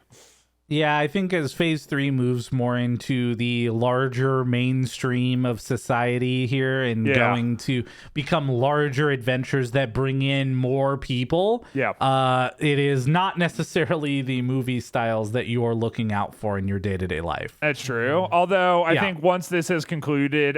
Yeah, I think as phase 3 moves more into the larger mainstream of society here and going to become larger adventures that bring in more people, it is not necessarily the movie styles that you are looking out for in your day-to-day life. That's true. Although I think once this has concluded,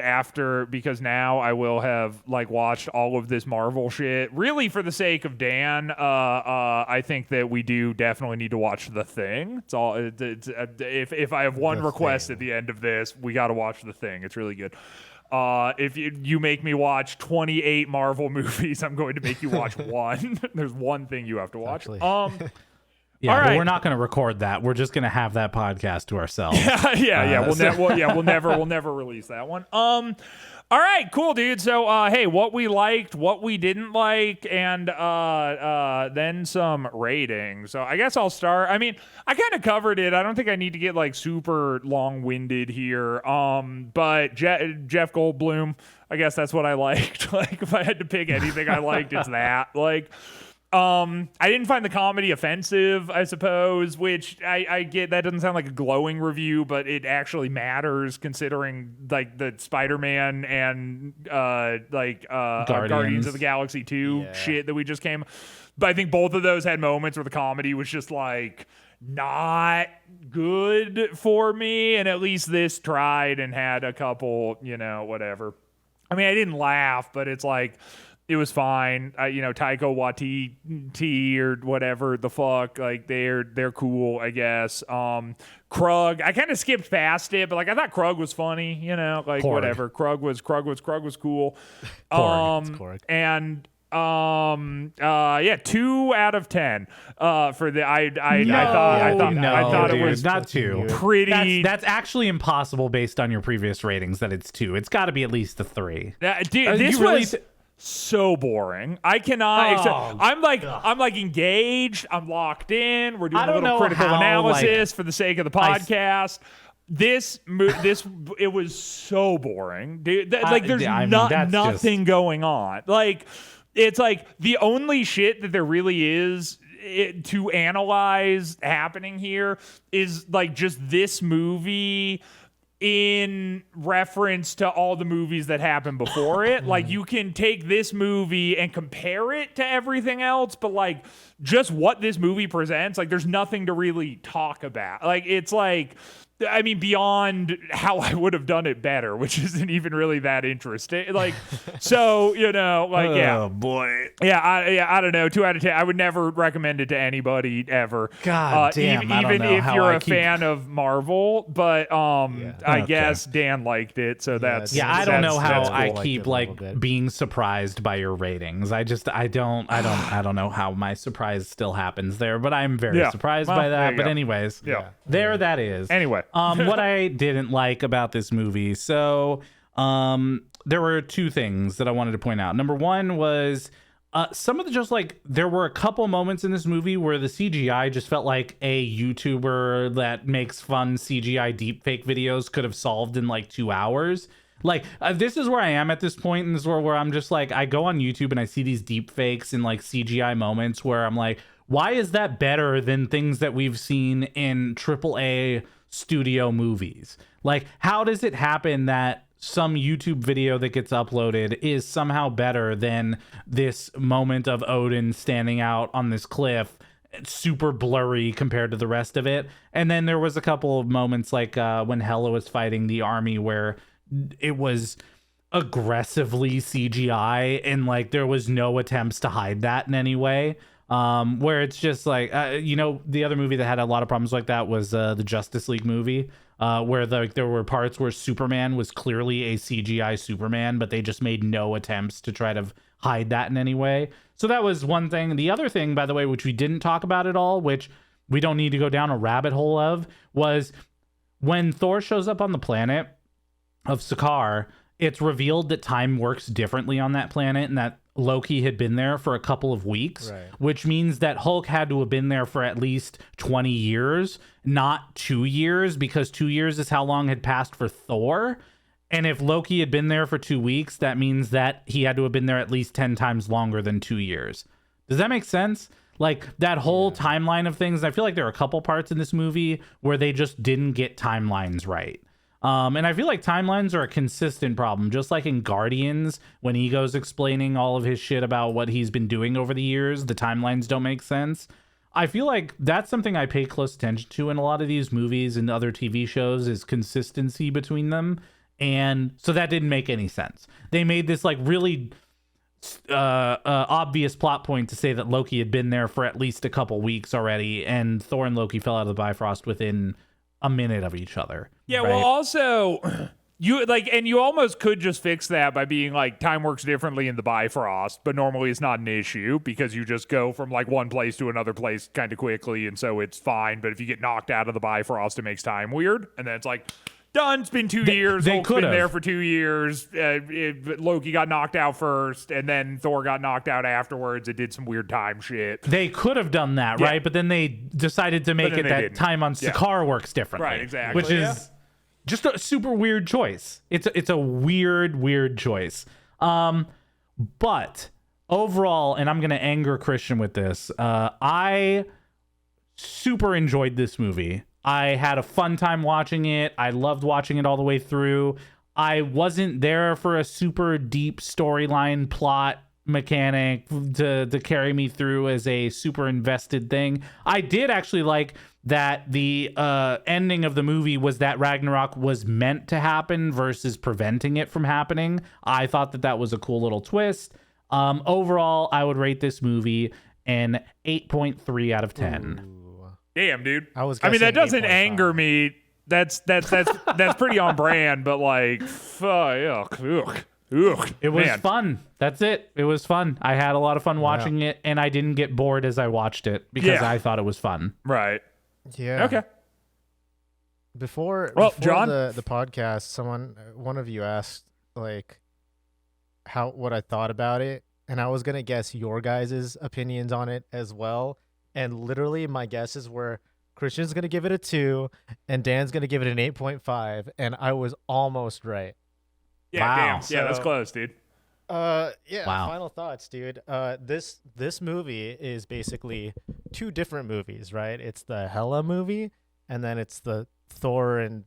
because now I will have like watched all of this Marvel shit, really for the sake of Dan, I think that we do definitely need to watch The Thing. It's all. If I have one request at the end of this, we got to watch The Thing. It's really good. If you make me watch 28 Marvel movies, I'm going to make you watch one. There's one thing you have to watch. Yeah, all right. But we're not going to record that. We're just going to have that podcast to ourselves. We'll never release that one. All right, cool, dude. So, hey, what we liked, what we didn't like, and then some ratings. So I guess I'll start. I mean, I kind of covered it. I don't think I need to get like super long-winded here. But Jeff Goldblum, I guess that's what I liked. Like, if I had to pick anything I liked, it's that. Like, I didn't find the comedy offensive, I suppose, which I get. That doesn't sound like a glowing review, but it actually matters considering like the Spider-Man and Guardians of the Galaxy 2 shit that we just came. But I think both of those had moments where the comedy was just like not good for me, and at least this tried and had a couple, whatever. I mean, I didn't laugh, but it's like It was fine. Taika Waititi or whatever the fuck, like they're cool, I guess. Krug, I kind of skipped past it, but like I thought Krug was funny, like Korg. whatever. Krug was cool. Korg. And 2 out of 10 for the I thought dude, it was not 2. pretty. That's actually impossible based on your previous ratings that it's 2. It's got to be at least a 3. Dude, this was so boring. I cannot. I'm like engaged. I'm locked in. We're doing a little critical analysis for the sake of the podcast. It was so boring, dude. There's nothing going on. Like, it's like the only shit that there really is to analyze happening here is like just this movie in reference to all the movies that happened before it. Like, you can take this movie and compare it to everything else, but like just what this movie presents, like there's nothing to really talk about. Like, it's like, I mean, beyond how I would have done it better, which isn't even really that interesting. Like, so, Oh, boy. I don't know. 2 out of 10. I would never recommend it to anybody ever. God damn. Even if you're a fan of Marvel, but I guess Dan liked it, so that's I don't know how cool. I keep being surprised by your ratings. I don't know how my surprise still happens there, but I'm very surprised by that. But anyways, that is. Anyway. What I didn't like about this movie. So, there were 2 things that I wanted to point out. Number 1 was some of the there were a couple moments in this movie where the CGI just felt like a YouTuber that makes fun CGI deepfake videos could have solved in like 2 hours. Like, this is where I am at this point in this world where I'm just like, I go on YouTube and I see these deepfakes and like CGI moments where I'm like, why is that better than things that we've seen in AAA studio movies? Like, how does it happen that some YouTube video that gets uploaded is somehow better than this moment of Odin standing out on this cliff, super blurry compared to the rest of it? And then there was a couple of moments like when Hela was fighting the army where it was aggressively CGI and like there was no attempts to hide that in any way. Where it's just like, the other movie that had a lot of problems like that was the Justice League movie, where there were parts where Superman was clearly a CGI Superman, but they just made no attempts to try to hide that in any way. So that was one thing. The other thing, by the way, which we didn't talk about at all, which we don't need to go down a rabbit hole of, was when Thor shows up on the planet of Sakaar, it's revealed that time works differently on that planet and that Loki had been there for a couple of weeks, which means that Hulk had to have been there for at least 20 years, not 2 years, because 2 years is how long had passed for Thor. And if Loki had been there for 2 weeks, that means that he had to have been there at least 10 times longer than 2 years. Does that make sense? Like, that whole timeline of things. I feel like there are a couple parts in this movie where they just didn't get timelines right. And I feel like timelines are a consistent problem, just like in Guardians, when Ego's explaining all of his shit about what he's been doing over the years, the timelines don't make sense. I feel like that's something I pay close attention to in a lot of these movies and other TV shows is consistency between them. And so that didn't make any sense. They made this like really obvious plot point to say that Loki had been there for at least a couple weeks already, and Thor and Loki fell out of the Bifrost within a minute of each other. Yeah, right? well, also, you almost could just fix that by being like, time works differently in the Bifrost, but normally it's not an issue because you just go from like one place to another place kind of quickly, and so it's fine. But if you get knocked out of the Bifrost, it makes time weird, and then it's like, done. It's been 2 years. Hulk's been there for 2 years. Loki got knocked out first, and then Thor got knocked out afterwards. It did some weird time shit. They could have done that, right? But then they decided to make it that didn't. Time on Sakaar works differently. Right, exactly. Which is just a super weird choice. It's a weird choice. But overall, and I'm going to anger Christian with this, I super enjoyed this movie. I had a fun time watching it. I loved watching it all the way through. I wasn't there for a super deep storyline plot mechanic to carry me through as a super invested thing. I did actually like that the ending of the movie was that Ragnarok was meant to happen versus preventing it from happening. I thought that was a cool little twist. Overall, I would rate this movie an 8.3 out of 10. Ooh. Damn, dude. I mean, that doesn't 8.5. anger me. That's pretty on brand, but like, ugh. It was fun. That's it. It was fun. I had a lot of fun watching it, and I didn't get bored as I watched it because I thought it was fun. Right. Yeah. Okay. Before John? the podcast, one of you asked like what I thought about it, and I was gonna guess your guys' opinions on it as well. And literally, my guesses were Christian's gonna give it a 2, and Dan's gonna give it an 8.5, and I was almost right. Yeah, wow. damn. Yeah, that's close, dude. Wow. Final thoughts, dude. This movie is basically 2 different movies, right? It's the Hela movie, and then it's the Thor and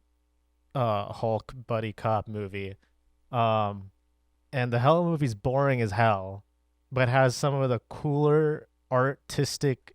Hulk buddy cop movie. And the Hela movie's boring as hell, but has some of the cooler artistic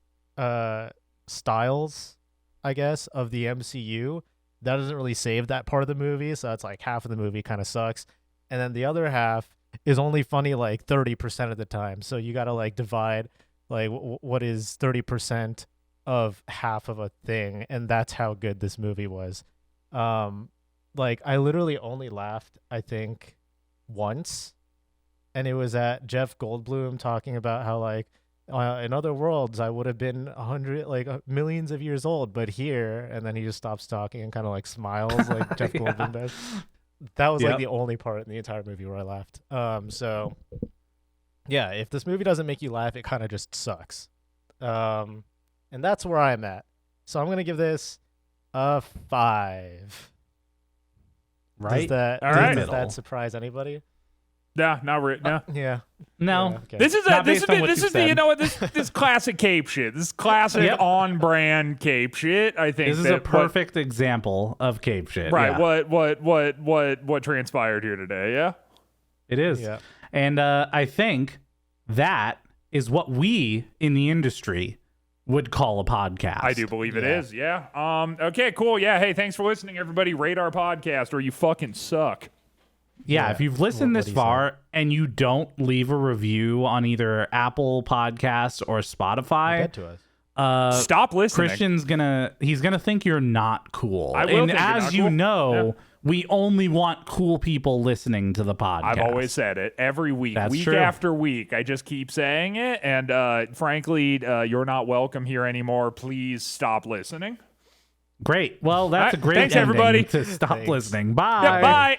styles, I guess, of the MCU. That doesn't really save that part of the movie, so it's like half of the movie kind of sucks. And then the other half is only funny like 30% of the time. So you got to like divide like what is 30% of half of a thing, and that's how good this movie was. Like I literally only laughed, I think, once, and it was at Jeff Goldblum talking about how like in other worlds I would have been 100 like millions of years old, but here, and then he just stops talking and kind of like smiles like Jeff Goldblum does. That was like the only part in the entire movie where I laughed. So yeah, if this movie doesn't make you laugh, it kind of just sucks. And that's where I'm at. So I'm gonna give this a 5. Right? Does that surprise anybody? Nah, not really. No. Yeah. No. Yeah, okay. This is the you know what this classic Cape shit. This classic on brand Cape shit. I think this is a perfect example of Cape shit. Right. Yeah. What transpired here today? Yeah. It is. Yeah. And I think that is what we in the industry would call a podcast. I do believe it is. Yeah. Okay. Cool. Yeah. Hey, thanks for listening, everybody. Rate our podcast, or you fucking suck. Yeah, if you've listened this far and you don't leave a review on either Apple Podcasts or Spotify, Get to us. Stop listening. Christian's he's gonna think you're not cool. I will and think you're as not you cool. know, we only want cool people listening to the podcast. I've always said it every week, week true. after week. I just keep saying it, and frankly, you're not welcome here anymore. Please stop listening. Great. Well, that's a great Thanks, ending everybody. to stop Thanks. listening. Bye. Yeah, bye.